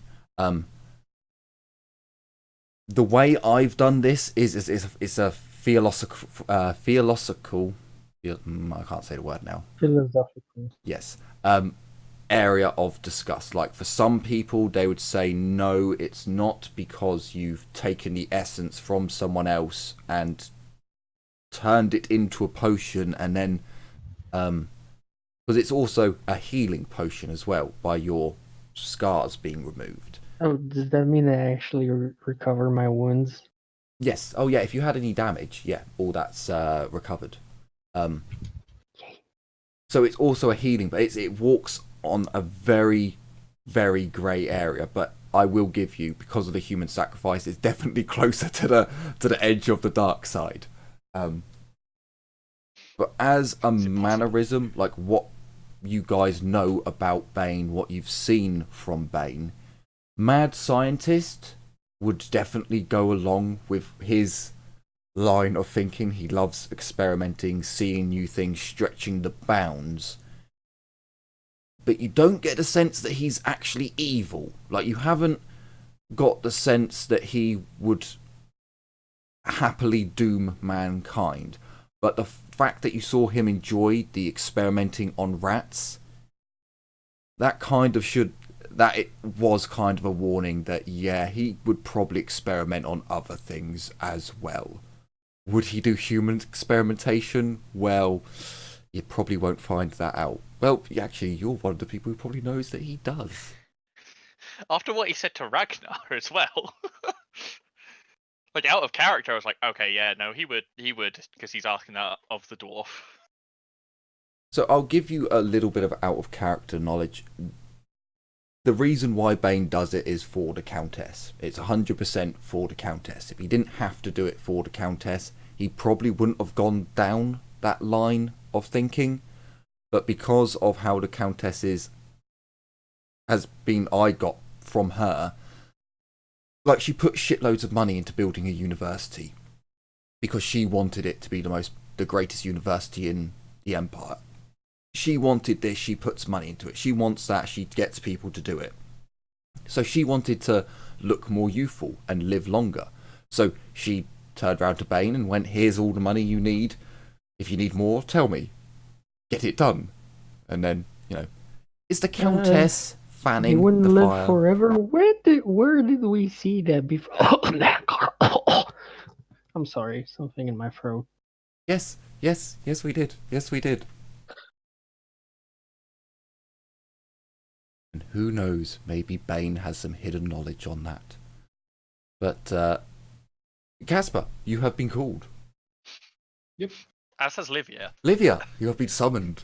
The way I've done this is a philosophical. I can't say the word now. Philosophical. Yes. Area of disgust. Like for some people, they would say no, it's not because you've taken the essence from someone else and turned it into a potion, and then because it's also a healing potion as well by your scars being removed. Oh, does that mean I actually recover my wounds? Yes. Oh yeah. If you had any damage, all that's recovered. So it's also a healing, but it walks on a very, very grey area. But I will give you, because of the human sacrifice, it's definitely closer to the edge of the dark side. But as a mannerism, like what you guys know about Bane, what you've seen from Bane, Mad Scientist would definitely go along with his line of thinking. He loves experimenting, seeing new things, stretching the bounds. But you don't get the sense that he's actually evil. Like, you haven't got the sense that he would happily doom mankind. But the fact that you saw him enjoy the experimenting on rats, that it was kind of a warning that, he would probably experiment on other things as well. Would he do human experimentation? Well, you probably won't find that out. Well, actually, you're one of the people who probably knows that he does. After what he said to Ragnar as well. Like, out of character, I was like, okay, no, he would, because he's asking that of the dwarf. So I'll give you a little bit of out of character knowledge. The reason why Bane does it is for the Countess. It's 100% for the Countess. If he didn't have to do it for the Countess, he probably wouldn't have gone down that line of thinking. But because of how the Countess I got from her, like, she put shitloads of money into building a university because she wanted it to be the greatest university in the Empire. She wanted this, she puts money into it. She wants that, she gets people to do it. So she wanted to look more youthful and live longer. So she turned around to Bane and went, here's all the money you need. If you need more, tell me. Get it done. And then, it's the Countess fanning he wouldn't the live fire. forever. Where did we see that before? I'm sorry, something in my throat. Yes, we did. Yes, we did. And who knows, maybe Bane has some hidden knowledge on that. But, Casper, you have been called. Yep. As has Livia. Livia, you have been summoned.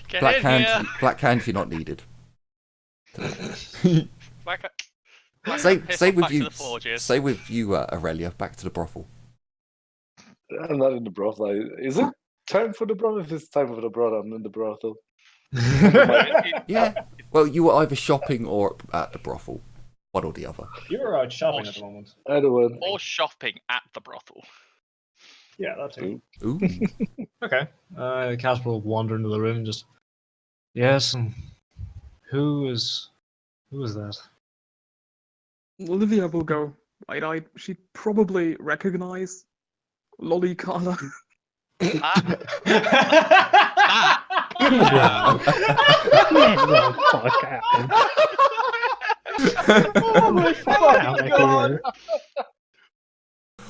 Get Black in hand, here! Black hand, you're not needed. Black Say piss with back to you, the forges. say with you, Aurelia, back to the brothel. I'm not in the brothel. Is it time for the brothel? If it's time for the brothel, I'm in the brothel. Yeah. Well, you were either shopping or at the brothel. One or the other. You're out shopping at the moment. Either one. Or shopping at the brothel. Yeah, that too. Ooh. Okay. Casper will wander into the room and just... Yes, and who is that? Olivia will go wide-eyed. She'd probably recognize Lolly Carla. Get the fuck out. Oh my fucking god!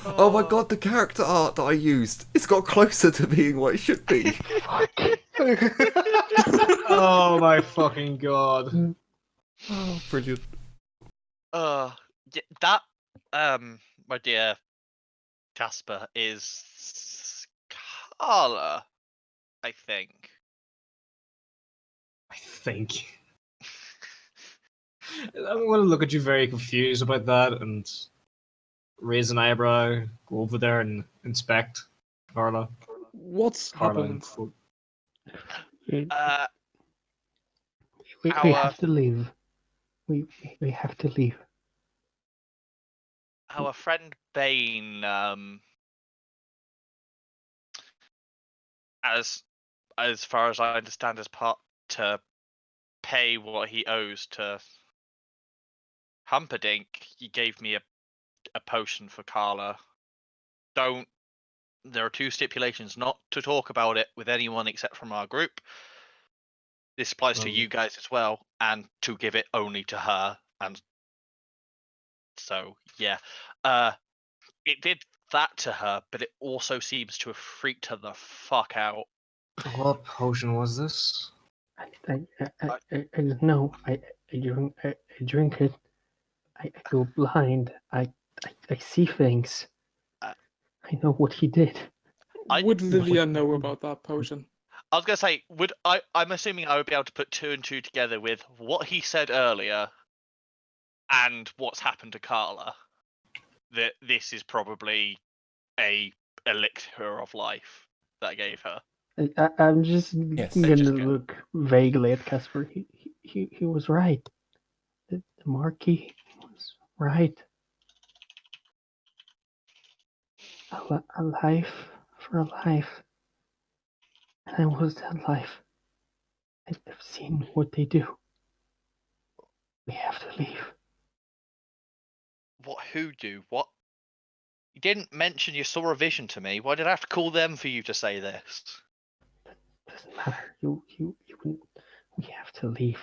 Oh my god, the character art that I used, it's got closer to being what it should be. Oh my fucking god. Oh, brilliant. Yeah, that my dear Casper is Carla, I think. I think. I'm going to look at you very confused about that and raise an eyebrow, go over there and inspect Carla. What's Carla happened? We, Uh, we our have to leave. We have to leave. our friend Bane, as far as I understand, as part to pay what he owes to Humperdinck, he gave me a potion for Carla. There are two stipulations: not to talk about it with anyone except from our group. This applies to you guys as well, and to give it only to her. And so, yeah, it did that to her, but it also seems to have freaked her the fuck out. What potion was this? I don't know. I drink it. I go blind. I see things. Uh, I know what he did. Would Livia know about that potion? I was gonna say, I'm assuming I would be able to put two and two together with what he said earlier and what's happened to Carla. That this is probably a elixir of life that I gave her. I'm just Yes. gonna Just go. look vaguely at Casper. He was right. The Marquis was right. A life for a life. And I was that life. I've seen what they do. We have to leave. What? Who do? What? You didn't mention you saw a vision to me. Why did I have to call them for you to say this? Doesn't matter. We have to leave.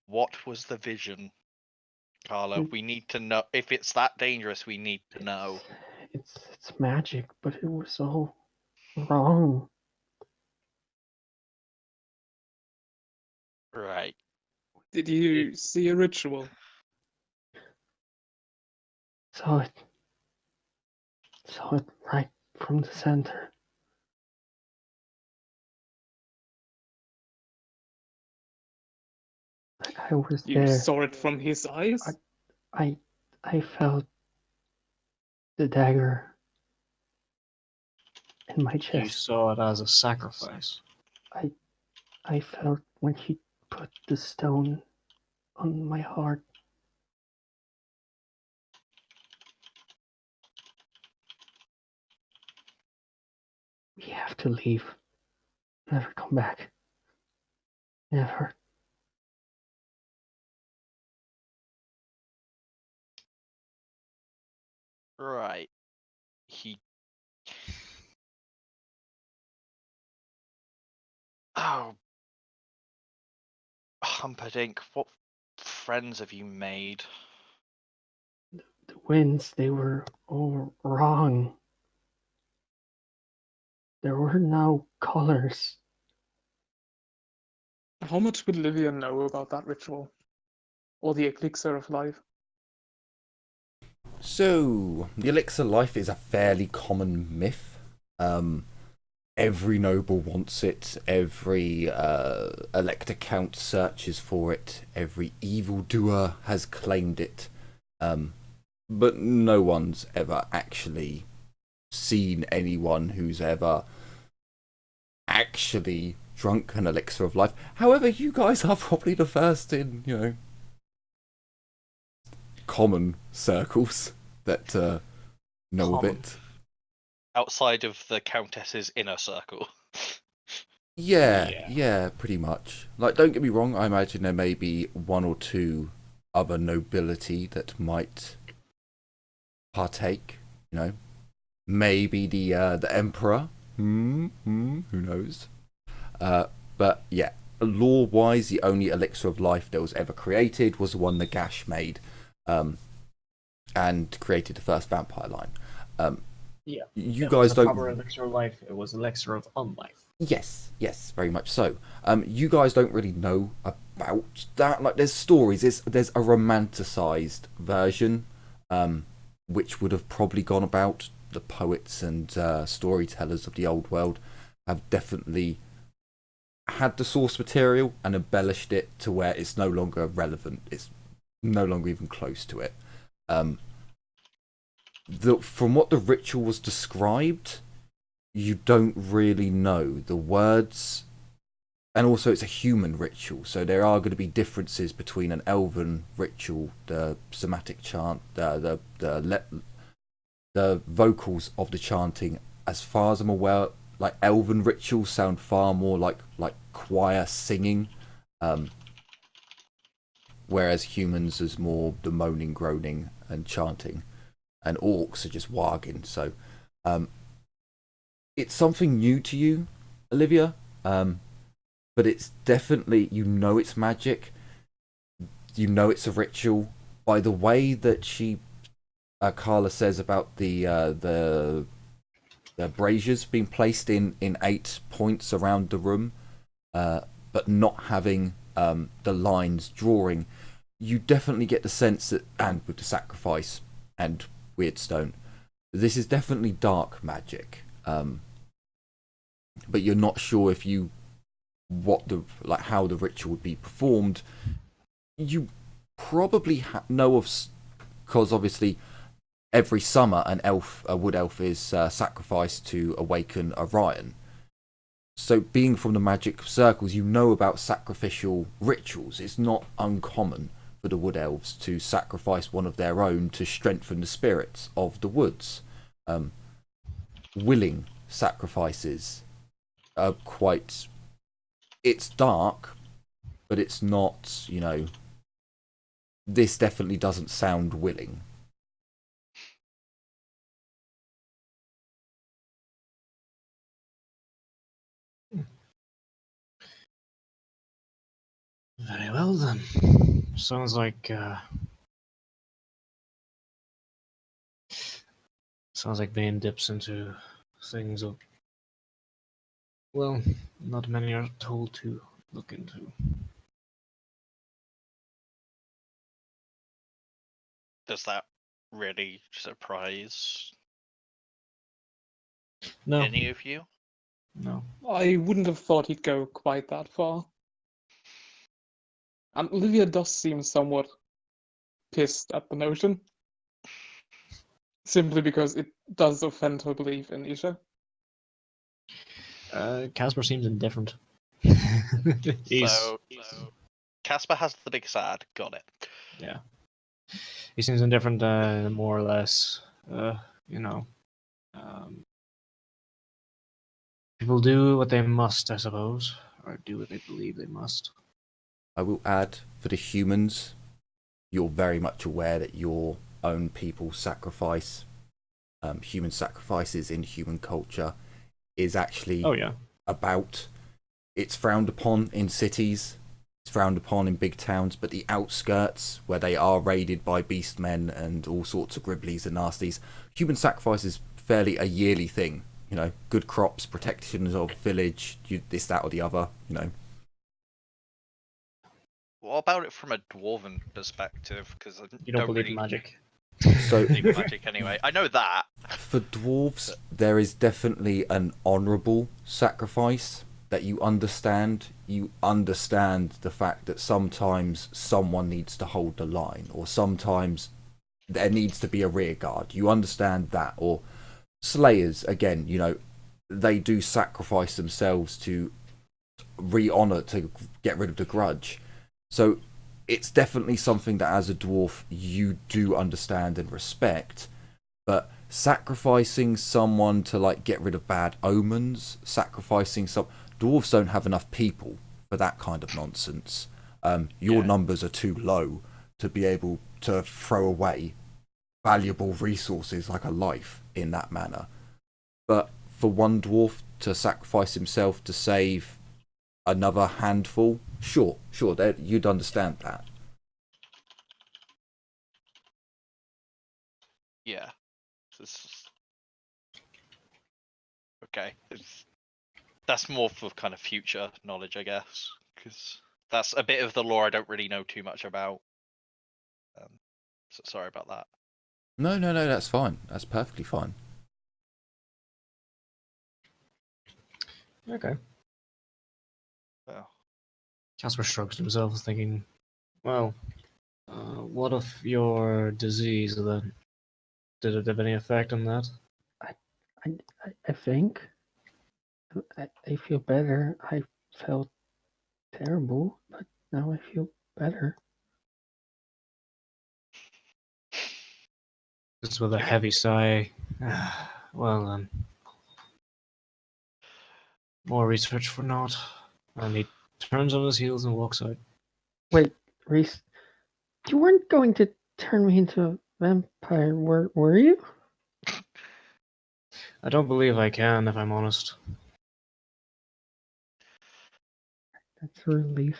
What was the vision, Carla? We need to know. If it's that dangerous, we need to know. It's magic, but it was all wrong. Right. Did you see a ritual? Saw it right from the center. I was You there. saw it from his eyes? I felt the dagger in my You chest. saw it as a sacrifice. I felt when he put the stone on my heart. We have to leave. Never come back. Never. Right. He. Oh. Humperdinck, what friends have you made? The winds, they were all wrong. There were no colors. How much would Livia know about that ritual? Or the elixir of life? So, the elixir life is a fairly common myth. Every noble wants it, every elector count searches for it, every evildoer has claimed it, but no one's ever actually seen anyone who's ever actually drunk an elixir of life. However, you guys are probably the first in, common circles that know of it. Outside of the Countess's inner circle. Yeah, pretty much. Like, don't get me wrong, I imagine there may be one or two other nobility that might partake, Maybe the emperor. Who knows? But yeah, lore-wise, the only elixir of life that was ever created was the one that Gash made, and created the first vampire line. Yeah. You It guys was a don't. proper elixir of life. It was elixir of unlife. Yes, very much so. You guys don't really know about that. Like, there's stories. There's a romanticized version, which would have probably gone about. The poets and storytellers of the old world have definitely had the source material and embellished it to where it's no longer relevant. It's no longer even close to it. From what the ritual was described, you don't really know the words, and also it's a human ritual, so there are going to be differences between an elven ritual, the somatic chant, the vocals of the chanting. As far as I'm aware, like, elven rituals sound far more like choir singing, whereas humans is more the moaning, groaning, and chanting, and orcs are just warging. So it's something new to you, Olivia, but it's definitely, you know, it's magic, you know it's a ritual by the way that Carla says about the braziers being placed in 8 points around the room, but not having the lines drawing. You definitely get the sense that, and with the sacrifice and Weirdstone, this is definitely dark magic. But you're not sure if how the ritual would be performed. You probably know of, because obviously every summer a wood elf is sacrificed to awaken Orion. So being from the magic circles, you know about sacrificial rituals. It's not uncommon for the wood elves to sacrifice one of their own to strengthen the spirits of the woods. Willing sacrifices are quite... It's dark, but it's not, you know... This definitely doesn't sound willing. Very well then. Sounds like Vane dips into things of, well, not many are told to look into. Does that really surprise No, any of you? no. I wouldn't have thought he'd go quite that far. And Olivia does seem somewhat pissed at the notion. Simply because it does offend her belief in Isha. Casper seems indifferent. So Casper has the big sad. Got it. Yeah. He seems indifferent, more or less. You know, people do what they must, I suppose, or do what they believe they must. I will add, for the humans, you're very much aware that your own people sacrifice, human sacrifices in human culture, is actually about... It's frowned upon in cities, it's frowned upon in big towns, but the outskirts, where they are raided by beastmen and all sorts of gribblies and nasties, human sacrifice is fairly a yearly thing. You know, good crops, protections of village, this, that, or the other, you know. What about it from a dwarven perspective? Because You don't believe in magic. So, believe in magic anyway. I know that. For dwarves, there is definitely an honourable sacrifice that you understand. You understand the fact that sometimes someone needs to hold the line, or sometimes there needs to be a rear guard. You understand that. Or slayers, again, you know, they do sacrifice themselves to re-honour, to get rid of the grudge. So it's definitely something that as a dwarf you do understand and respect, but sacrificing someone to, like, get rid of bad omens, dwarves don't have enough people for that kind of nonsense. Your numbers are too low to be able to throw away valuable resources like a life in that manner. But for one dwarf to sacrifice himself to save another handful, sure, you'd understand that. Yeah. Okay. That's more for kind of future knowledge, I guess, because that's a bit of the lore I don't really know too much about. So sorry about that. No, that's fine. That's perfectly fine. Okay. Well, Casper shrugs himself, thinking, well, what of your disease then? Did it have any effect on that? I think I feel better. I felt terrible, but now I feel better. Just with a heavy sigh. Well then. More research for naught. And he turns on his heels and walks out. Wait, Reese, you weren't going to turn me into a vampire, were you? I don't believe I can, if I'm honest. That's a relief.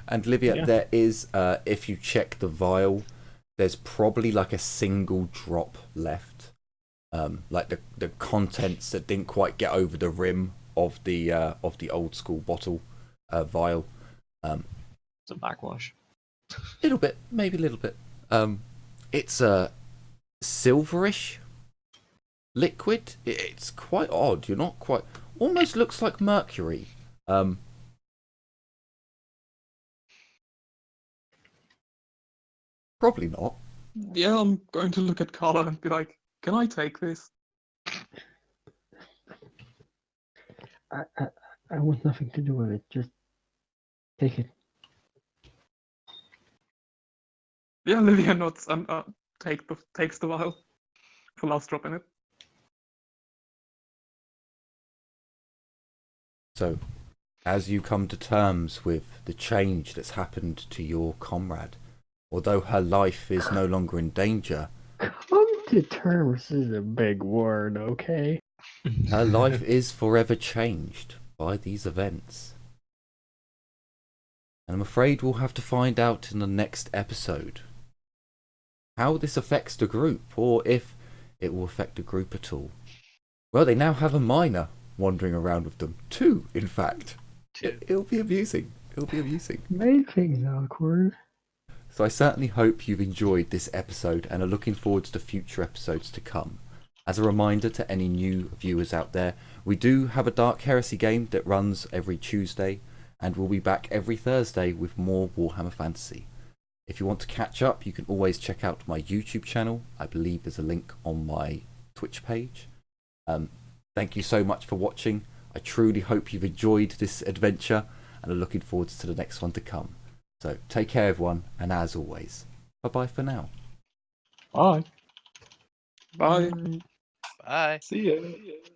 And Livia, Yeah. there is, if you check the vial, there's probably like a single drop left. Like the contents that didn't quite get over the rim of the old school bottle vial. It's a backwash. Little bit, maybe a little bit. It's a silverish liquid. It's quite odd. You're not quite. Almost looks like mercury. Probably not. Yeah, I'm going to look at Carla and be like, "Can I take this?" I want nothing to do with it. Just take it. Yeah, Livia nods and takes the vial. The last drop in it. So, as you come to terms with the change that's happened to your comrade, although her life is no longer in danger, Come to terms is a big word, okay? her life is forever changed by these events. And I'm afraid we'll have to find out in the next episode how this affects the group, or if it will affect the group at all. Well, they now have a minor wandering around with them. Two, in fact. It'll be amusing. Made things awkward. So I certainly hope you've enjoyed this episode and are looking forward to the future episodes to come. As a reminder to any new viewers out there, we do have a Dark Heresy game that runs every Tuesday, and we'll be back every Thursday with more Warhammer Fantasy. If you want to catch up, you can always check out my YouTube channel. I believe there's a link on my Twitch page. Thank you so much for watching. I truly hope you've enjoyed this adventure and are looking forward to the next one to come. So take care everyone, and as always, bye bye for now. Bye. Bye. Bye. See ya.